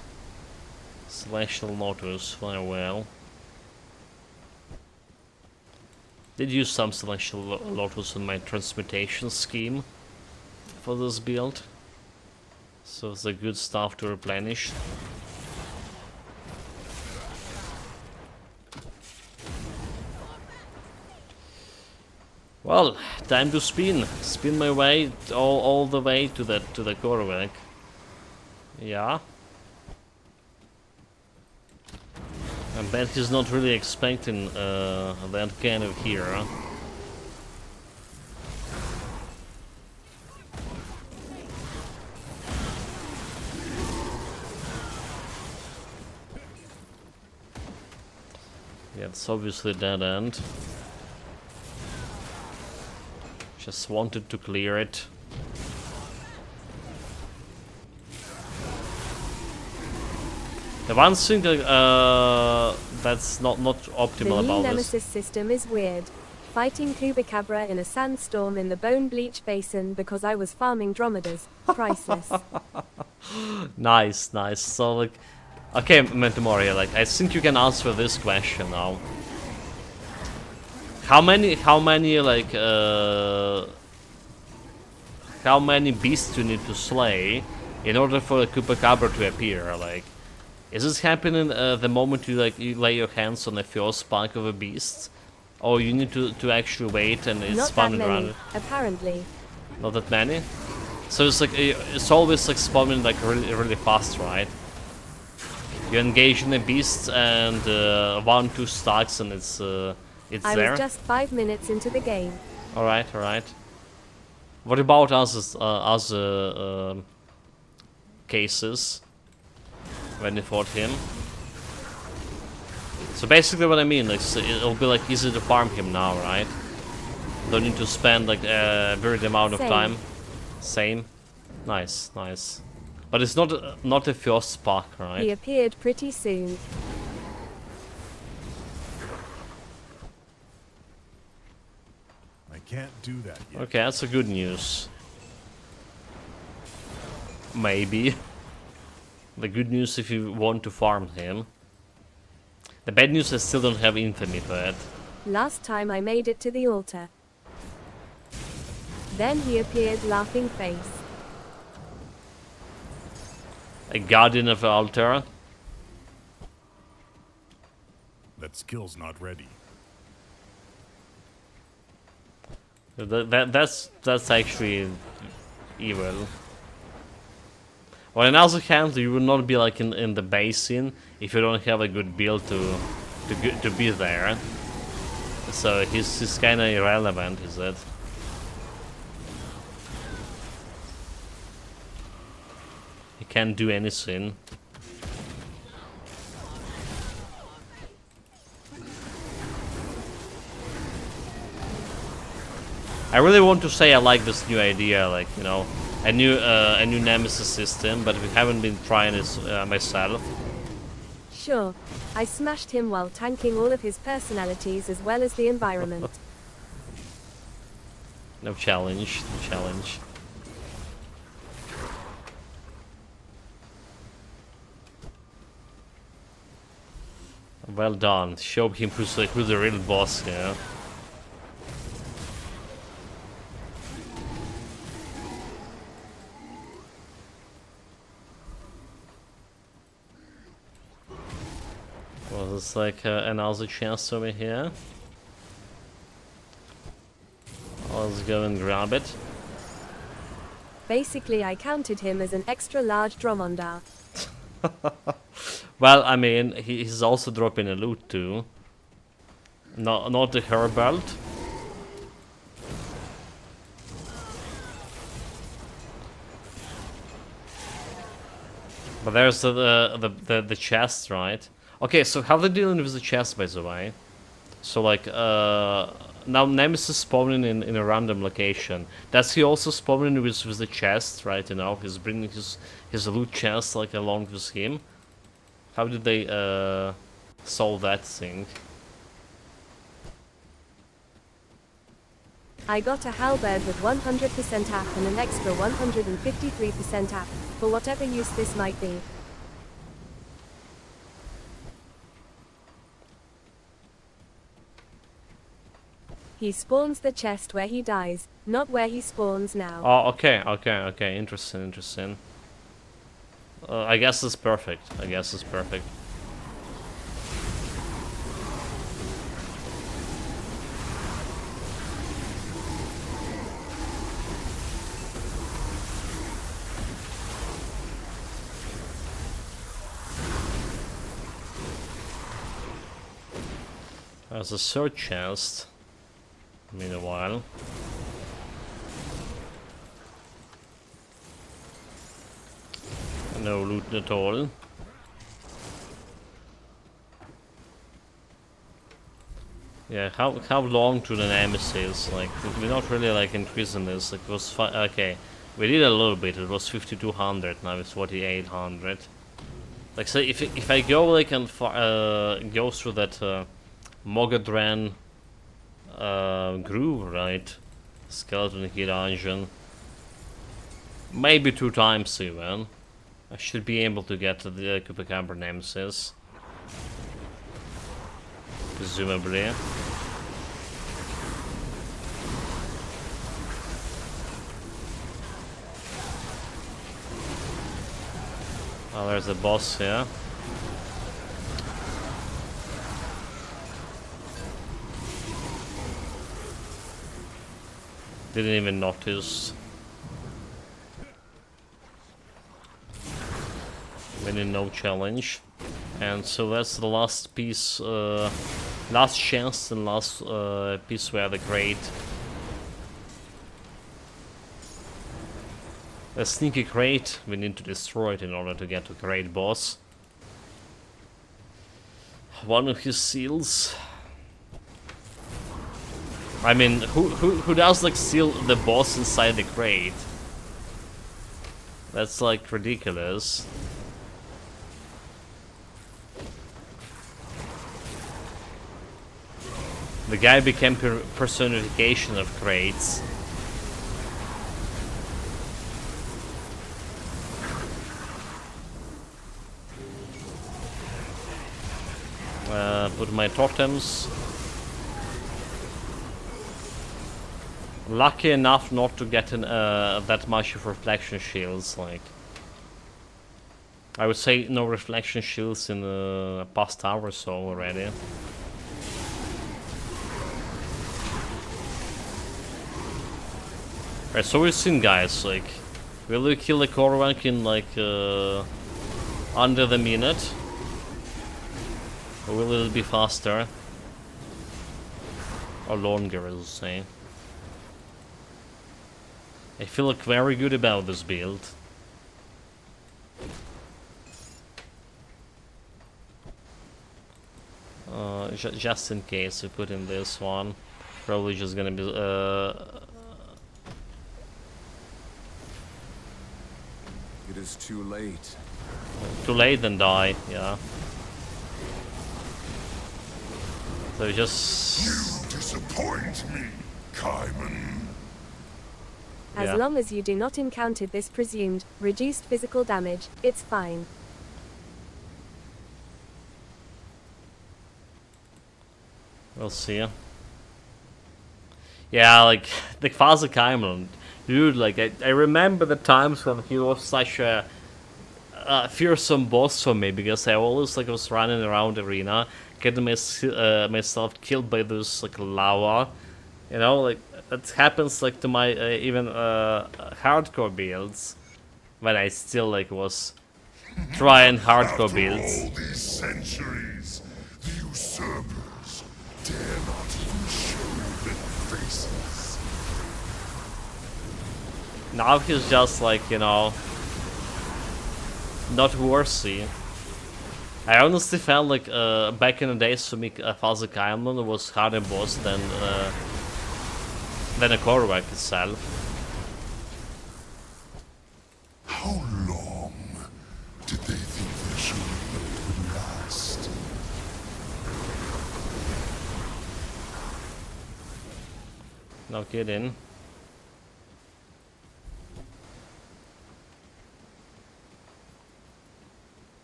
Celestial Lotus? Very well. Did use some Celestial Lotus in my transmutation scheme for this build. So it's a good stuff to replenish. Well, time to spin. Spin my way all the way to the Korvac. Yeah. I bet he's not really expecting that kind of hero. Yeah, it's obviously dead end. Just wanted to clear it. The one thing that's not optimal The new about this. Nemesis system is weird. Fighting Chupacabra in a sandstorm in the Bone Bleach Basin because I was farming dromedaries. Priceless. Nice, nice. So like, okay, Mentomoria, like I think you can answer this question now. How many like how many beasts you need to slay in order for a Chupacabra to appear? Like, is this happening the moment you lay your hands on the first pack of a beast, or you need to actually wait and it's Not that spawning around many, it? apparently. Not that many. So it's like it's always like spawning like really fast, right? You engage in the beast and 1-2 stacks and it's I there. was just 5 minutes into the game. All right, all right. What about other cases when you fought him? So basically, what I mean, like, so it'll be like easy to farm him now, right? Don't need to spend like a very amount of Same. time. Same. Nice, nice. But it's not a first spark, right? He appeared pretty soon. I can't do that yet. Okay, that's a good news. Maybe. The good news if you want to farm him. The bad news I still don't have infamy for it. Last time I made it to the altar. Then he appeared laughing face. A guardian of the altar. That skill's not ready. That's actually evil. Well, on the other hand, you will not be like in the basin if you don't have a good build to be there. So he's kind of irrelevant, is it? He can't do anything. I really want to say I like this new idea, like, you know, a new nemesis system, but we haven't been trying this myself. Sure. I smashed him while tanking all of his personalities as well as the environment. No challenge, no challenge. Well done. Show him who's the real boss, yeah. Well, there's like another chest over here. Let's go and grab it. Basically, I counted him as an extra large Dromondar. Well, I mean, he's also dropping a loot too. Not the hair belt. But there's the chest, right? Okay, so how they dealing with the chest, by the way? So like, now Nemesis spawning in a random location. Does he also spawning with the chest, right? You know, he's bringing his loot chest like along with him. How did they solve that thing? I got a halberd with 100% app and an extra 153% app, for whatever use this might be. He spawns the chest where he dies, not where he spawns now. Oh, okay. Interesting. I guess it's perfect. There's a third chest. Meanwhile. No loot at all. Yeah, how long to the nemesis? Like, we're not really like increasing this. Like, it was okay. We did a little bit. It was 5200. Now it's 4800. Like, say if I go like and go through that Mogadran groove, right? Skeleton Key dungeon. Maybe 2 times even. I should be able to get to the Chupacabra nemesis. Presumably. Oh, there's a boss here. Didn't even notice. Winning no challenge. And so that's the last piece, last chance and last piece where the crate. A sneaky crate, we need to destroy it in order to get to Great Boss. One of his seals. I mean, who does like seal the boss inside the crate? That's like ridiculous. The guy became personification of crates. Put my totems. Lucky enough not to get that much of reflection shields. Like, I would say no reflection shields in the past hour or so already. Right, so we've seen, guys, like, will we kill the core rank in like under the minute? Or will it be faster? Or longer, as I say. I feel like very good about this build. Just in case we put in this one. Probably just gonna be It is too late. Too late and die, yeah. So just... Disappoint me, Kaiman. As Yeah. long as you do not encounter this presumed reduced physical damage, it's fine. We'll see. Yeah, like the Father Kaiman, dude. Like I remember the times when he was such a fearsome boss for me, because I always like was running around the arena, getting myself killed by those like lava. You know, like it happens like to my even hardcore builds, when I still like was trying hardcore After builds. all these centuries, the usurpers dare not even show their faces. Now he's just like, you know, not worthy. I honestly felt like back in the days for me, Father Kaiman was harder boss than a Korvac itself. How long did they think their showing would last? No kidding.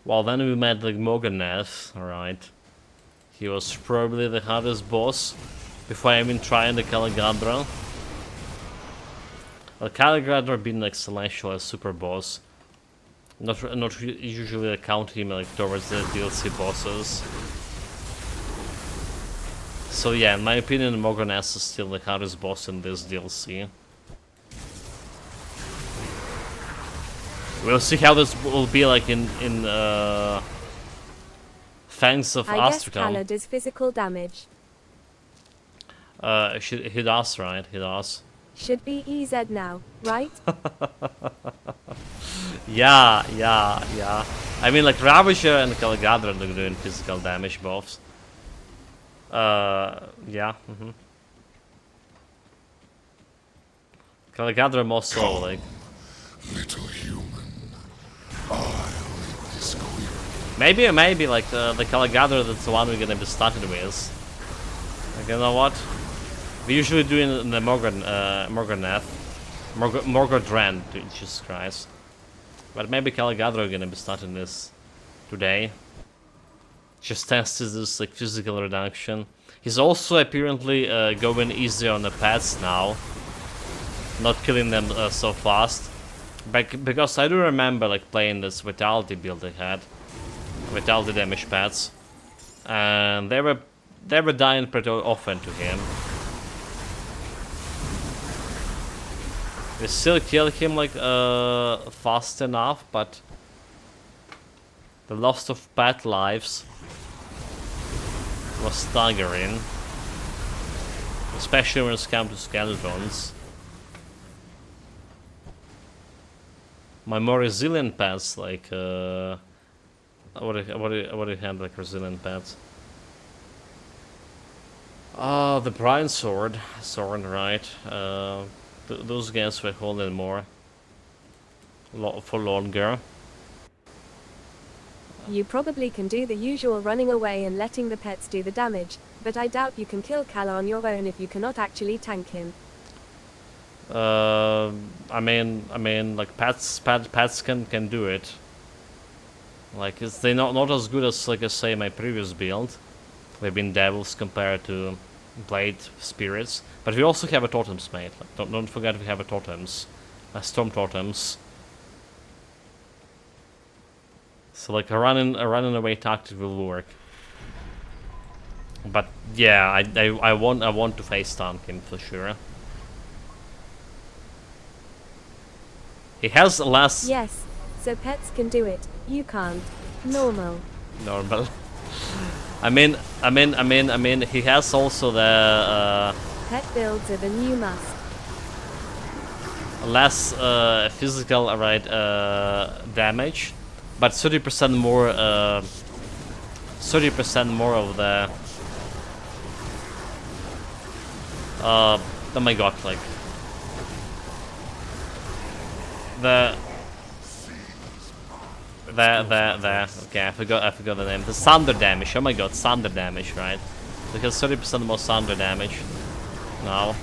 Well, then we met like Moganeth, alright. He was probably the hardest boss before I even trying the Caligadra. Well, Caligadra being like Celestial as super boss. Not usually count him like towards the DLC bosses. So yeah, in my opinion, Moganeth is still the hardest boss in this DLC. We'll see how this will be like in Fangs of I guess Astrakhan. Kala does physical damage. He does, right? He does. Should be EZ now, right? Yeah. I mean, like Ravager and Caligadra are doing physical damage both. Yeah. Caligadra more so, like. Little human, I'll make this clear. Maybe like the Caligadra, that's the one we're gonna be starting with. Like, you know what? We usually do in the Morganeth. Morgodran, Jesus Christ. But maybe Caligadra are gonna be starting this today. Just test this like physical reduction. He's also apparently going easy on the pets now. Not killing them so fast. Because I do remember like playing this Vitality build they had. Vitality damage pets. And they were dying pretty often to him. We still kill him like fast enough, but the loss of pet lives was staggering, especially when it comes to skeletons. My more resilient pets, like what do you have like resilient pets? The Brine sword, right? Those guys were holding more for longer. You probably can do the usual running away and letting the pets do the damage, but I doubt you can kill Kala on your own if you cannot actually tank him. I mean, like pets can do it. Like they're not as good as like I say my previous build. They've been devils compared to blade spirits, but we also have a totems mate. Like, don't forget we have a totems, storm totems. So like a running away tactic will work. But yeah, I want to face tank him for sure. He has less Yes, so pets can do it, you can't. Normal. normal. I mean, he has also the Pet builds are the new must. less physical damage, but 30% more. 30% more of the. Oh my god! Like the There. Okay, I forgot the name. The thunder damage. Oh my god, thunder damage, right? Because 30% more thunder damage. Now.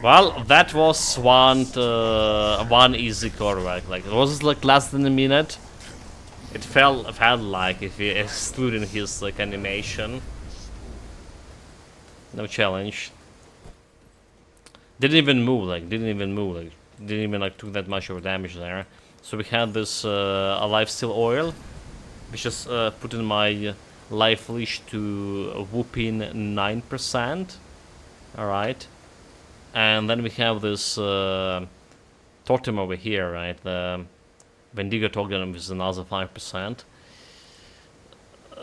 Well, that was one easy callback. Like, it was like less than a minute. It felt like if you excluding his like animation. No challenge. Didn't even move, didn't even like took that much of damage there. So we had this alive still oil, which just put in my life leash to a whooping 9%. Alright. And then we have this totem over here, right? The Bendigo totem is another 5%.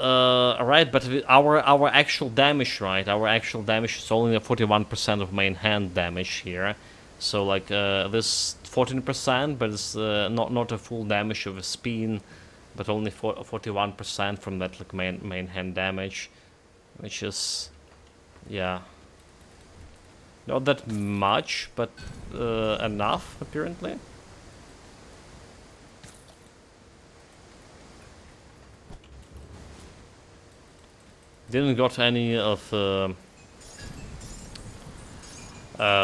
Right, but our actual damage, right? Our actual damage is only 41% of main hand damage here. So like this 14%, but it's not a full damage of a spin, but only 41% from that like main hand damage, which is, yeah, not that much, but enough apparently. Didn't got any of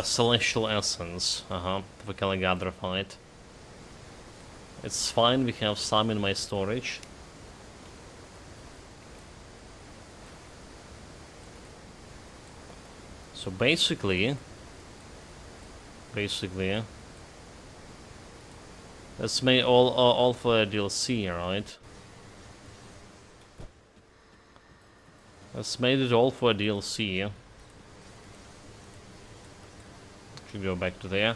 celestial essence. We can gather fight. It's fine. We have some in my storage. So basically, that's made all for a DLC, right? Let's made it all for a DLC. Should go back to there.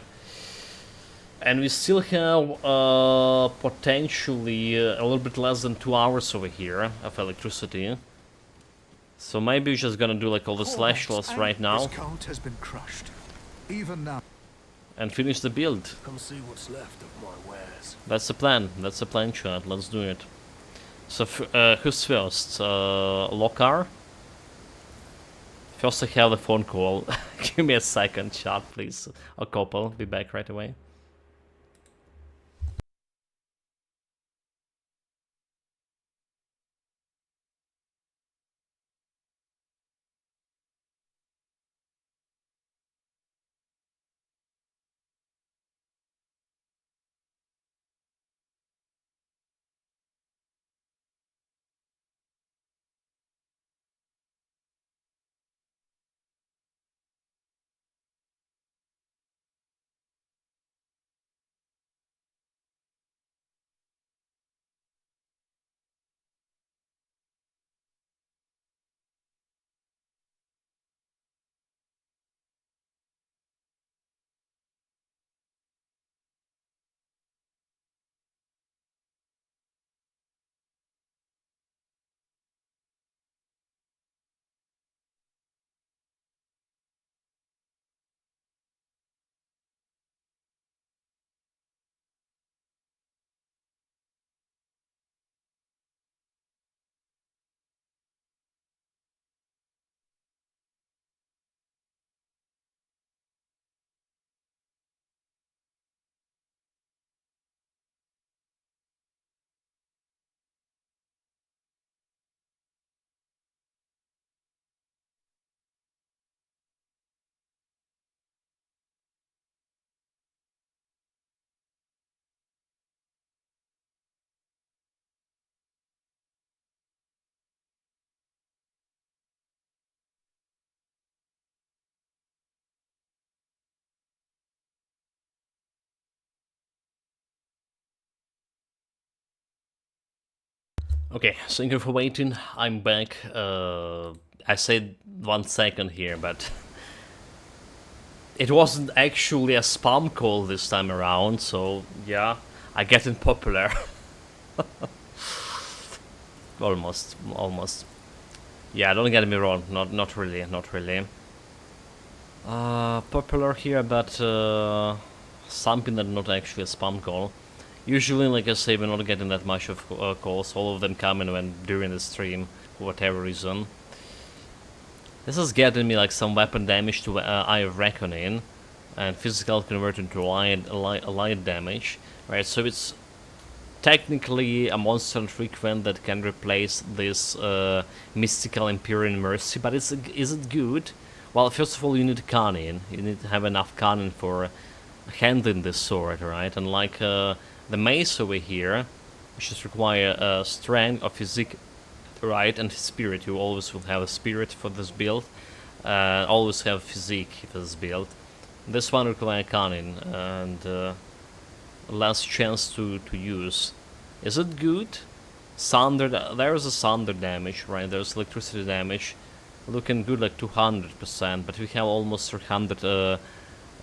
And we still have potentially a little bit less than 2 hours over here of electricity. So maybe we're just gonna do like all the celestials right now. This cult has been crushed. Even now. And finish the build. Come see what's left of my wares. That's the plan. That's the plan, chat. Let's do it. So who's first? Lokar? First I have the phone call. Give me a second, chat, please. A couple. Be back right away. Okay, thank you for waiting. I'm back. I said 1 second here, but it wasn't actually a spam call this time around, so yeah, I getting popular. Almost. Yeah, don't get me wrong, not really. Popular here, but something that not actually a spam call. Usually, like I say, we're not getting that much of calls. All of them come in when during the stream, for whatever reason. This is getting me like some weapon damage to Eye of Reckoning, and physical converted to light damage. Right, so it's technically a monster infrequent that can replace this mystical Empyrean Mercy, but is it good? Well, first of all, you need cannon. You need to have enough cannon for handling this sword, right? And like the mace over here, which just require strength or physique, right? And spirit. You always will have a spirit for this build. Always have physique for this build. This one requires cannon and less chance to use. Is it good? Thunder. There is a thunder damage, right? There's electricity damage. Looking good, like 200%, but we have almost 300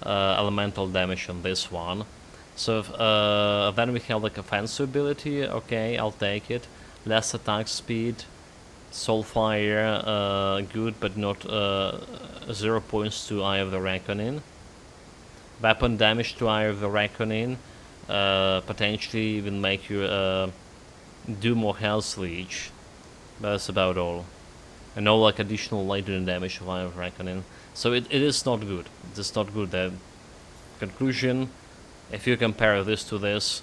elemental damage on this one. So then we have like offensive ability. Okay, I'll take it. Less attack speed. Soulfire, good, but not 0 points to Eye of the Reckoning. Weapon damage to Eye of the Reckoning. Potentially even make you do more health leech. But that's about all. And no like additional lightning damage of Eye of Reckoning. So it is not good. It is not good. The conclusion, if you compare this to this,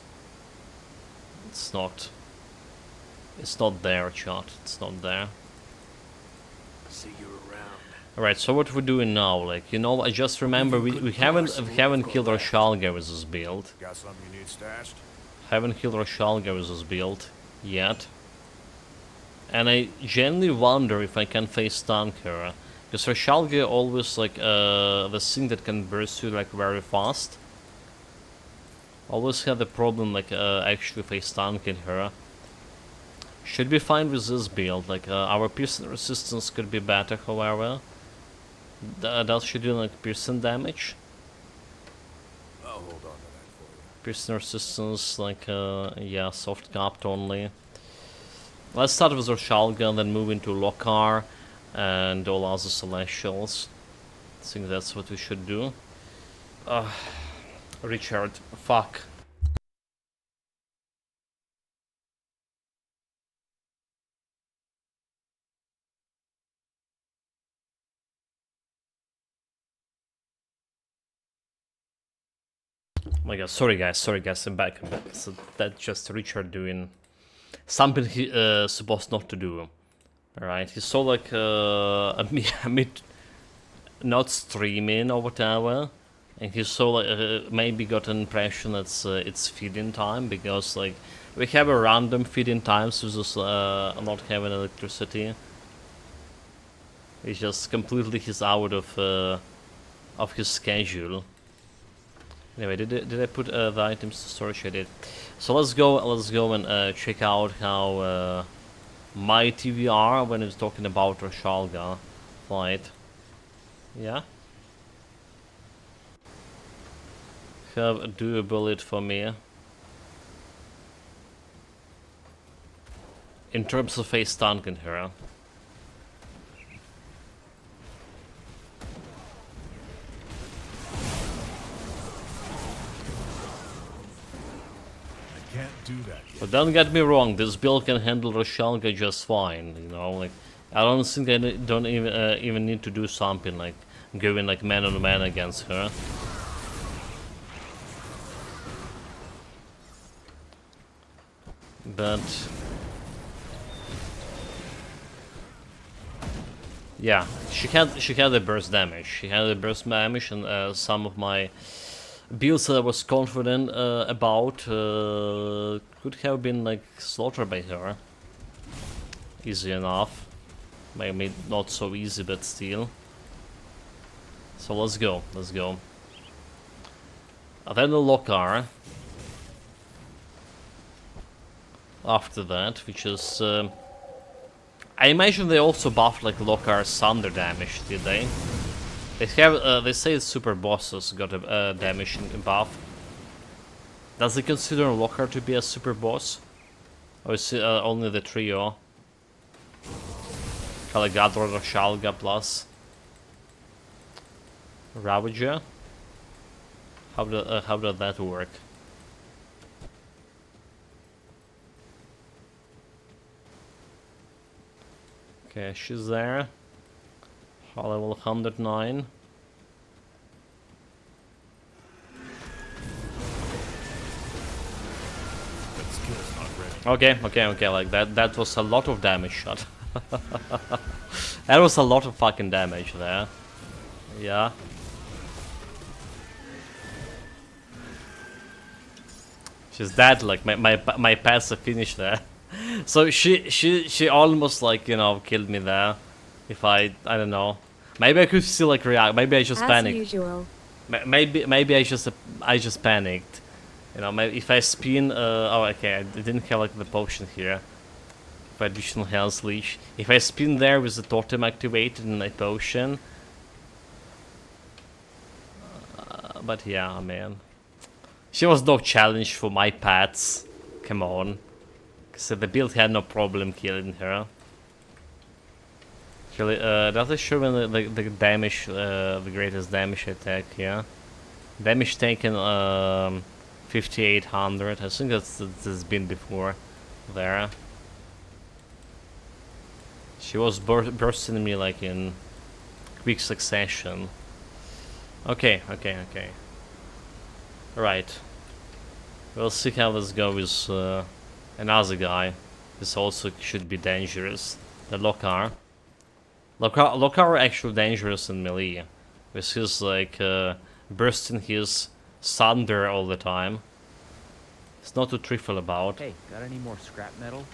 it's not there, chat. It's not there. See you around. Alright, so what we're doing now, like, you know, I just remember we haven't killed Roshalga with this build. Got something you need stashed? Haven't killed Roshalga with this build yet. And I genuinely wonder if I can face tank her. Because Roshalga always like the thing that can burst you like very fast. Always have the problem like actually face tanking her. Should be fine with this build, like our piercing resistance could be better, however. Does she do like piercing damage? I'll hold on to that for you. Piercing resistance, like yeah, soft capped only. Let's start with Roshalga and then move into Lokar and all other Celestials. I think that's what we should do. Richard, fuck. Oh my god, sorry guys, I'm back. So that's just Richard doing something he supposed not to do. Alright, he saw like me not streaming or whatever, and he saw like maybe got an impression that it's feeding time, because like we have a random feeding time, so just not having electricity. It's just completely he's out of his schedule. Anyway, did I put the items to storage? I did. So let's go and check out how mighty we are when it's talking about Roshalga fight. Yeah. Have a doable it for me. In terms of face tanking her. Can't do that. But don't get me wrong, this build can handle Roshalga just fine, you know, like, I don't think I don't even need to do something like going like man on man against her. But yeah, she had the burst damage. She had the burst damage, and some of my builds that I was confident about could have been like slaughtered by her. Easy enough. Maybe not so easy, but still. So let's go. Then the Lokar. After that, which is I imagine they also buffed like Lokar's thunder damage, did they? They have. They say super bosses got a damage buff. Does it consider Lokar to be a super boss, or is it only the trio? Kalagadra, Roshalga plus Ravager. How does that work? Okay, she's there. Level 109. That skill's not ready. Okay, like that was a lot of damage shot. That was a lot of fucking damage there. Yeah. She's dead, like my passive finish there. So she almost like, you know, killed me there. If I don't know. Maybe I could still like react. Maybe I just As panicked. usual. Maybe I just panicked. You know, maybe if I spin oh okay, I didn't have like the potion here. For additional health leech. If I spin there with the totem activated and my potion. But yeah, man. She was no challenge for my pets. Come on. So the build had no problem killing her. Actually, does it show me the damage, the greatest damage attack here? Damage taken, 5800. I think that's been before there. She was bursting me like in quick succession. Okay. Right. We'll see how this goes with another guy. This also should be dangerous. The Lokar. Lokar are actually dangerous in melee. With his like bursting his thunder all the time. It's not too trifle about. Hey, got any more scrap metal?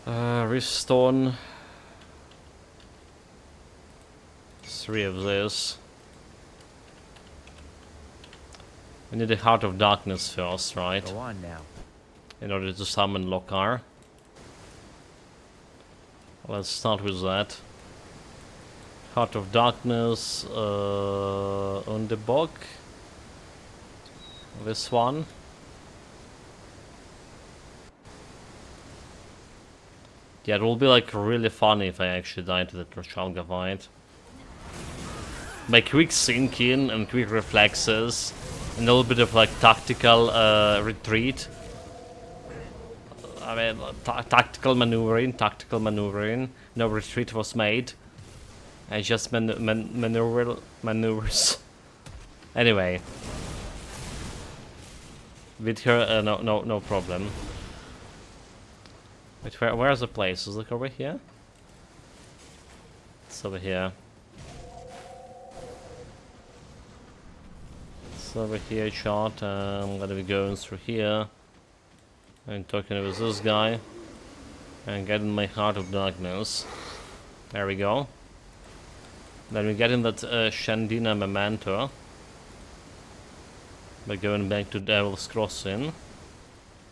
Restone. 3 of this. We need the Heart of Darkness first, right? Go on now. In order to summon Lokar. Let's start with that. Heart of Darkness on the book. This one. Yeah, it will be like really funny if I actually die to the Trashalga fight. My quick sink in and quick reflexes and a little bit of like tactical retreat. I mean, tactical maneuvering. No retreat was made. I just maneuvers. Anyway, with her, no problem. Wait, where's the place? Is it over here? It's over here. It's over here, shot. I'm gonna be going through here. And talking with this guy. And getting my Heart of Darkness. There we go. Then we get in that Shandina Memento. By going back to Devil's Crossing.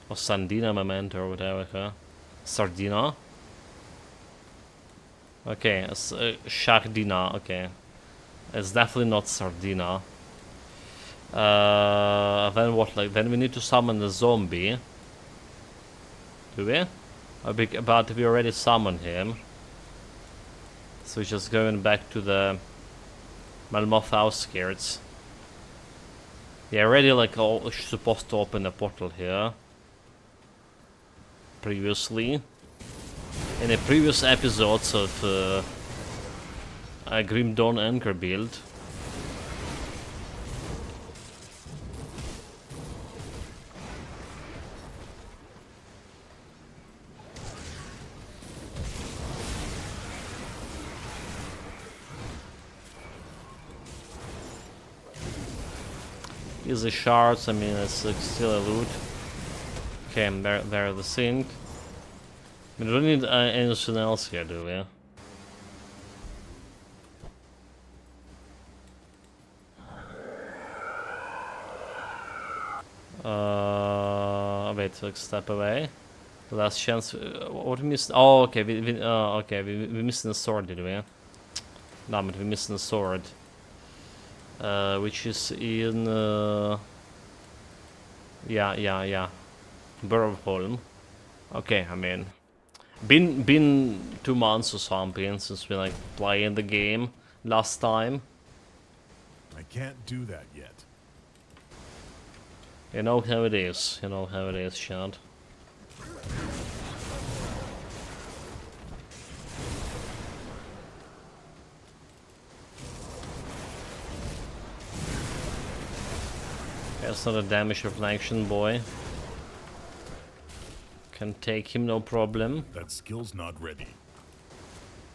Or Sandina Memento or whatever. Sardina. Okay, it's Shardina, okay. It's definitely not Sardina. Then what, like, then we need to summon the zombie. Do we? But we already summoned him. So we're just going back to the Malmoth outskirts. Yeah, already like supposed to open a portal here. Previously. In the previous episodes of Grim Dawn Anchor build. Easy shards, I mean it's still a loot. Okay, and there the sink. We don't need anything else here, do we? Wait, so step away. Last chance. What we missed? Oh, okay. Okay. We missing the sword, did we? No, but we missing the sword. Which is in. Yeah. Burrowholm. Okay, I mean, been 2 months or something since we like playing the game last time. I can't do that yet. You know how it is. You know how it is, Chad. That's not a damage reflection, boy. Can take him, no problem. That skill's not ready.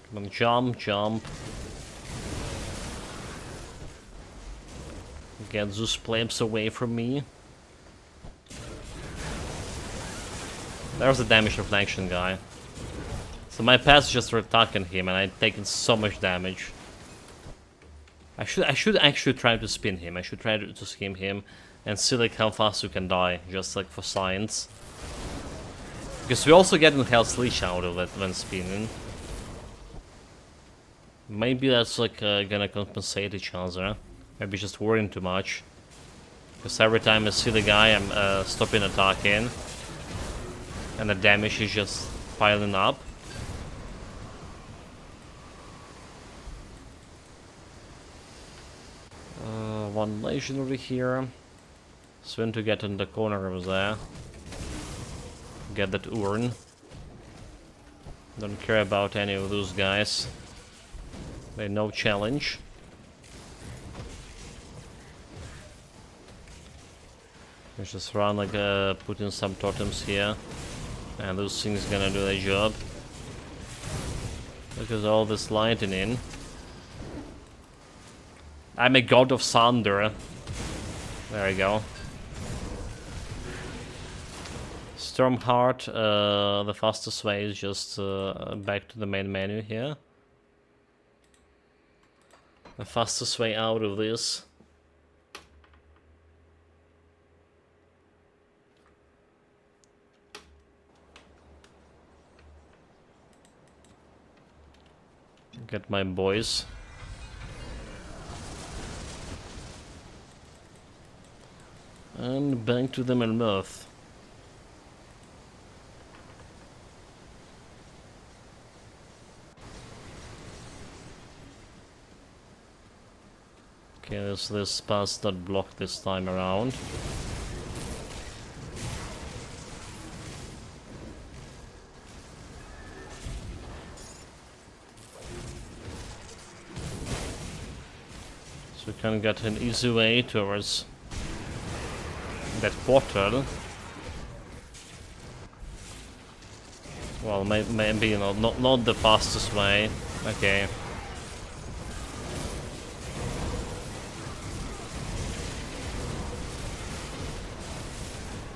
Come on, jump, jump. Get those plebs away from me. There's a damage reflection guy. So my pass just attacking him and I've taken so much damage. I should actually try to spin him. I should try to skim him and see like how fast you can die, just like for science. Because we also get an Hell's Leech out of it when spinning. Maybe that's like gonna compensate each other. Maybe just worrying too much. Because every time I see the guy, I'm stopping attacking. And the damage is just piling up. One legendary here. Swim to get in the corner over there. Get that urn. Don't care about any of those guys. They're no challenge. Let's just run like put in some totems here. And those things gonna do their job. Look at all this lightning. I'm a god of thunder. There we go. Stormheart, the fastest way is just back to the main menu here. The fastest way out of this. Get my boys. And back to the Melmoth. Okay, this path's not blocked this time around. So we can get an easy way towards that portal. Well, maybe you know, not the fastest way. Okay.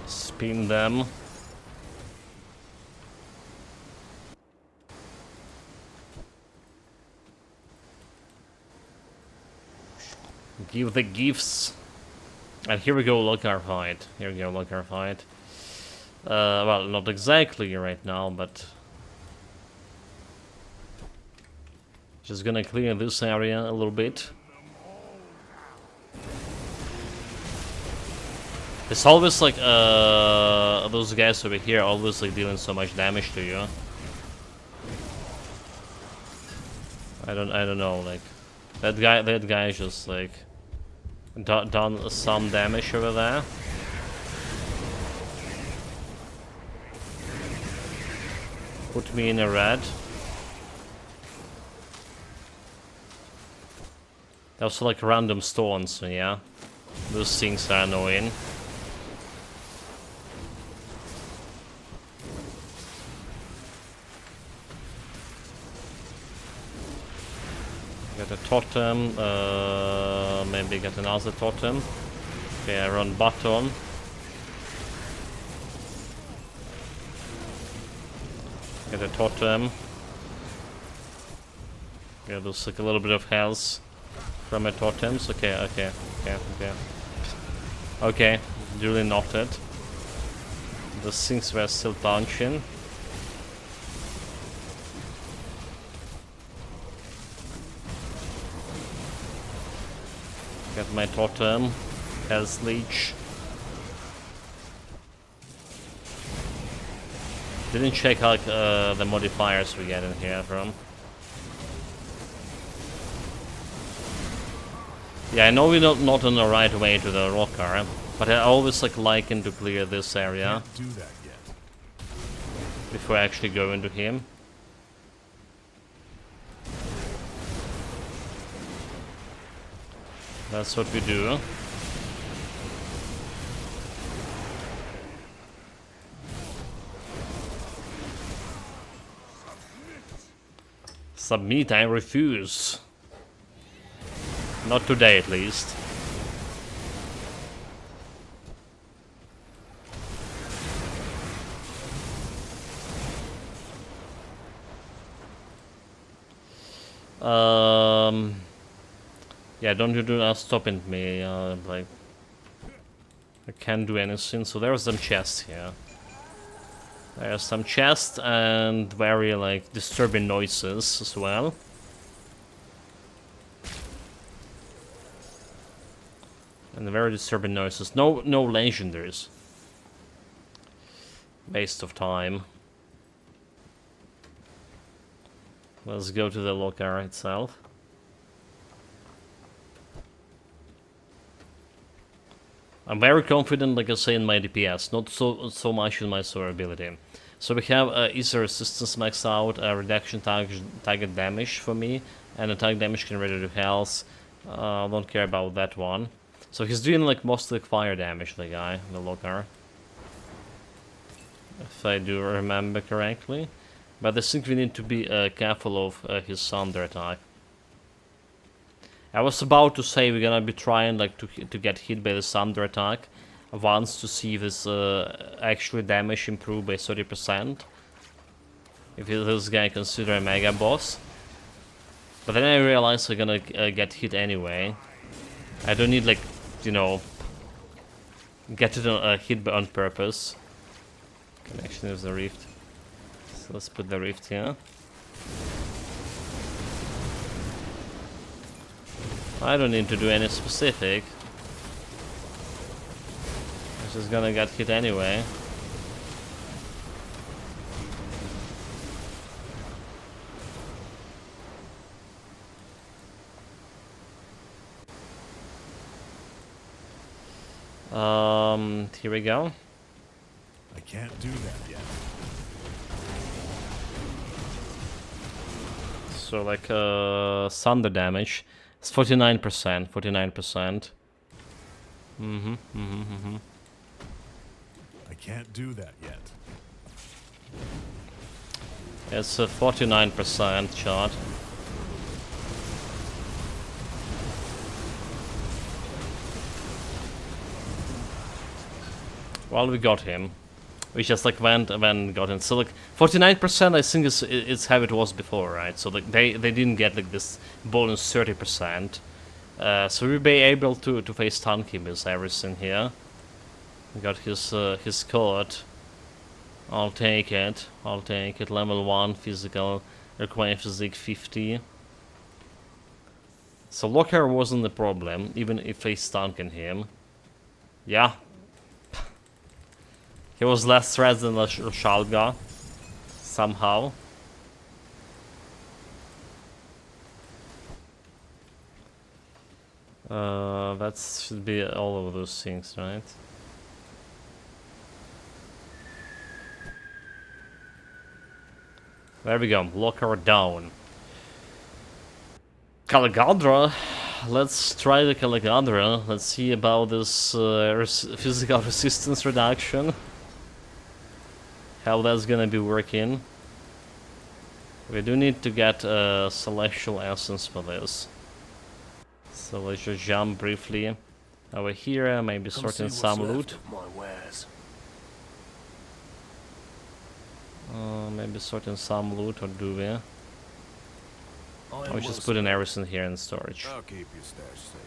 Spin them. Give the gifts. And here we go, Lockar fight. Here we go, Lockar fight. Well, not exactly right now, but just gonna clear this area a little bit. It's always like those guys over here always like dealing so much damage to you. I don't know, like that guy just like done some damage over there. Put me in a red. That was like random stones, so yeah. Those things are annoying. Get a totem, maybe get another totem. Okay, I run bottom. Get a totem. Yeah, looks like a little bit of health from my totems. Okay. Okay, duly noted. The things were still punching. Get my totem. Health leech. Didn't check like the modifiers we get in here from. Yeah, I know we're not on the right way to the locker, but I always liking to clear this area Can't do that yet. before I actually go into him. That's what we do. Submit, I refuse. Not today, at least. Yeah, don't you do stopping me, like... I can't do anything, so there's some chests here. There's some chests and very, disturbing noises as well. And very disturbing noises. No legendaries. Waste of time. Let's go to the locker itself. I'm very confident, like I say, in my DPS, not so much in my survivability. So we have Ether resistance max out, reduction target damage for me, and attack damage converted to health. Don't care about that one. So he's doing mostly fire damage, the guy, the locker. If I do remember correctly. But I think we need to be careful of his thunder attack. I was about to say we're gonna be trying to get hit by the thunder attack once to see if this actually damage improved by 30%. If this guy consider a mega boss. But then I realized we're gonna get hit anyway. I don't need you know, get it hit on purpose. Connection with the rift. So let's put the rift here. I don't need to do any specific. I'm just gonna get hit anyway. Here we go. I can't do that yet. So thunder damage. It's 49%, 49%. I can't do that yet. It's a 49% shot. Well, we got him. We just went and got him. So 49% I think it's how it was before, right? So they didn't get this bonus 30%. So we'll be able to face tanky with everything here. We got his code. I'll take it. I'll take it. Level 1 physical, required physique 50. So locker wasn't the problem, even if face tanking him. Yeah. He was less threat than the Shalga, somehow. That should be all of those things, right? There we go, locker down. Caligandra. Let's try the Caligandra. Let's see about this physical resistance reduction. How that's gonna be working. We do need to get a celestial essence for this. So let's just jump briefly over here, maybe sorting some loot. Maybe sorting some loot, or do we? Or just putting everything here in storage. I'll keep your stash safe.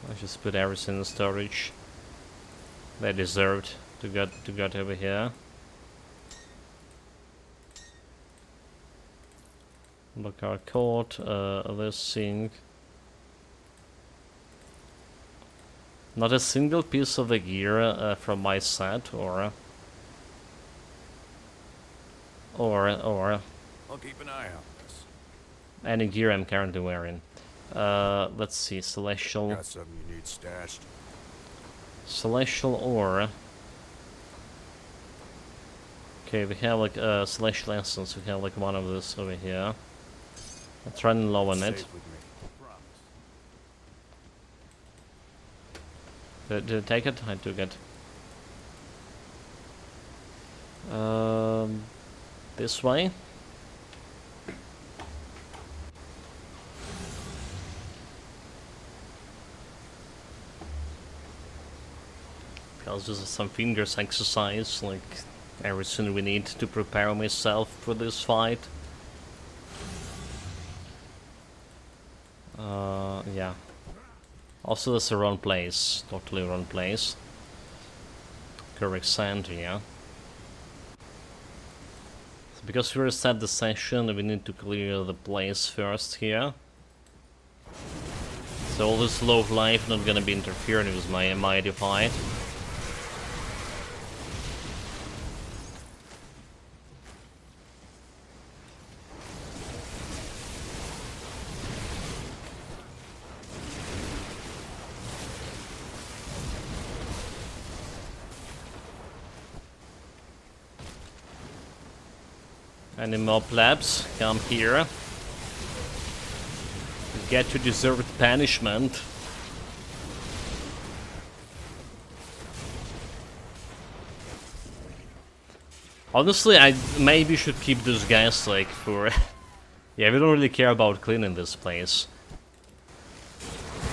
Let's just put everything in storage. They deserved to get over here. Look our court, this thing. Not a single piece of the gear from my set, or I'll keep an eye on this. any gear I'm currently wearing. Let's see, celestial. Got something you need stashed. Celestial ore. Okay, we have like a celestial essence. We have like one of this over here. Let's run low on it. Safe with me. Promise. Did I take it? I took it. This way. Because this is some fingers exercise, like everything we need to prepare myself for this fight. Yeah. Also, that's the wrong place. Totally wrong place. Correct center, yeah. So because we reset the session, we need to clear the place first here. So all this low life not gonna be interfering with my mighty fight. Any more plebs, come here. Get your deserved punishment. Honestly, I maybe should keep those guys like for... Yeah, we don't really care about cleaning this place.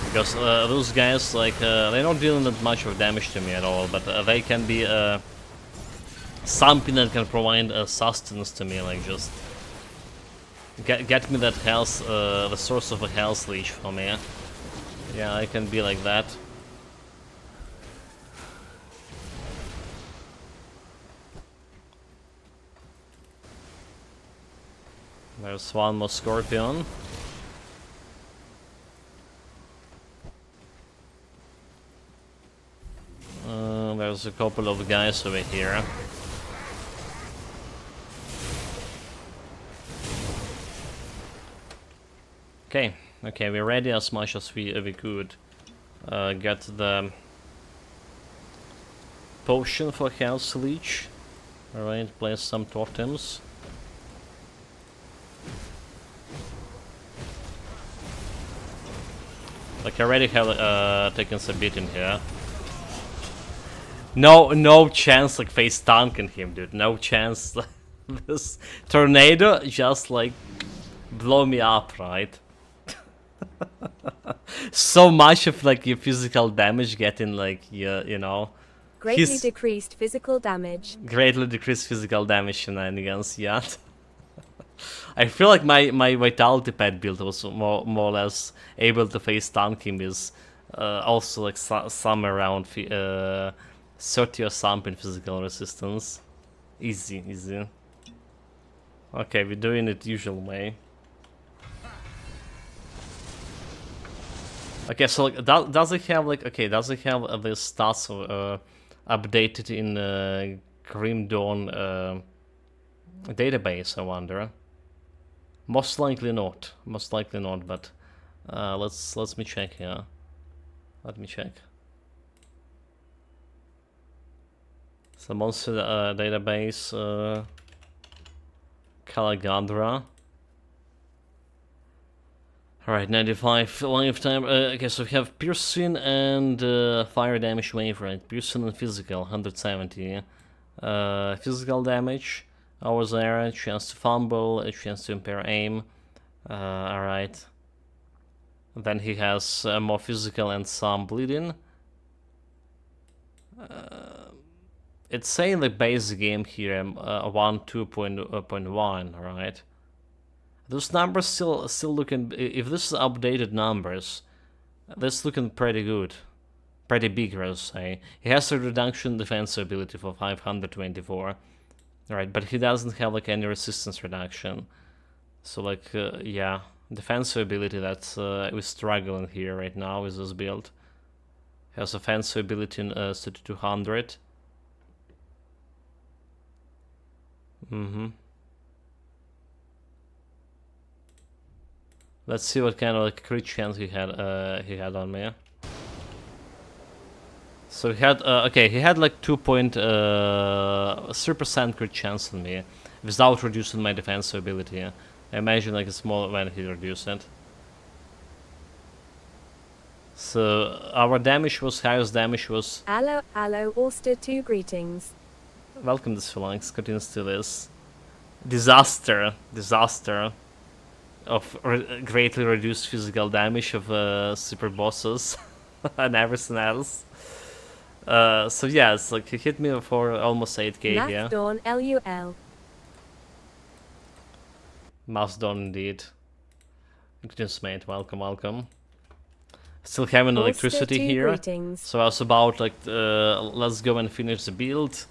Because those guys, like, they're not dealing that much of damage to me at all, but they can be something that can provide sustenance to me, like just get me that health, the source of a health leech for me. Yeah, I can be like that. There's one more scorpion. There's a couple of guys over here. Okay, okay, we're ready as much as we could. Get the potion for health leech. Alright, place some totems. Like I already have taken some beating here. No chance like face tanking him, dude. No chance. This tornado just like blow me up, right? So much of like your physical damage getting like you know. Greatly decreased physical damage. Greatly decreased physical damage shenanigans, yeah. I feel like my vitality pad build was more or less able to face tank him is also like somewhere around 30 or something physical resistance. Easy, easy. Okay, we're doing it usual way. Okay, so like, does it have like, okay, does it have the stats updated in Grim Dawn database, I wonder? Most likely not, but let me check here. Let me check. So monster database, Caligandra. Alright, 95 lifetime. Okay, so we have piercing and fire damage wave, right? Piercing and physical, 170. Physical damage, hours there, chance to fumble, a chance to impair aim. Alright. Then he has more physical and some bleeding. It's saying the base game here, 1.2.1, right? Those numbers still looking, if this is updated numbers, that's looking pretty good. Pretty big, I would say. He has a reduction defense ability for 524. Right, but he doesn't have like any resistance reduction. So like, yeah, defense ability, that's, we're struggling here right now with this build. He has offensive ability in 3200. Let's see what kind of like crit chance he had on me. So he had okay, he had like 2.3% crit chance on me without reducing my defensive ability. I imagine like a small when he reduced it. So our damage was highest damage was. Allo, Auster 2 greetings. Welcome to Sphinx, continues to this. Disaster of greatly reduced physical damage of super bosses and everything else. So yeah, it's like he hit me for almost 8k here. Dawn LUL. Mastodon indeed. Just mate, welcome. Still having electricity here. Greetings. So I was about like, let's go and finish the build.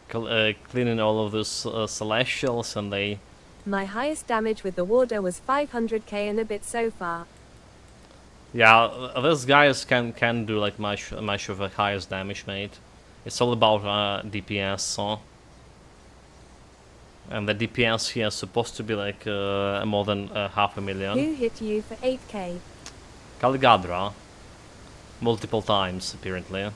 Cleaning all of those celestials, and they. My highest damage with the warder was 500k and a bit so far. Yeah, these guys can do like much of the highest damage, mate. It's all about DPS, so. And the DPS here is supposed to be like more than 500,000. Who hit you for 8k? Caligadra. Multiple times, apparently.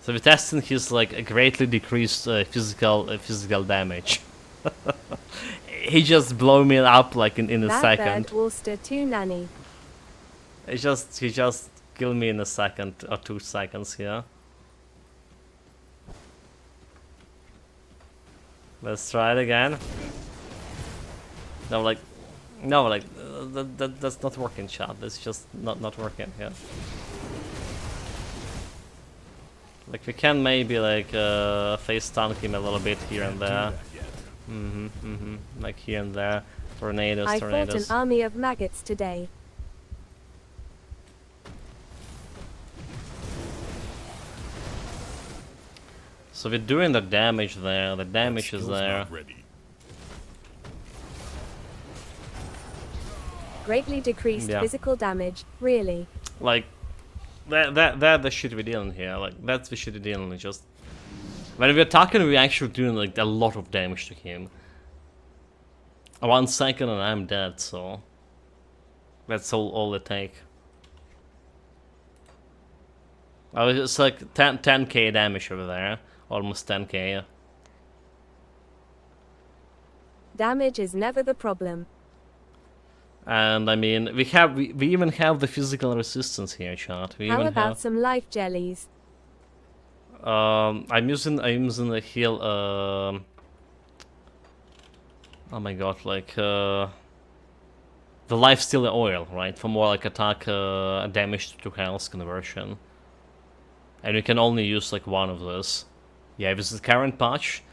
So we're testing his like greatly decreased physical damage. He just blew me up like in a second. Worcester 2 nanny. He just killed me in a second or 2 seconds here. Let's try it again. No, that's not working, chat. That's just not working here. Like we can maybe like face tank him a little bit here and there. Like here and there. Tornadoes. I fought an army of maggots today. So we're doing the damage there. The damage is there. Greatly decreased physical damage. Really. Like that the shit we're dealing here. Like that's the shit we're dealing with. Just when we're attacking, we're actually doing like a lot of damage to him. 1 second and I'm dead. So that's all it take. Oh, it's like 10k damage over there. Almost 10k. Damage is never the problem. And I mean, we even have the physical resistance here, chat. How about some life jellies? I'm using the heal. Oh my god, like the life steal oil, right? For more like attack damage to health conversion. And you can only use like one of those. Yeah, if it's the current patch,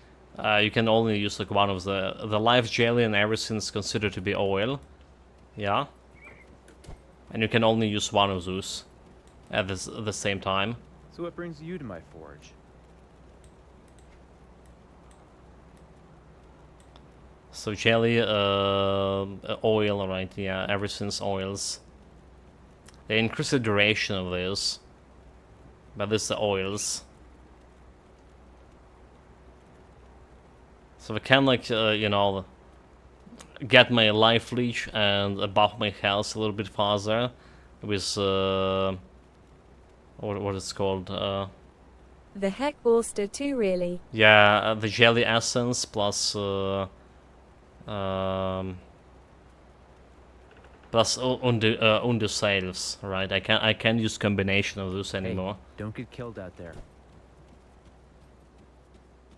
you can only use like one of the life jelly and everything is considered to be oil. Yeah. And you can only use one of those at the same time. So what brings you to my forge? So jelly, oil, right? Yeah, everything's oils. They increase the duration of this, but this is the oils. So we can like you know, get my life leech and buff my health a little bit faster with what it's called. The heck, Auster 2 really? Yeah, the jelly essence plus plus undo sales, right? I can't use combination of those anymore. Hey, don't get killed out there.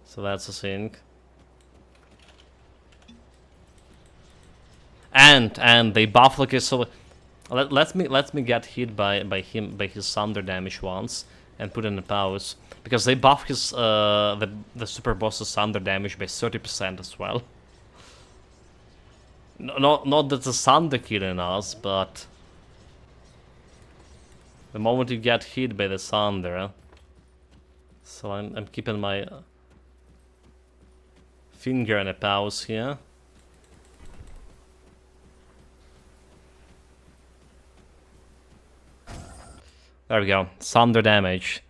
So that's a thing. And they buff like so. Let me get hit by his thunder damage once and put in a pause because they buff his the super boss's thunder damage by 30% as well. Not that the thunder killing us, but the moment you get hit by the thunder. So I'm keeping my finger in a pause here. There we go. Thunder damage.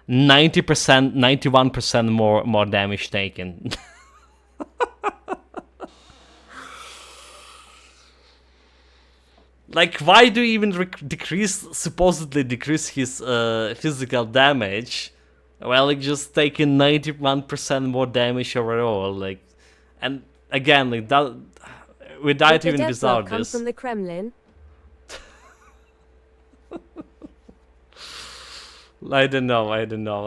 90%, 91% more damage taken. Like, why do you even supposedly decrease his physical damage? Well, like, just taking 91% more damage overall, like, and again, like, that, without Did the even without devlog come this. from the Kremlin? I don't know,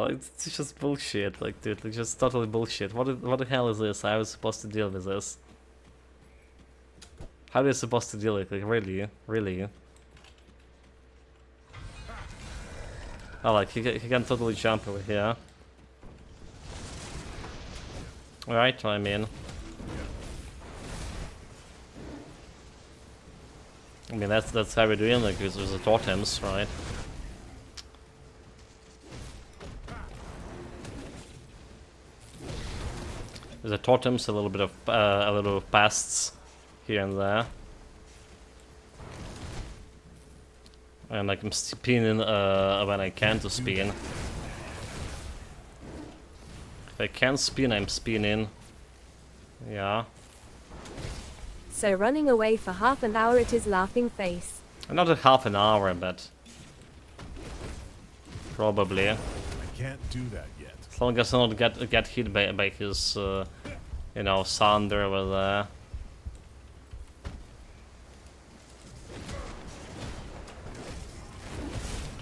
it's just bullshit, like, dude, like, just totally bullshit. What the hell is this? How was supposed to deal with this? How are you supposed to deal with it? Like, really? Oh, like, he can totally jump over here. Alright, I mean, that's how we're doing, like, with the totems, right? With the totems, a little bit of pests here and there. And like, I'm spinning when I can to spin. If I can spin, I'm spinning. Yeah. So running away for half an hour at his laughing face. Not a half an hour, but probably. I can't do that yet. As long as I don't get hit by his, you know, thunder over there.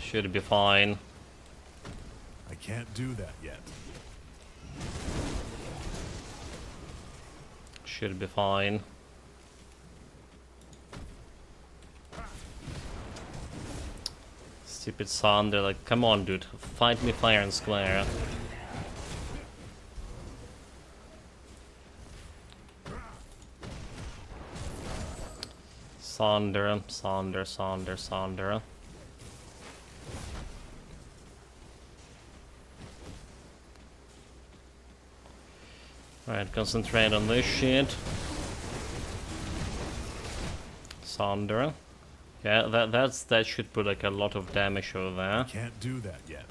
Should be fine. I can't do that yet. Should be fine. Stupid thunder, like, come on, dude, fight me fair and square. Thunder. Alright, concentrate on this shit. Thunder. Yeah, that should put like a lot of damage over there. Can't do that yet.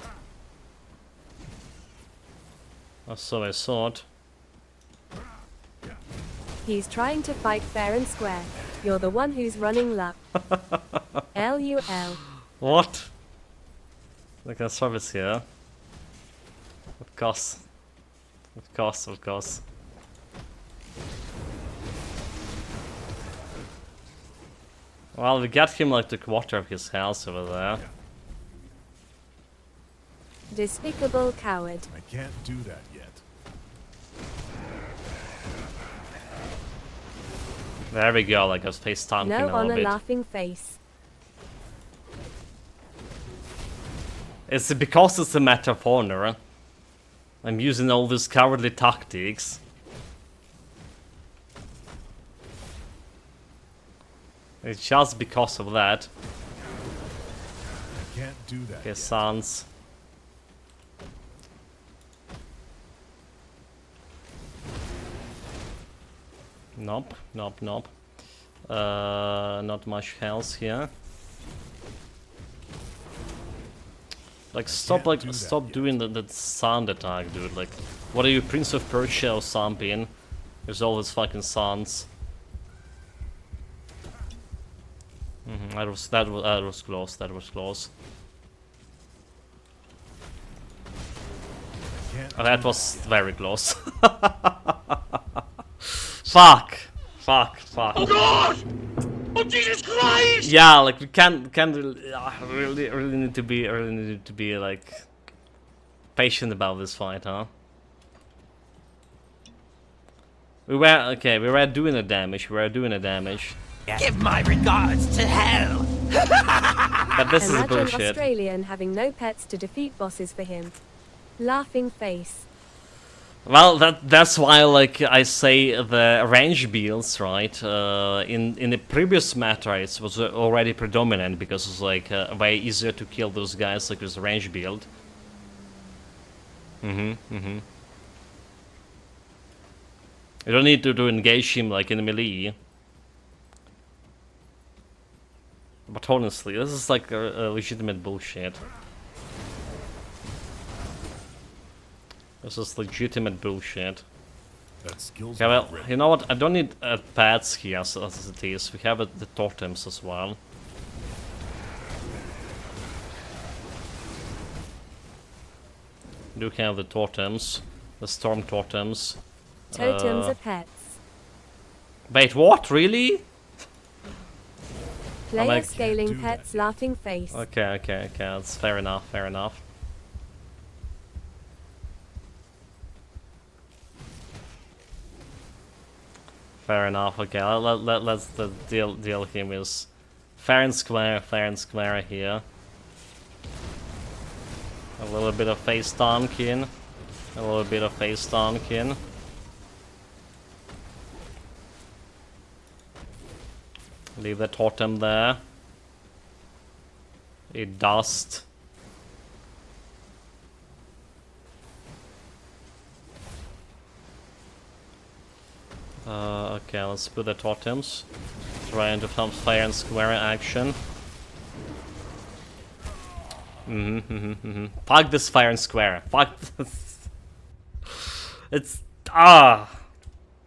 Or so I thought. He's trying to fight fair and square. You're the one who's running luck. LUL. What? Like a service here. Of course. Of course. Well, we got him like the quarter of his health over there. Despicable coward. I can't do that yet. There we go, like I was face tanking No a on little a bit. laughing face. It's because it's a matter of honor. I'm using all these cowardly tactics. It's just because of that. I can't do that Okay, yet. Sans. Nope. Not much health here. Like, stop doing that sound attack, dude. Like, what are you, Prince of Persia or something? There's all these fucking sounds. That was close. Oh, that was very close. Fuck. Oh God! Oh Jesus Christ! Yeah, like we can't really need to be like patient about this fight, huh? We were doing the damage. Give my regards to hell. But this is Imagine bullshit. Australian having no pets to defeat bosses for him. Laughing face. Well, that's why, like, I say the range builds, right? In the previous meta, it was already predominant because it's like way easier to kill those guys like with the range build. You don't need to engage him like in melee. But honestly, this is like a legitimate bullshit. This is legitimate bullshit. That skill's Okay, well, not ready. you know what? I don't need pads here as it is. We have the totems as well. do have the totems, the storm totems. Totems are pets. Wait, what? Really? Player like- scaling pets laughing face. Okay, that's fair enough, fair enough. Fair enough, okay, let's deal him with fair and square here. A little bit of face stomking. A little bit of face stomking. Leave the totem there. It dust. Okay, let's put the totems. Try and do some fair and square action. Fuck this fair and square. Fuck this. It's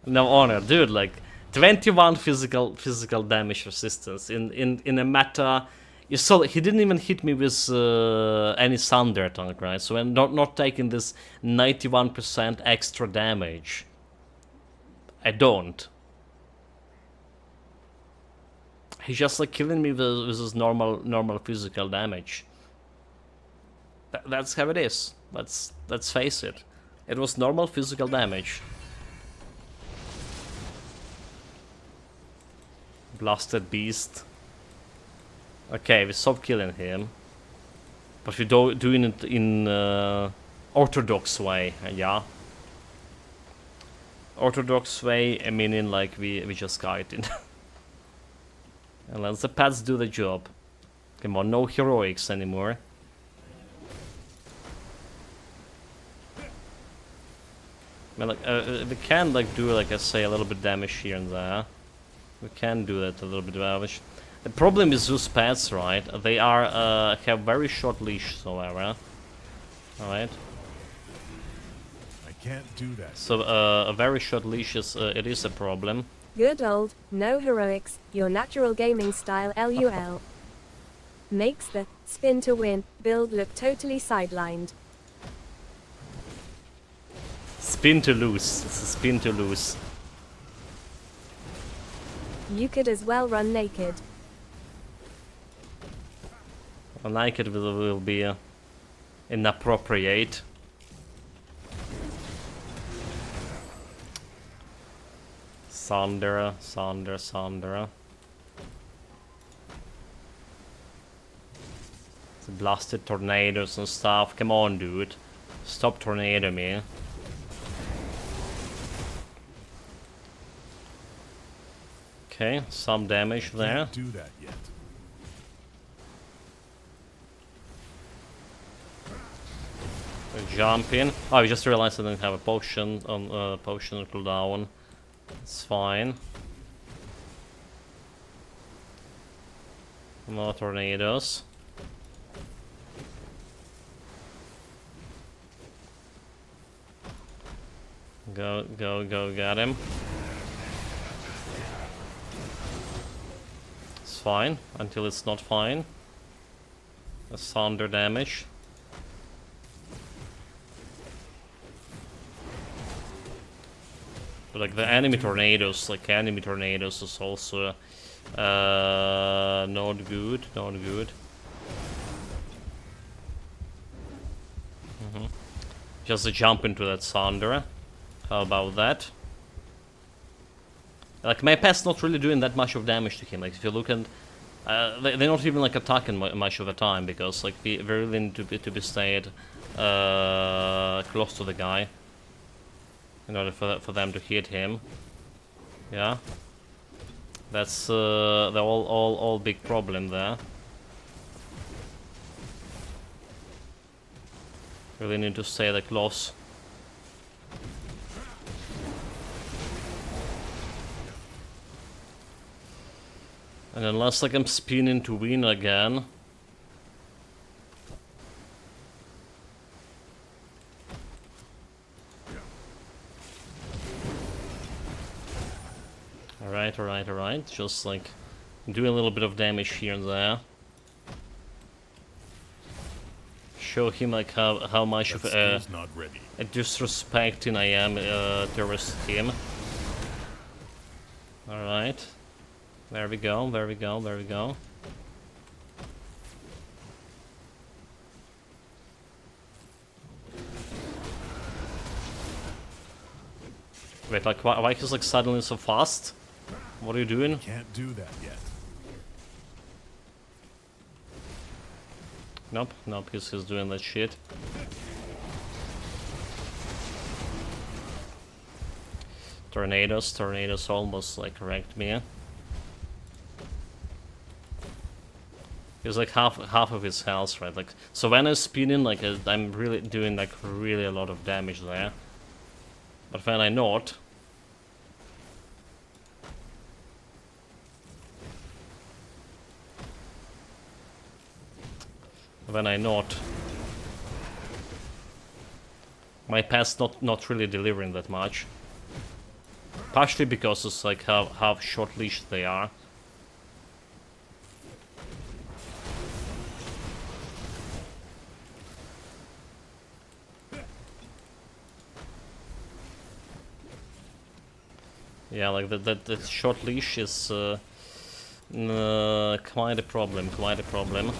no honor, dude. Like 21 physical damage resistance in a meta. You saw he didn't even hit me with any thunder attack, right? So I'm not taking this 91% extra damage. I don't. He's just like killing me with his normal physical damage. That's how it is. Let's face it. It was normal physical damage. Blasted beast. Okay, we stop killing him, but we're doing it in orthodox way. Yeah. Orthodox way, I mean, in like we just guide it. And let the pets do the job. Come on, no heroics anymore. I mean, like we can like do, like I say, a little bit damage here and there. We can do that, a little bit of damage. The problem is those pets, right? They are have very short leash, however. All right. I can't do that. So a very short leash is it is a problem. Good old, no heroics, your natural gaming style LUL. Makes the spin to win build look totally sidelined. Spin to lose. It's a spin to lose. You could as well run naked. Well, naked will be inappropriate. Sandra. The blasted tornadoes and stuff. Come on, dude. Stop tornado me. Okay, some damage there. Can't do that yet. Jump in. Oh, I just realized I didn't have a potion on potion cooldown. It's fine. More tornadoes. Go, get him. It's fine, until it's not fine. That's thunder damage. But like the enemy tornadoes is also not good, Just a jump into that thunder. How about that? Like my pet's not really doing that much of damage to him. Like if you look at, they're not even like attacking much of the time because like we really need to be stayed close to the guy in order for them to hit him. Yeah, that's the all big problem there. Really need to stay that close. And unless like I'm spinning to win again. Alright. Just like doing a little bit of damage here and there. show him like how much of Skill's not ready. a disrespecting I am towards him. All right, there we go, there we go, there we go. Wait, like why he's like suddenly so fast? What are you doing? Can't do that yet. Nope, nope, he's doing that shit. Tornadoes almost like wrecked me. He's like half of his health, right? Like, so when I'm spinning, like I'm really doing like really a lot of damage there. But when I not, my path's not really delivering that much. Partially because it's like how short leashed they are. Yeah, like that short leash is quite a problem, quite a problem.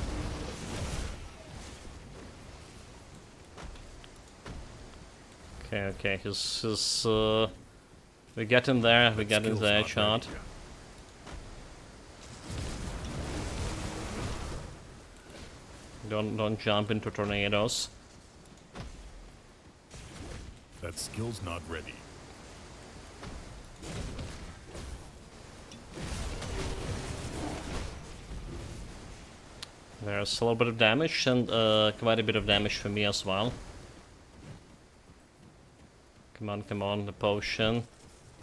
Okay, we get in there, we get in there, Archon. Don't jump into tornadoes. That skill's not ready. There's a little bit of damage and quite a bit of damage for me as well. Come on, the potion.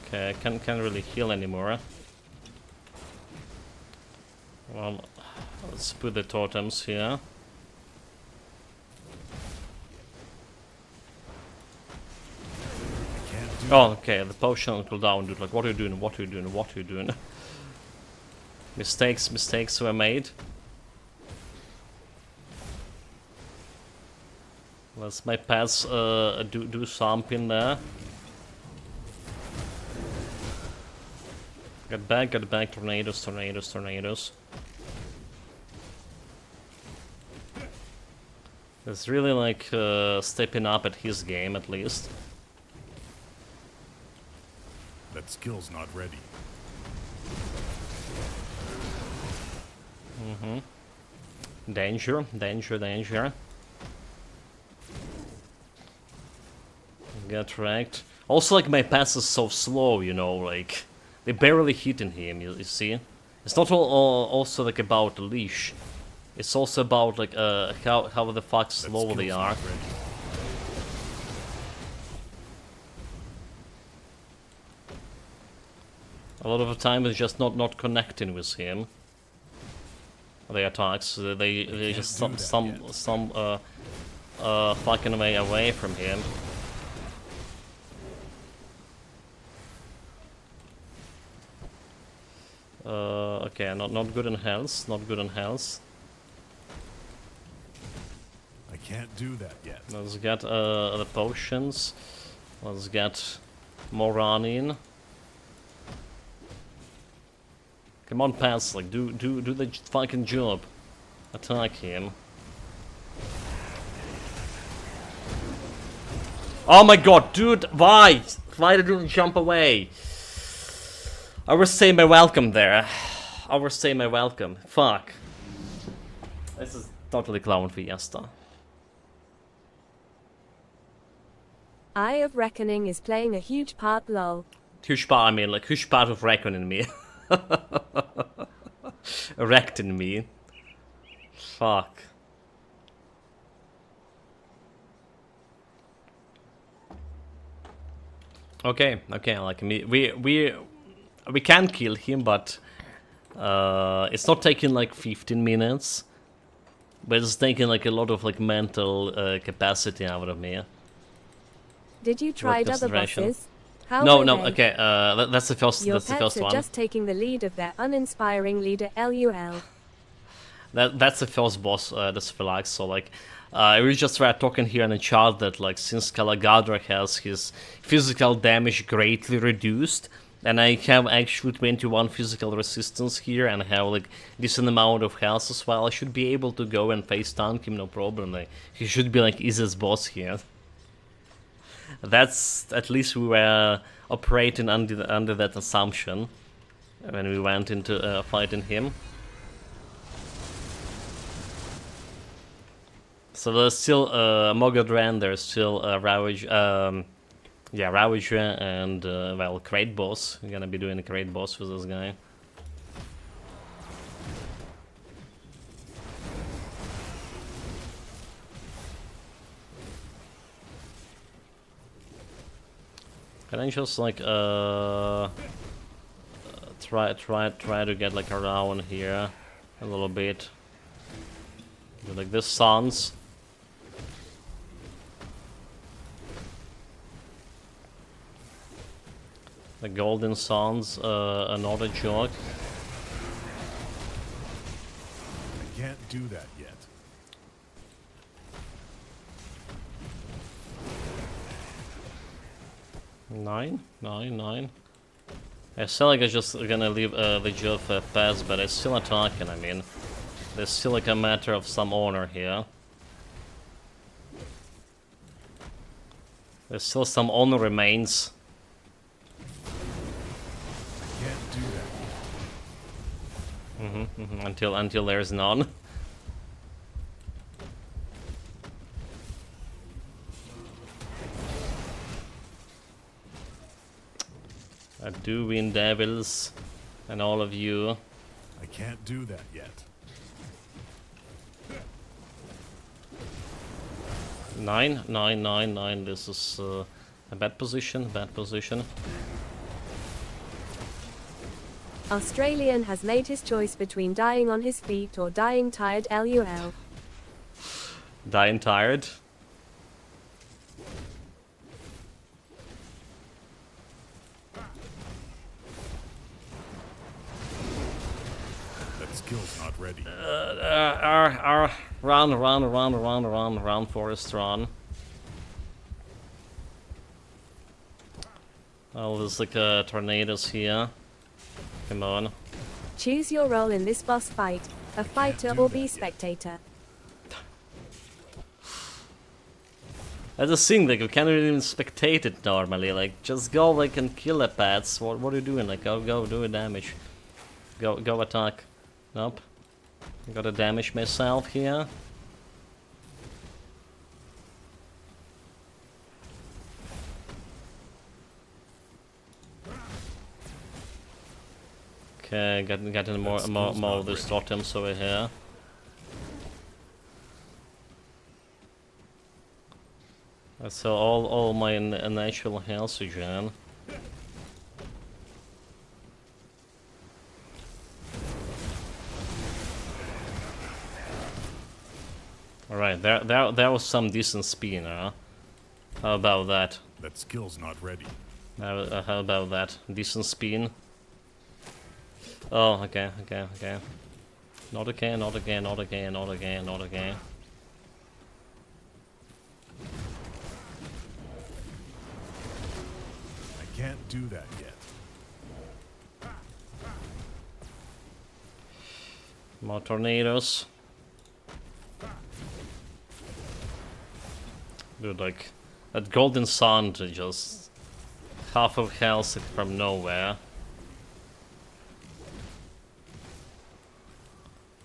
Okay, I can't really heal anymore. Well, let's put the totems here. Oh, okay, the potion will cool down, dude. Like, what are you doing? What are you doing? What are you doing? Mistakes were made. Let's my pass do something there. Get back, tornadoes. It's really like stepping up at his game at least. That skill's not ready. Danger. Get wrecked. Also, like, my pass is so slow, you know, like, they barely hitting him, you see? It's not also, like, about the leash. It's also about, like, how the fuck slow they are. A lot of the time it's just not connecting with him. The attacks, they just some fucking way away from him. Okay, not good in health, I can't do that yet. Let's get the potions. Let's get more running. Come on, pass, like do the fucking job. Attack him. Oh my god, dude, why? Why did you jump away? I was saying my welcome there. I was saying my welcome. Fuck. This is totally Clown Fiesta. Eye of Reckoning is playing a huge part, lol. Huge part, I mean, like, huge part of reckoning me. Erecting me. Fuck. Okay, like, we can kill him, but it's not taking like 15 minutes. But it's taking like a lot of like mental capacity out of me. Did you try other bosses? How no, were no, they? okay, that's the first, Your that's the first pets are one. just taking the lead of their uninspiring leader, LUL. That's the first boss, that's Phylax, so like, We just tried talking here in the chart that like since Kalagadra has his physical damage greatly reduced, and I have actually 21 physical resistance here and have like decent amount of health as well, I should be able to go and face tank him no problem. Like, he should be like easiest boss here. That's at least we were operating under that assumption when we went into fighting him. So there's still Mogadran, there's still Ravage, Ravager, and well, Crate Boss. We're gonna be doing a Crate Boss with this guy. Can I just like try to get like around here a little bit? Do like this sounds. The golden sounds, another joke. I can't do that yet. Nine. I feel like I'm just gonna leave the job pass, but it's still attacking. I mean, there's still like a matter of some honor here. There's still some honor remains. I can't do that yet. Until there's none. I do win, devils, and all of you. I can't do that yet. 9. This is a bad position. Australian has made his choice between dying on his feet or dying tired. LUL. Dying tired. That skill's not ready. Run, Forest, run. Oh, there's like tornadoes here. Come on. Choose your role in this boss fight, a fighter or be spectator. That's the thing, like, you can't even spectate it normally. Like, just go, like, and kill the pets. What are you doing? Like, go do a damage. Go attack. Nope. Gotta damage myself here. Okay, getting more of these totems over here. So all my natural health again. Alright, there was some decent speed, huh? How about that? That skill's not ready. How about that? Decent spin. Oh, okay. Not again. I can't do that yet. More tornadoes. Dude, like, that golden sun to just half of health from nowhere.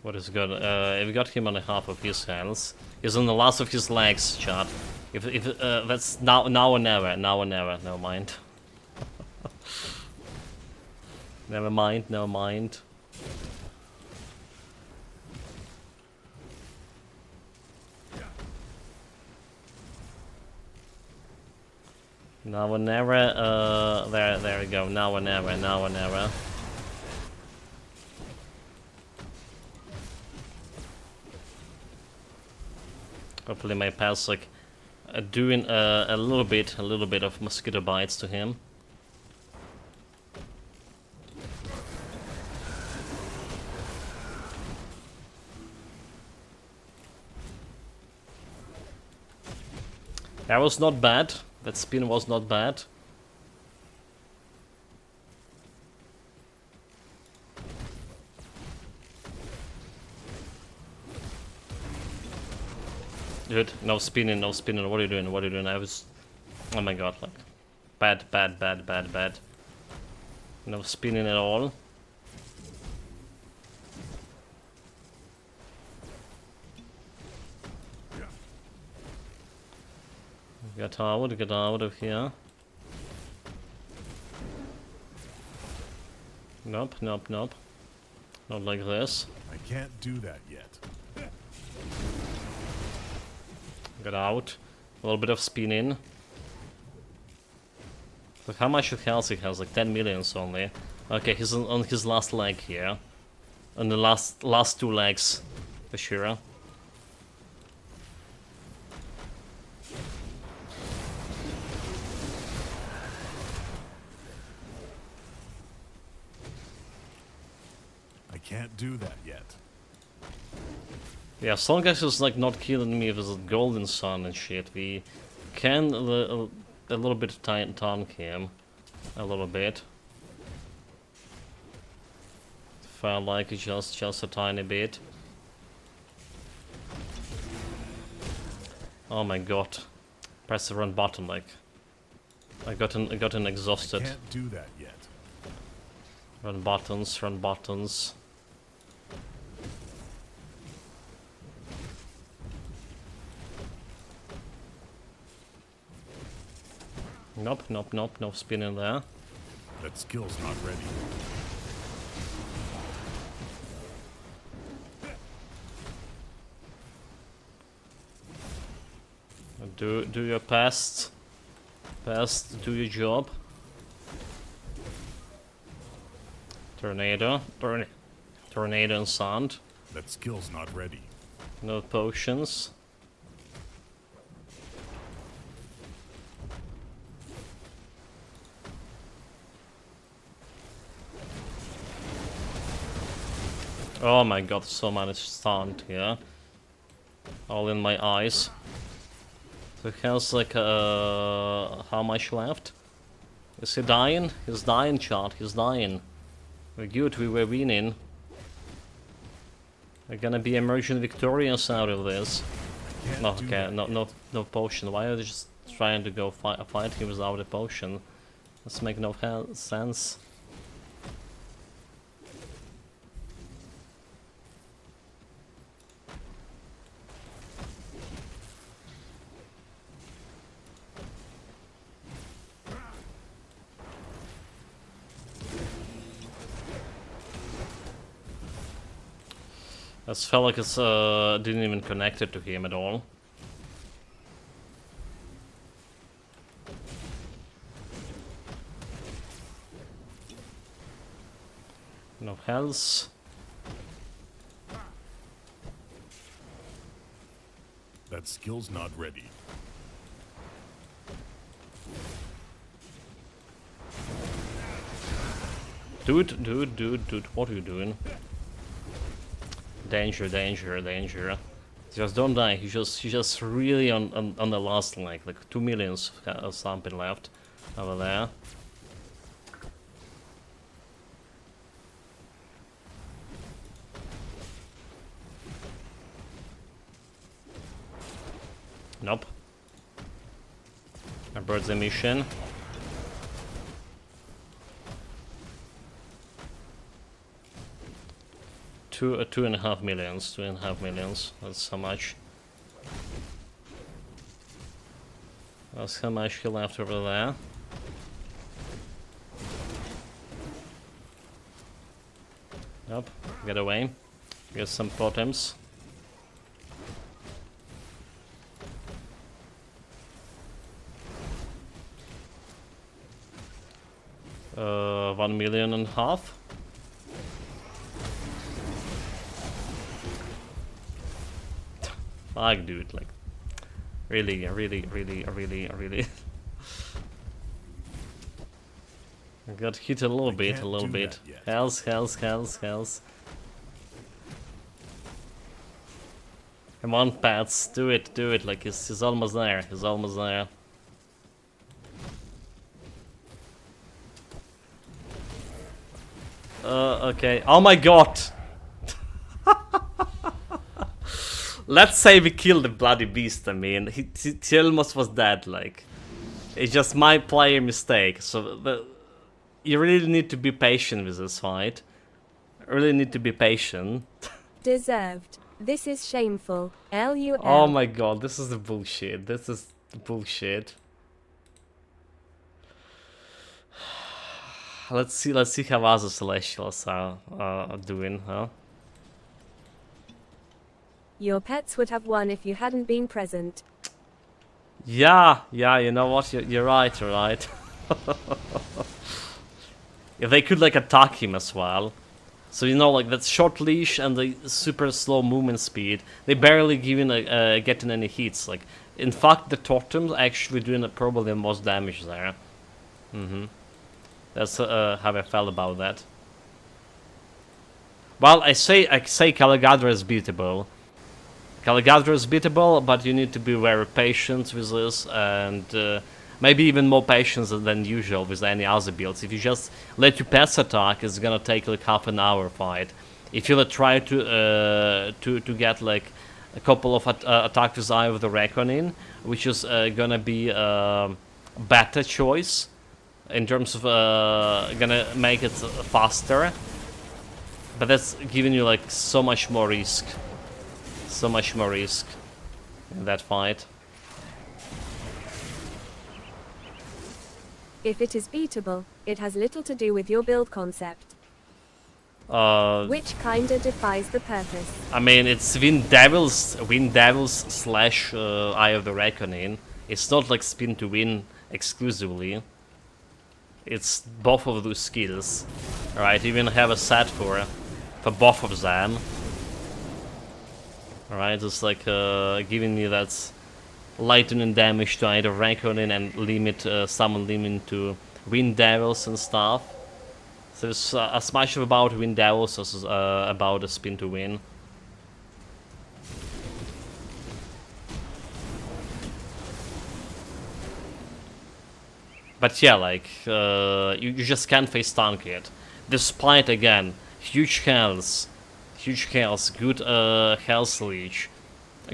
What is good? We got him on a half of his health. He's on the last of his legs, chat. If that's now or never. Never mind. Never mind. Now or never. There we go. Now or never. Hopefully my pets like doing a little bit of mosquito bites to him. That was not bad. That spin was not bad. Dude, no spinning, no spinning. What are you doing? What are you doing? I was... Oh my god, like... Bad, bad, bad, bad, bad. No spinning at all. Get out of here. Nope, nope, nope. Not like this. I can't do that yet. Get out. A little bit of spin in. Look how much health he has, like 10 millions only. Okay, he's on his last leg here. On the last two legs, for sure. I can't do that yet. Yeah, as long as he's like not killing me with a golden sun and shit, we can a little bit tank him. A little bit. Felt like it's just a tiny bit. Oh my god. Press the run button like. I got an exhausted. I can't do that yet. Run buttons, run buttons. Nope, nope, nope, no spinning there. That skill's not ready. Do your best. Do your job. Tornado. Tornado and sand. That skill's not ready. No potions. Oh my god, so many stunned here. All in my eyes. So he has like how much left? Is he dying? He's dying, chat, he's dying. We're good, we were winning. We're gonna be emerging victorious out of this. No, okay, no potion. Why are they just trying to go fight him without a potion? This makes no sense. This felt like it's didn't even connect it to him at all. No health. That skill's not ready. Dude, what are you doing? Danger. Just don't die. He's just really on the last leg. Like 2 millions of something left over there. Nope. Abort the mission. Two and a half millions. That's how much. That's how much he left over there. Nope. Get away. Get some totems. $1.5 million. Fuck, dude, like, really. I got hit a little bit. Health. Come on, Pats, do it, like he's almost there, he's almost there. Okay, oh my god! Let's say we killed the bloody beast, I mean, he almost was dead, like. It's just my player mistake, so you really need to be patient with this fight. Really need to be patient. Deserved. This is shameful. LUL. Oh my god, this is the bullshit. This is the bullshit. Let's see how other Celestials are doing, huh? Your pets would have won if you hadn't been present. Yeah, you know what? You're right, you're right. If they could like attack him as well. So you know, like that short leash and the super slow movement speed, they barely getting any hits. Like, in fact, the totems actually doing probably the most damage there. That's how I felt about that. Well, I say Caligadra is beatable. Caligadra is beatable, but you need to be very patient with this, and maybe even more patience than usual with any other builds. If you just let your pets attack, it's gonna take like half an hour fight. If you try to get like a couple of attacks with Eye of the Reckoning, which is gonna be a better choice in terms of gonna make it faster, but that's giving you like so much more risk. So much more risk in that fight. If it is beatable, it has little to do with your build concept. Which kinda defies the purpose. I mean, it's Wind Devils slash Eye of the Reckoning. It's not like Spin to Win exclusively. It's both of those skills. Alright, you even have a set for both of them. Alright, it's like giving me that lightning damage to either Reckoning and limit summon limit to Wind Devils and stuff. So it's as much about Wind Devils as about a Spin to Win. But yeah, like you just can't face tank it. Despite again huge health, good health leech,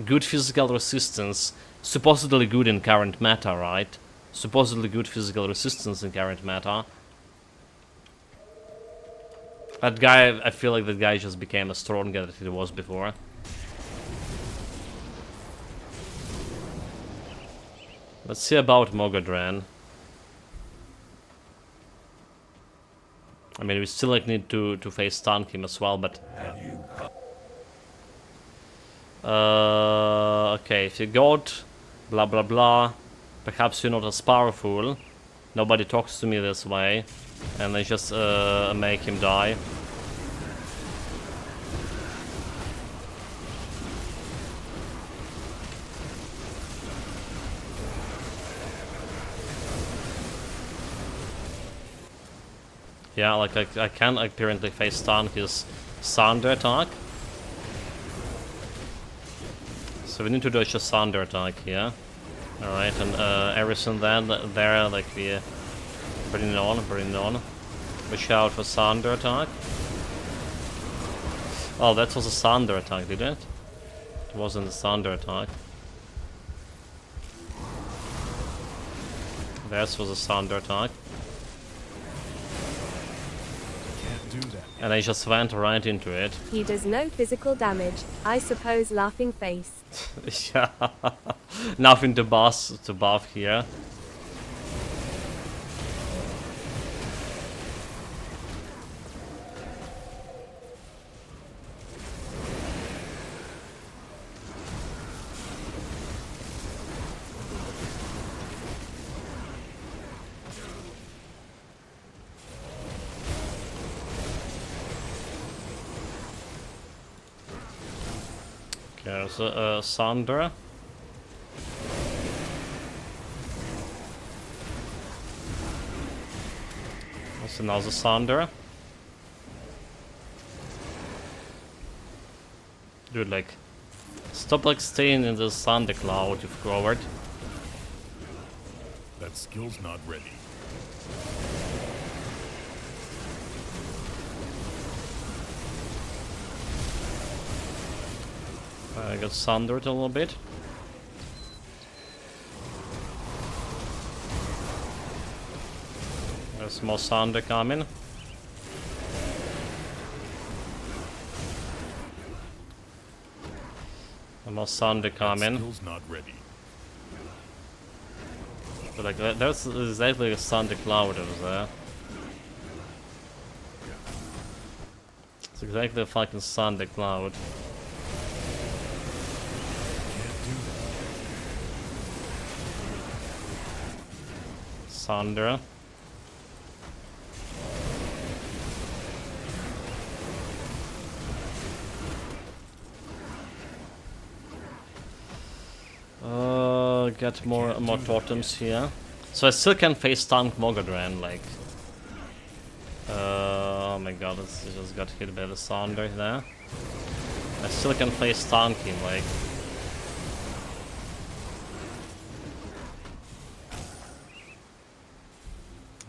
good physical resistance, supposedly good in current meta, right? Supposedly good physical resistance in current meta. That guy, I feel like that guy just became a stronger than he was before. Let's see about Mogadran. I mean, we still like need to face tank him as well, but okay, if you got blah blah blah, perhaps you're not as powerful. Nobody talks to me this way, and they just make him die. Yeah, like I can apparently face stun his Thunder attack. So we need to do just Thunder attack here. Alright, and everything then there, like we bring it on. Watch out for Thunder attack. Oh, that was a Thunder attack, did it? It wasn't a Thunder attack. That was a Thunder attack. And I just went right into it. He does no physical damage. I suppose laughing face. Yeah. Nothing to buff here. There's Sandra. There's another Sandra. Dude, like, Stop like staying in the thundercloud, you coward. That skill's not ready. I got sundered a little bit. There's more thunder coming. More thunder coming. Skill's not ready. But like there's exactly a thunder cloud over there. It's exactly a fucking thunder cloud. Thunder. Get more totems here. So I still can face tank Mogadran, like. Oh my god, I just got hit by the thunder there. I still can face tank him, like.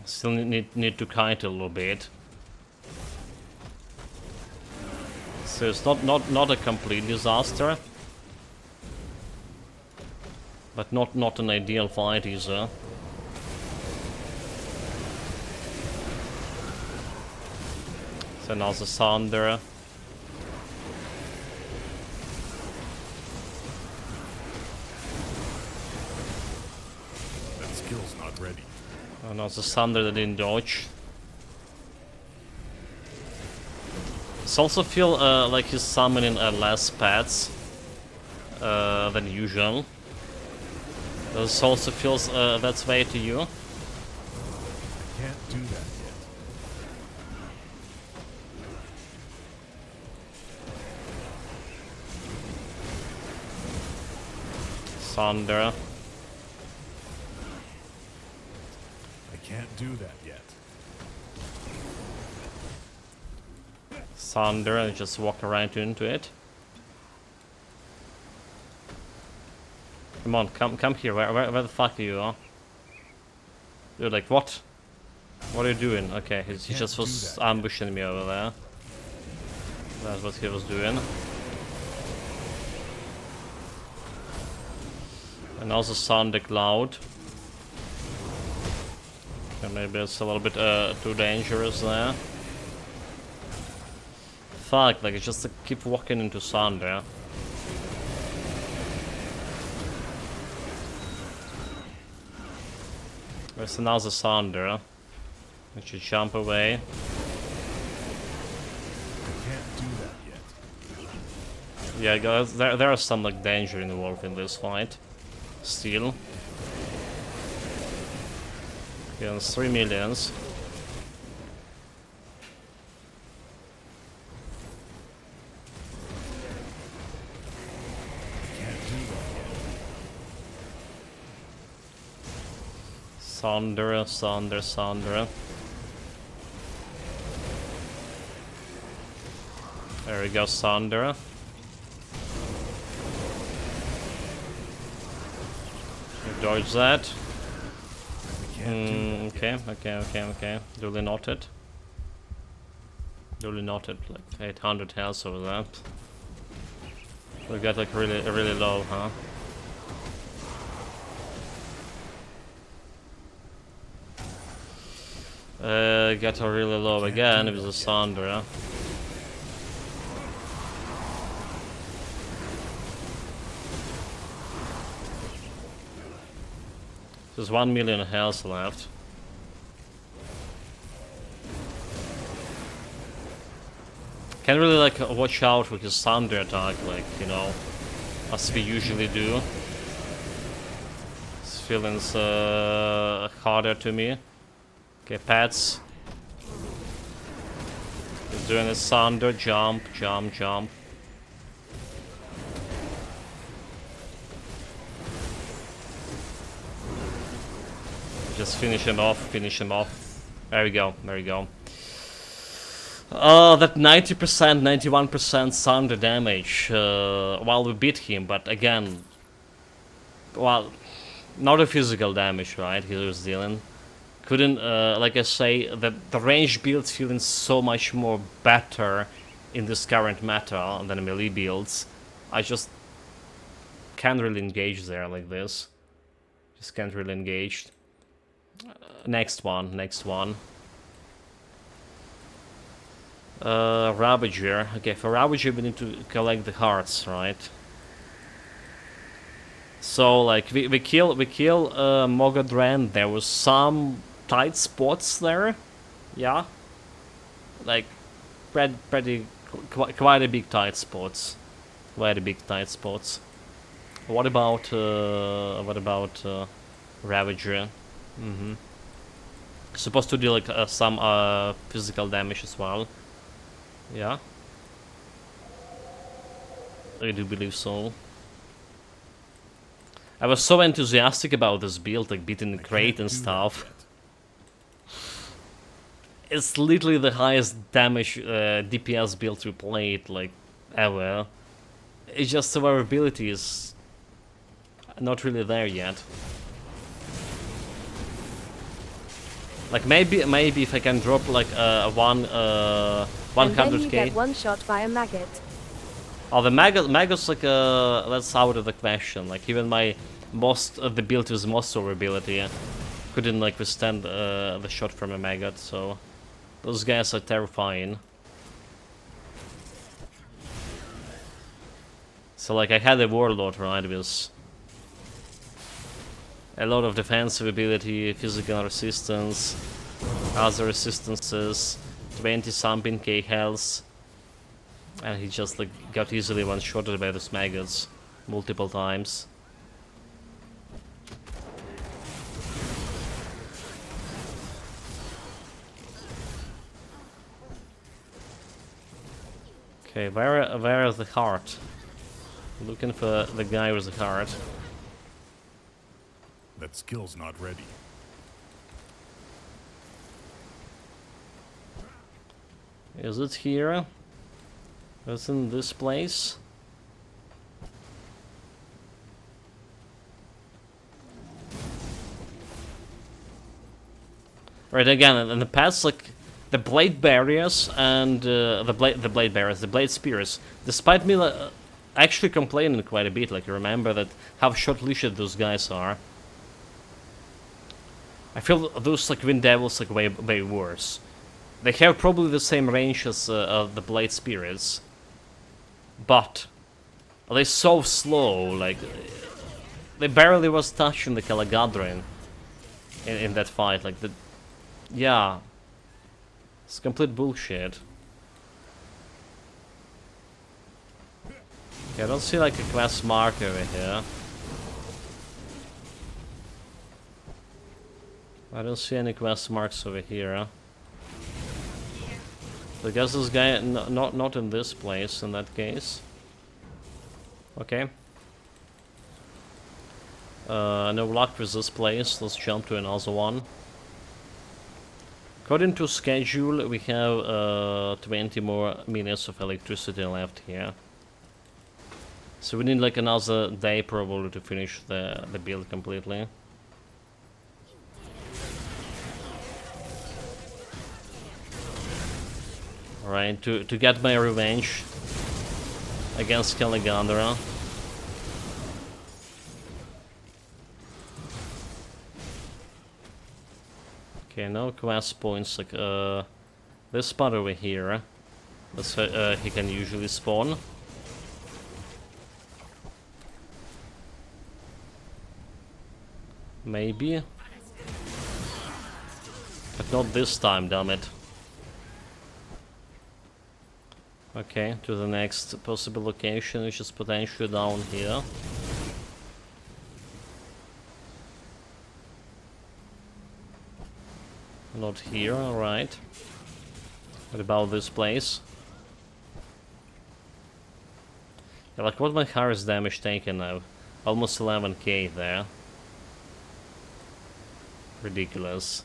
Still need to kite a little bit. So it's not a complete disaster. But not an ideal fight either. So now the thunder. That skill's not ready. Oh, now the thunder that didn't dodge. It's also feel like he's summoning less pets than usual. This also feels that way to you. Can't do that yet. Thunder. I can't do that yet. Thunder and just walk right into it. Come on, come here. Where the fuck are you? You're like, what? What are you doing? Okay, he just was ambushing me over there. That's what he was doing. And also thunder cloud. Okay, maybe it's a little bit too dangerous there. Fuck, like I just keep walking into thunder. There's another thunder. I should jump away. Can't do that yet. Yeah, guys, there is some like danger involved in this fight. Still. Yeah, it's 3 millions. Can't do that yet. Thunder, thunder, thunder. There we go, thunder. Dodge that. Okay. Duly noted. Duly noted. Like 800 health over that. We got like really low, huh? Got a really low again with the thunder. Huh? There's 1 million health left. Can't really like watch out with his thunder attack, like, you know, as we usually do. This feeling's harder to me. Okay, pets. He's doing his thunder, jump. Just finish him off. There we go. That 90%, 91% thunder damage while we beat him, but again, well, not a physical damage, right? He was dealing. Couldn't, like I say, the range builds feeling so much more better in this current meta than melee builds. I just can't really engage there like this. Just can't really engage. Next one, next one. Ravager. Okay, for Ravager we need to collect the hearts, right? So like we kill Mogadren. There was some tight spots there, yeah. Like quite a big tight spots, quite a big tight spots. What about Ravager? Supposed to deal like some physical damage as well. Yeah, I do believe so. I was so enthusiastic about this build, like beating the crate and stuff. It's literally the highest damage DPS build we played, like, ever. It's just survivability is not really there yet. Like maybe if I can drop like one 100k. And then you get one shot by a maggot. Oh, the maggots like that's out of the question. Like even my the build with most survivability couldn't like withstand the shot from a maggot. So those guys are terrifying. So like I had a warlord, right, with a lot of defensive ability, physical resistance, other resistances, 20-something K health, and he just like got easily one-shotted by those maggots multiple times. Okay, where is the heart? Looking for the guy with the heart. That skill's not ready. Is it here? It's in this place? Right, again, in the past, like, the blade barriers and the blade spears, despite me actually complaining quite a bit, like, you remember that how short-leashed those guys are. I feel those like Wind Devils like way worse. They have probably the same range as the Blade Spirits, but they're so slow. Like they barely was touching the Calagadrin in that fight. Like yeah, it's complete bullshit. Okay, I don't see like a quest mark over here. I don't see any quest marks over here. Huh? So I guess this guy not in this place in that case. Okay. No luck with this place. Let's jump to another one. According to schedule, we have 20 more minutes of electricity left here. So we need like another day probably to finish the build completely. Right, to get my revenge against Caligandra. Okay, no quest points like this spot over here. That's he can usually spawn. Maybe. But not this time, damn it. Okay, to the next possible location, which is potentially down here. Not here, alright. What about this place? Yeah, like what my highest damage taken now? Almost 11k there. Ridiculous.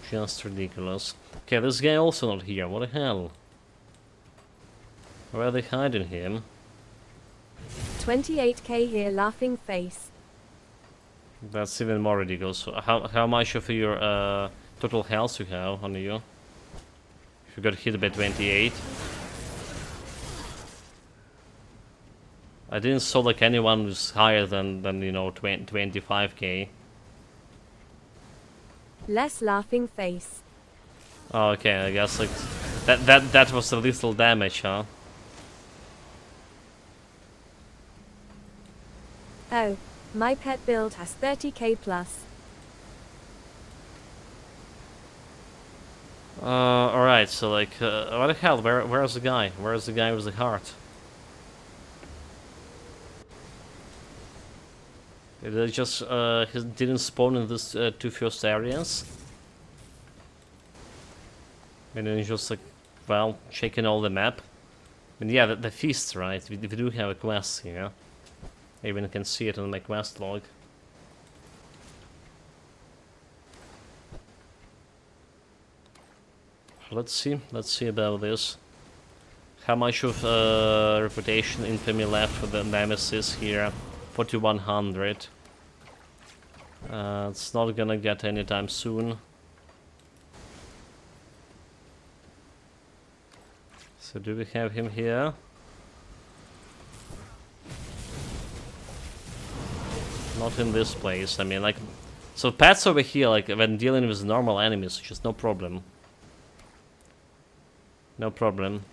Just ridiculous. Okay, this guy also not here. What the hell? Where are they hiding him? 28k here, laughing face. That's even more ridiculous. How much of your total health you have on you? If you got hit by 28. I didn't saw like anyone was higher than you know 25k. Less laughing face. Oh, okay, I guess like that was a little damage, huh? Oh, my pet build has 30k plus. Alright, so like, what the hell, where's the guy? Where's the guy with the heart? Did it just, he didn't spawn in this two first areas? And then just like, well, checking all the map. And yeah, the feast, right? We do have a quest here. I even can see it on my quest log. Let's see about this. How much of reputation infamy left for the Nemesis here? 4100. It's not gonna get anytime soon. So do we have him here? Not in this place. I mean, like, so pets over here, like when dealing with normal enemies, just no problem. No problem.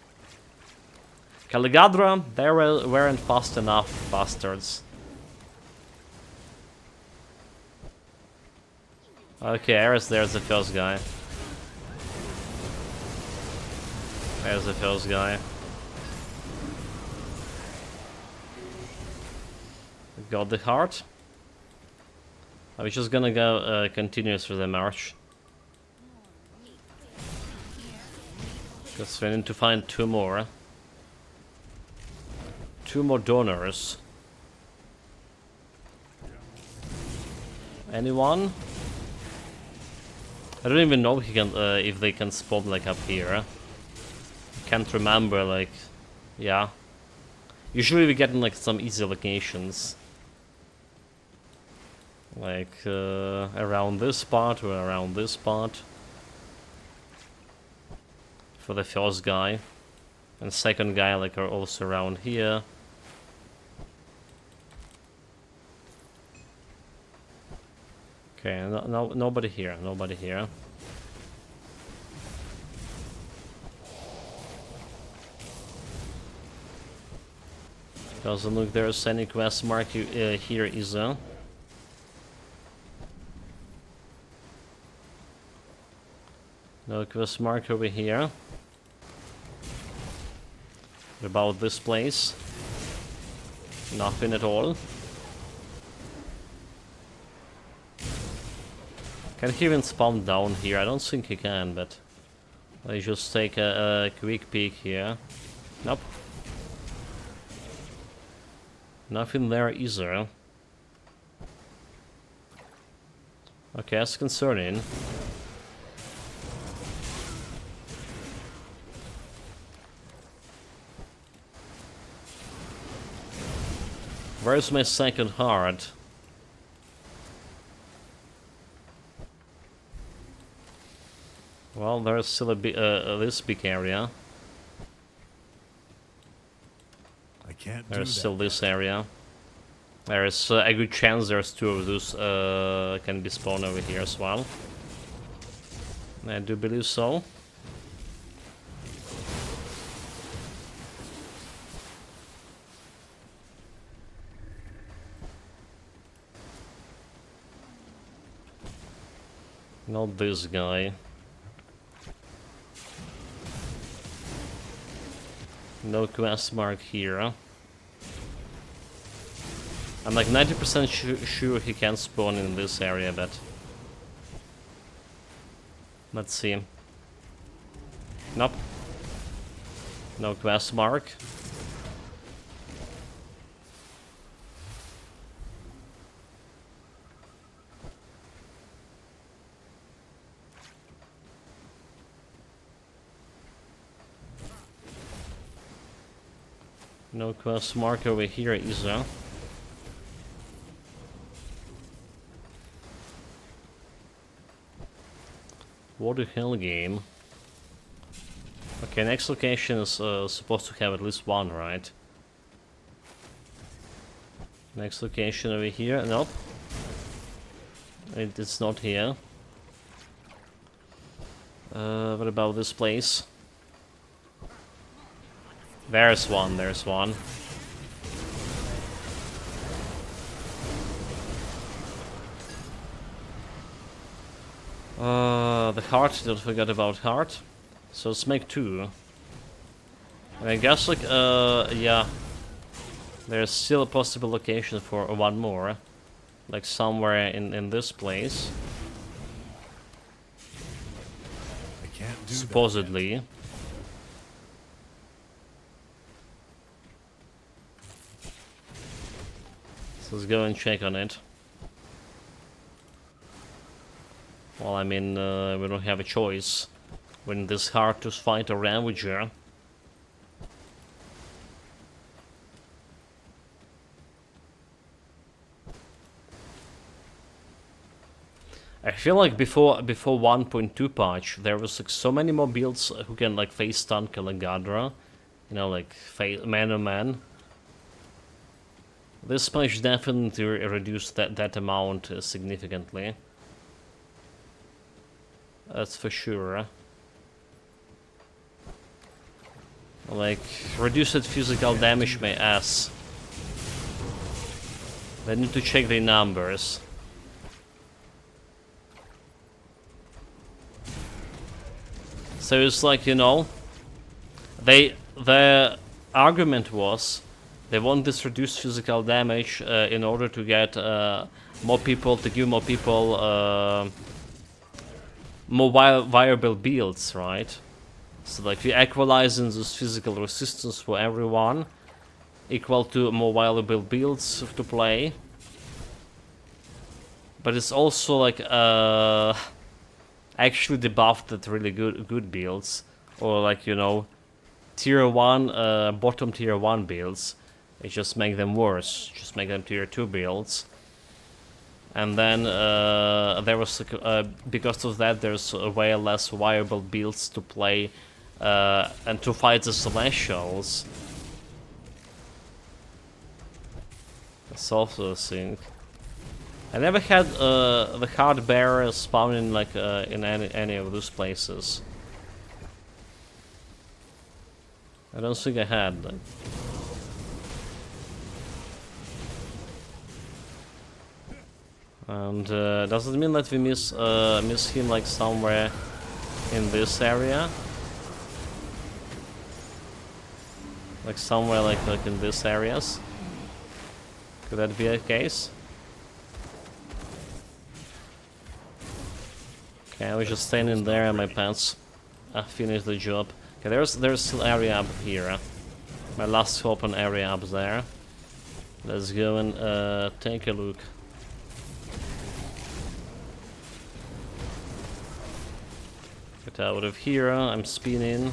Caligadra, they weren't fast enough, bastards. Okay, there's the first guy. There's the first guy. Got the heart. I was just gonna go continue through the march. Because we need to find two more. Two more donors. Anyone? I don't even know if they can spawn like up here. Can't remember, like, yeah. Usually we get in like some easy locations. Like around this spot or around this spot. For the first guy. And second guy like are also around here. Okay, nobody here, nobody here. Doesn't look there's any quest mark here either. No quest mark over here. What about this place? Nothing at all. Can he even spawn down here? I don't think he can, but let's just take a quick peek here. Nope. Nothing there either. Okay, that's concerning. Where's my second heart? Well, there's still a this big area. I can't There's do still that. this area. There's a good chance there's two of those can be spawned over here as well. I do believe so. Not this guy. No quest mark here. I'm like 90% sure he can spawn in this area, but let's see. Nope. No quest mark. No quest mark over here either. What the hell, game? Okay, next location is supposed to have at least one, right? Next location over here. Nope. It's not here. What about this place? There's one, there's one. The heart, don't forget about heart. So let's make 2. And I guess, like, yeah. There's still a possible location for one more. Like somewhere in this place. I can't do Supposedly. So let's go and check on it. Well, I mean, we don't have a choice when it's hard to fight a Ravager. I feel like before 1.2 patch, there was like so many more builds who can like face stun Kalagadra, you know, like man on man. This patch definitely reduced that amount significantly. That's for sure. Like, reduced physical damage my ass. I need to check the numbers. So it's like, you know, the argument was they want this reduced physical damage in order to get more people, to give more people more viable builds, right? So like we equalizing this physical resistance for everyone equal to more viable builds to play. But it's also like actually debuffed at really good builds, or like, you know, tier 1 bottom tier 1 builds. It just make them worse, just make them tier 2 builds. And then there was because of that there's way less viable builds to play and to fight the Celestials. That's also a thing. I never had the Heart Bearer spawning like in any of those places. I don't think I had them. And does it mean that we miss him like somewhere in this area? Like somewhere like in these areas? Could that be the case? Okay, I was just standing there in my pants. I finished the job. Okay, there's still area up here. My last open area up there. Let's go and take a look. Get out of here. I'm spinning.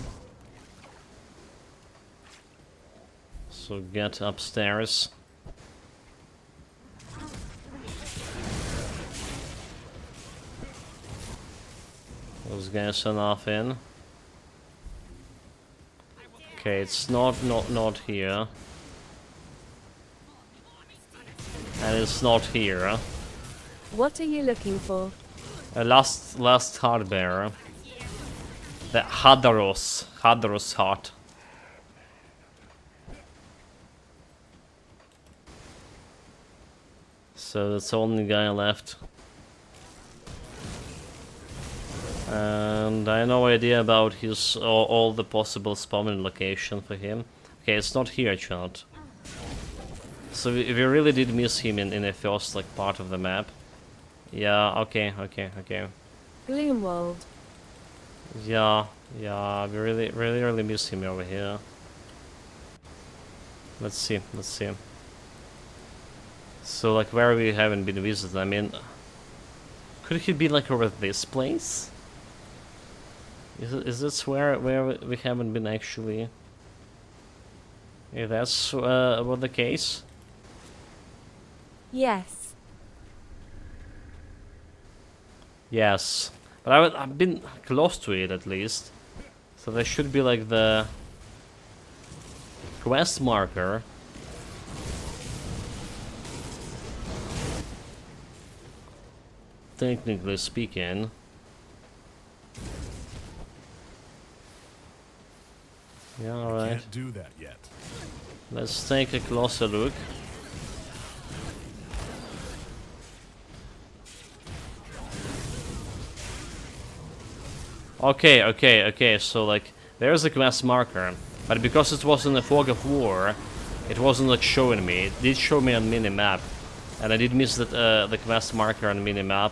So get upstairs. Those guys are off in. Okay, it's not here. And it's not here. What are you looking for? Last heart bearer. The Hadaros heart. So that's the only guy left. And I have no idea about his all the possible spawning location for him. Okay, it's not here, chat. So we really did miss him in the first like part of the map. Yeah, okay. Gloomwald. Yeah, we really miss him over here. Let's see. So like where we haven't been visited, I mean, could he be like over this place? Is this where we haven't been actually? If that's what the case. Yes. Yes. But I've been close to it at least. So there should be like the quest marker. Technically speaking. Yeah, alright. Can't do that yet. Let's take a closer look. Okay, so like, there's a quest marker, but because it was in the fog of war, it wasn't like showing me. It did show me on minimap, and I did miss that the quest marker on minimap,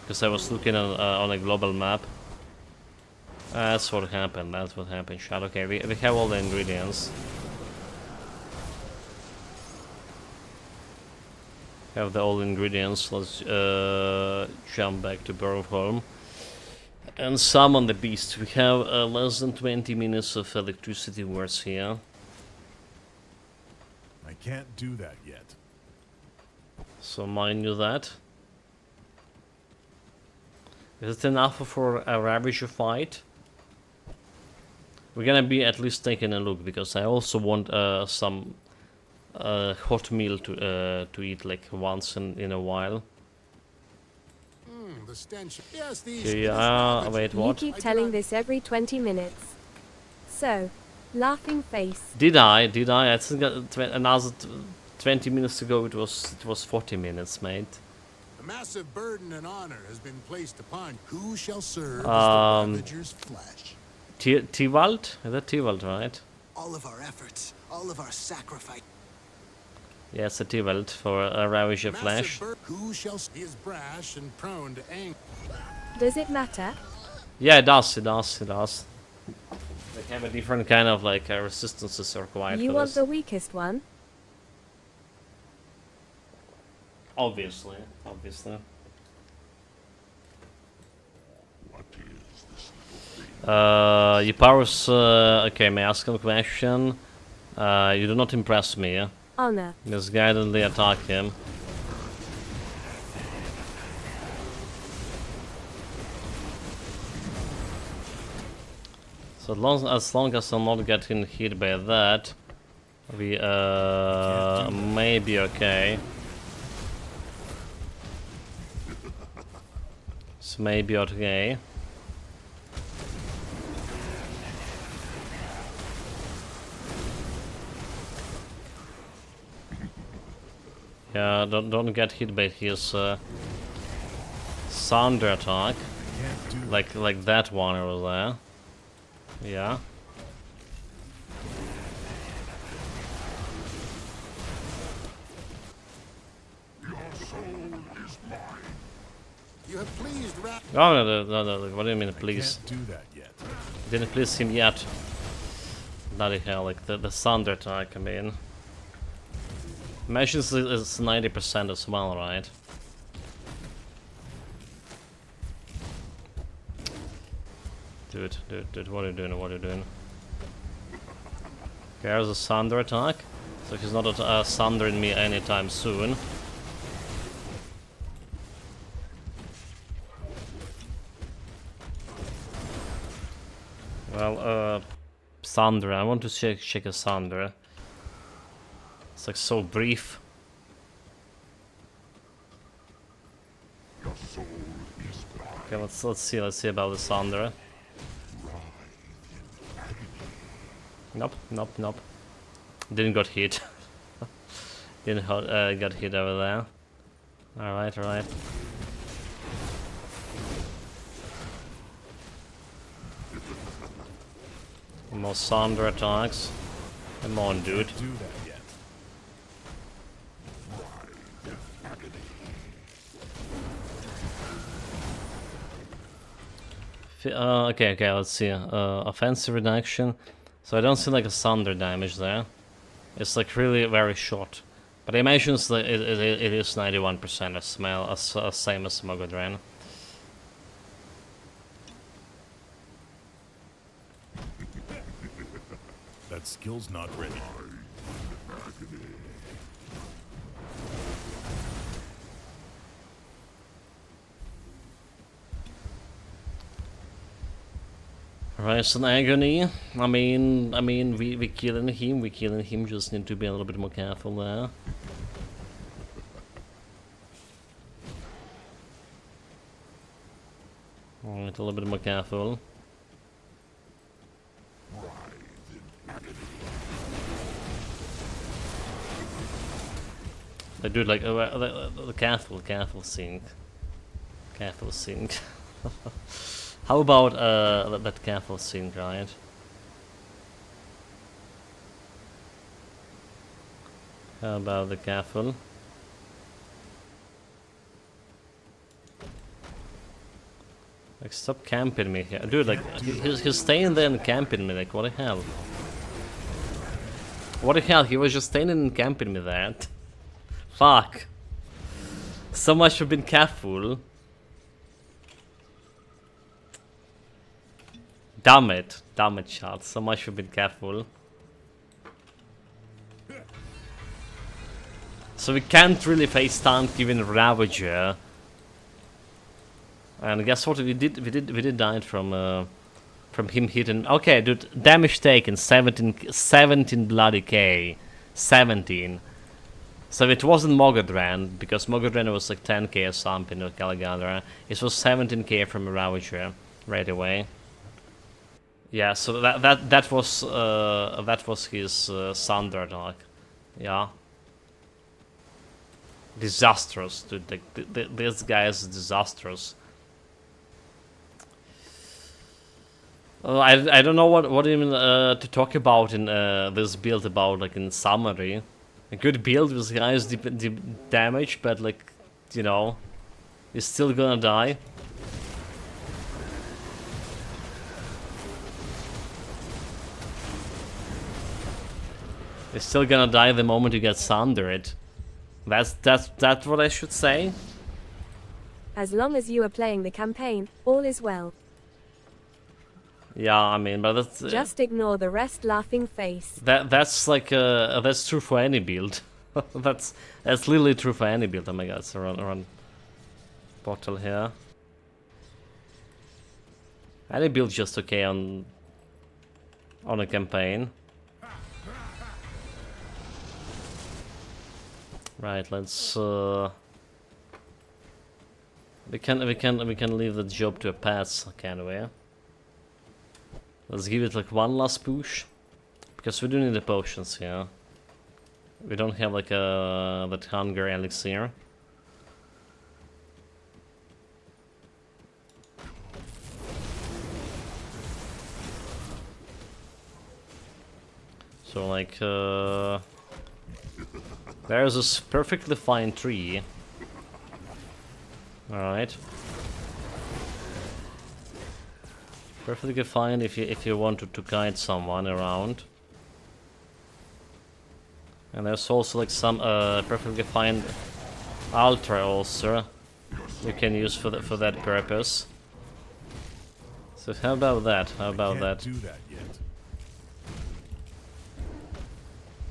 because I was looking on a global map. That's what happened, Shad. Okay, we have all the ingredients. Have all the ingredients, let's jump back to Borough Home. And summon the beast. We have less than 20 minutes of electricity worth here. I can't do that yet. So mind you that. Is it enough for a Ravager fight? We're gonna be at least taking a look, because I also want some hot meal to eat like once in a while. The stench. Yes, these. Yeah, wait, what? You keep telling this every 20 minutes. So, laughing face. Did I? I think another 20 minutes ago it was 40 minutes, mate. A massive burden and honor has been placed upon who shall serve as the Ravager's flesh. T-Wald? Is that T-Wald, right? All of our efforts, all of our sacrifice. Yeah, it's a T-Wald for a Ravager flesh. Who shall he is brash and prone to anger. Does it matter? Yeah, it does. They have a different kind of like resistances required You for want this. the weakest one? Obviously. Your powers, okay, may I ask him a question? You do not impress me, yeah? Honor. Just guidedly attack him. So as long as I'm not getting hit by that, we may be okay. This may be okay. Yeah, don't get hit by his thunder attack, like that one over there. Yeah. You have pleased Oh no, what do you mean please? Can't do that yet. Didn't please him yet. Bloody hell, like the thunder attack, I mean. Imagine it's 90% as well, right? Dude, what are you doing? Okay, there's a thunder attack. So he's not thundering me anytime soon. Well, thunder. I want to check a thunder. It's like so brief. Okay, let's see about the thunder. Nope. Didn't got hit. Didn't got hit over there. Alright. More thunder attacks. Come on, dude. Do that yet. Okay, let's see. Offensive reduction. So I don't see like a thunder damage there. It's like really very short. But I imagine it's like, it is 91% as smell, as same as Mogodran. That skill's not ready. Rise in agony. I mean, we killing him. We killing him. Just need to be a little bit more careful there. Alright, a little bit more careful. They do like careful sync. Careful sync. How about that careful sync, right? How about the careful? Like, stop camping me here. Dude, like, he's staying there and camping me, like, what the hell? What the hell, he was just staying and camping me there. Fuck. So much for being careful. Damn it, shot. So much for being careful. So we can't really face tank even Ravager. And guess what? We did die from him hitting. Okay, dude, damage taken 17 bloody K, 17. So it wasn't Mogodran, because Mogodran was like 10k or something with Caligandra. It was 17k from Ravager right away. Yeah, so that was his Thunder attack. Yeah. Disastrous, dude. Like, this guy is disastrous. I don't know what even to talk about in this build about, like, in summary. A good build with highest damage, but, like, you know, he's still gonna die. He's still gonna die the moment he gets sundered. That's what I should say. As long as you are playing the campaign, all is well. Yeah, I mean, but that's just ignore the rest laughing face. That's like that's true for any build. that's literally true for any build. Oh my god, it's a run bottle here. Any build just okay on a campaign. Right, let's we can leave the job to a pass, can we? Let's give it like one last push, because we do need the potions here. We don't have like that hunger elixir. So like there's this perfectly fine tree. Alright. Perfectly fine if you wanted to guide someone around. And there's also like some perfectly fine altar also you can use for that purpose. So how about that? How about that? Do that yet.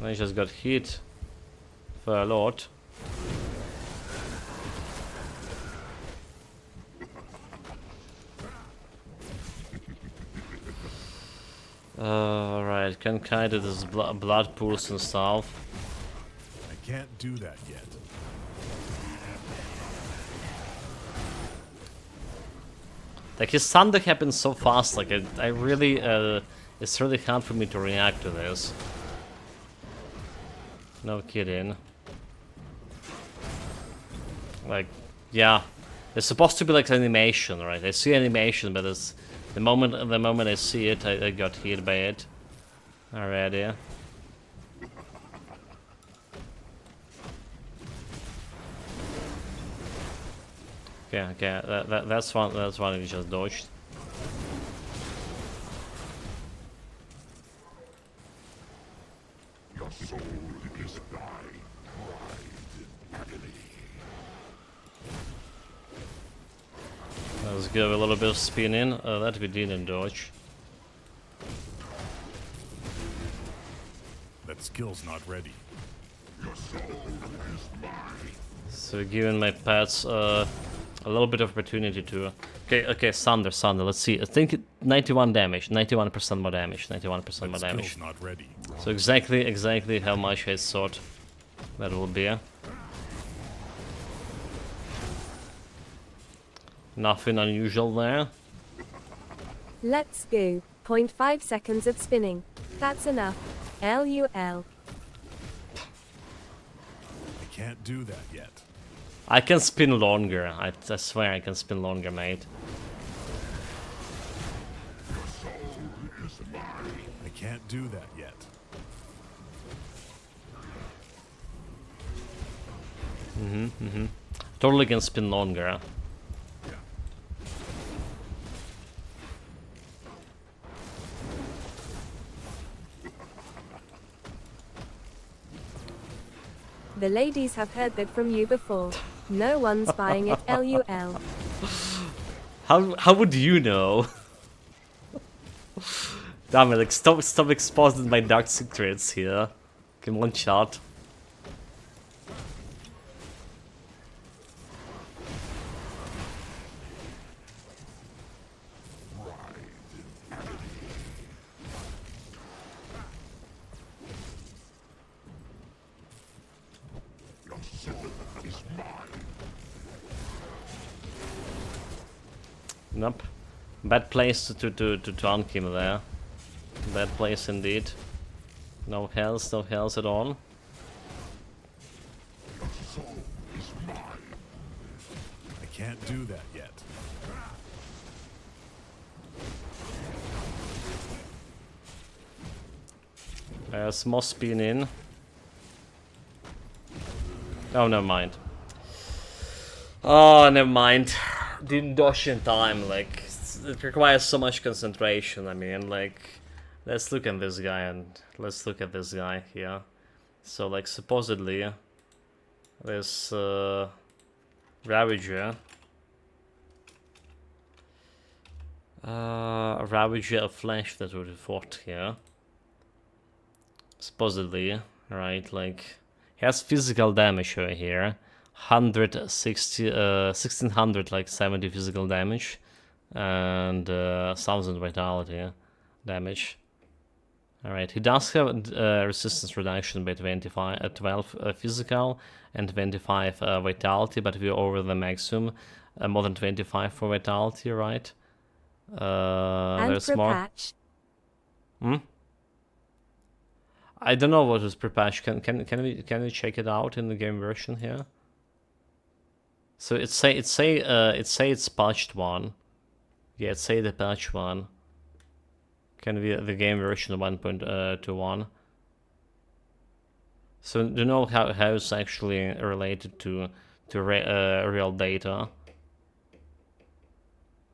I just got hit for a lot. Right, can kind of this blood pools and stuff. I can't do that yet. Like, his thunder happens so fast, like I really it's really hard for me to react to this. No kidding. Like, yeah, it's supposed to be like animation, right? I see animation, but it's the moment I see it, I got hit by it already. Okay, that's one we just dodged. Your soul is thine, pride in agony. Let's give a little bit of spin in. That we didn't dodge. That skill's not ready. Your soul is mine. So giving my pets A little bit of opportunity to... Okay, Thunder, let's see. I think 91 damage, 91% more damage, 91% more damage. Not ready. So exactly how much I thought that will be. Nothing unusual there. Let's go. 0.5 seconds of spinning. That's enough. LUL. I can't do that yet. I can spin longer. I swear I can spin longer, mate. I can't do that yet. Totally can spin longer. The ladies have heard that from you before. No one's buying it. LUL. How would you know? Damn it, like stop exposing my dark secrets here. Come on, chat. Nope. Bad place to taunt him there. Bad place indeed. No health at all. I can't do that yet. There's more spin in. Oh, never mind. Oh, never mind. Didn't dodge in time, like, it requires so much concentration. I mean, like, let's look at this guy here. So, like, supposedly, this Ravager, Ravager of Flesh that would have fought here. Supposedly, right, like, he has physical damage over here. 1600 like 70 physical damage and 1000 vitality damage. Alright, he does have resistance reduction by 12 physical and 25 vitality, but we're over the maximum. More than 25 for vitality, right? And there's for more. patch. I don't know what is pre-patch. Can we check it out in the game version here? So it's patched one. Yeah, it's the patch one. Can be the game version 1.21. So do you know how it's actually related to real data?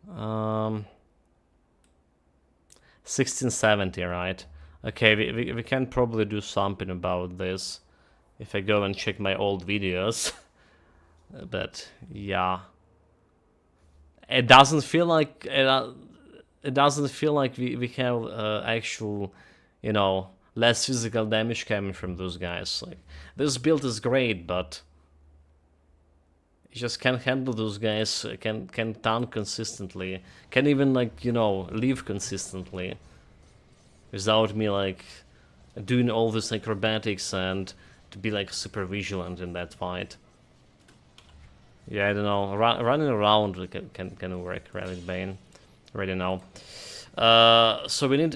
1670, right? Okay, we can probably do something about this if I go and check my old videos. But yeah, it doesn't feel like we have actual, you know, less physical damage coming from those guys. Like, this build is great, but you just can't handle those guys. Can tank consistently. Can even, like, you know, live consistently without me like doing all this acrobatics and to be like super vigilant in that fight. Yeah, I don't know. Running around can work. Relic Bane, already know. So we need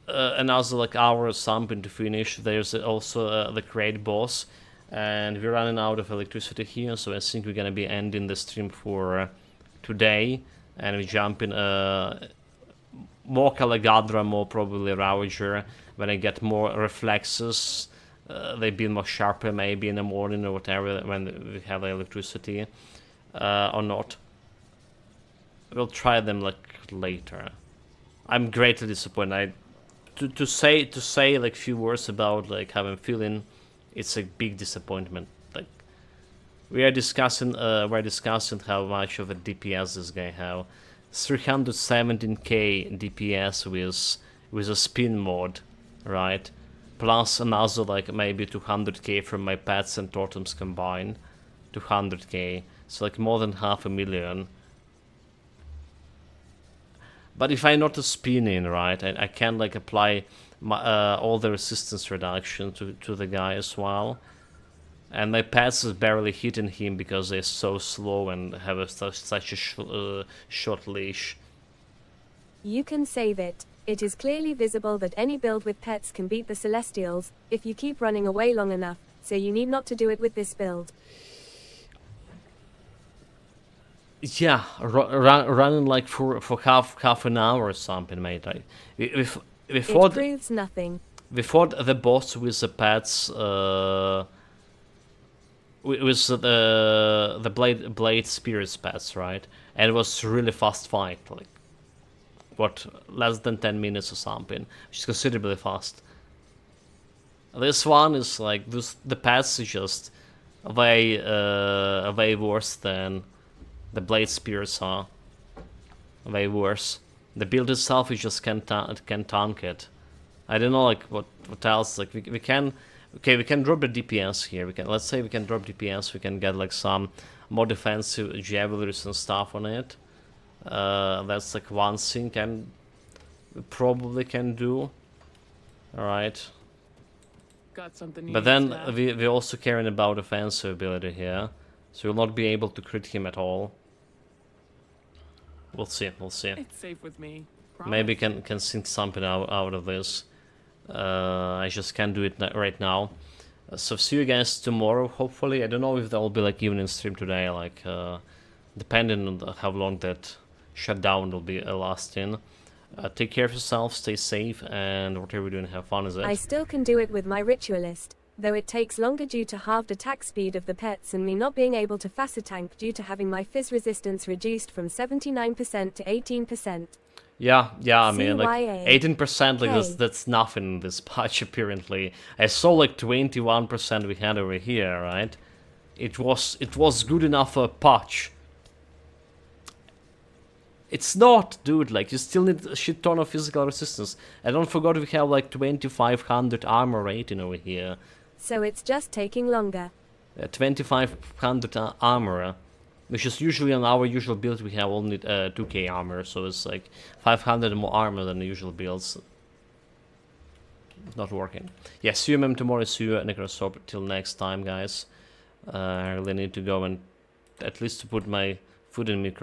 another like hour or something to finish. There's also the crate boss, and we're running out of electricity here. So I think we're gonna be ending the stream for today, and we jump in more Calagadra, more probably Ravager. When I get more reflexes. They've been more sharper maybe in the morning or whatever when we have electricity or not. We'll try them like later. I'm greatly disappointed. To say like few words about like how I'm feeling, it's a big disappointment. Like we're discussing how much of a DPS this guy have. 317k DPS with a spin mod, right? Plus another like maybe 200k from my pets and totems combined. to 100k. It's like more than 500,000. But if I not a spin in, right, I can like apply my, all the resistance reduction to the guy as well. And my pets is barely hitting him because they're so slow and have such a short leash. You can save it. It is clearly visible that any build with pets can beat the Celestials, if you keep running away long enough, so you need not to do it with this build. Yeah, running like for half an hour or something, mate. Before It proves nothing. Before the boss with the pets, with the blade spirits pets, right? And it was really fast fight, like what, less than 10 minutes or something, which is considerably fast. This one is like the pets is just way worse than the blade spears are. Way worse. The build itself, you just can't tank it. I don't know like what else. Like we can, okay, we can drop the DPS here. Let's say we can drop DPS. We can get like some more defensive javelins and stuff on it. That's like one thing we probably can do. All right. Got something. But then we also caring about offensive ability here, so we'll not be able to crit him at all. We'll see. We'll see. It's safe with me. Promise. Maybe can think something out of this. I just can't do it right now. So see you guys tomorrow. Hopefully, I don't know if there will be like evening stream today. Like depending on how long that shutdown will be lasting. Take care of yourself, stay safe, and whatever you're doing, have fun, is it? I still can do it with my Ritualist, though it takes longer due to halved attack speed of the pets and me not being able to fast tank due to having my fizz resistance reduced from 79% to 18%. Yeah, I mean, like CYA. 18%, like that's nothing in this patch, apparently. I saw like 21% we had over here, right? It was good enough for a patch. It's not, dude, like, you still need a shit ton of physical resistance. And don't forget we have like 2500 armor rating over here. So it's just taking longer. 2500 armor, which is usually on our usual build we have only 2k armor, so it's like 500 more armor than the usual builds. Not working. Yeah, see you tomorrow, see you Necrosaur. Till next time, guys. I really need to go and at least put my food in micro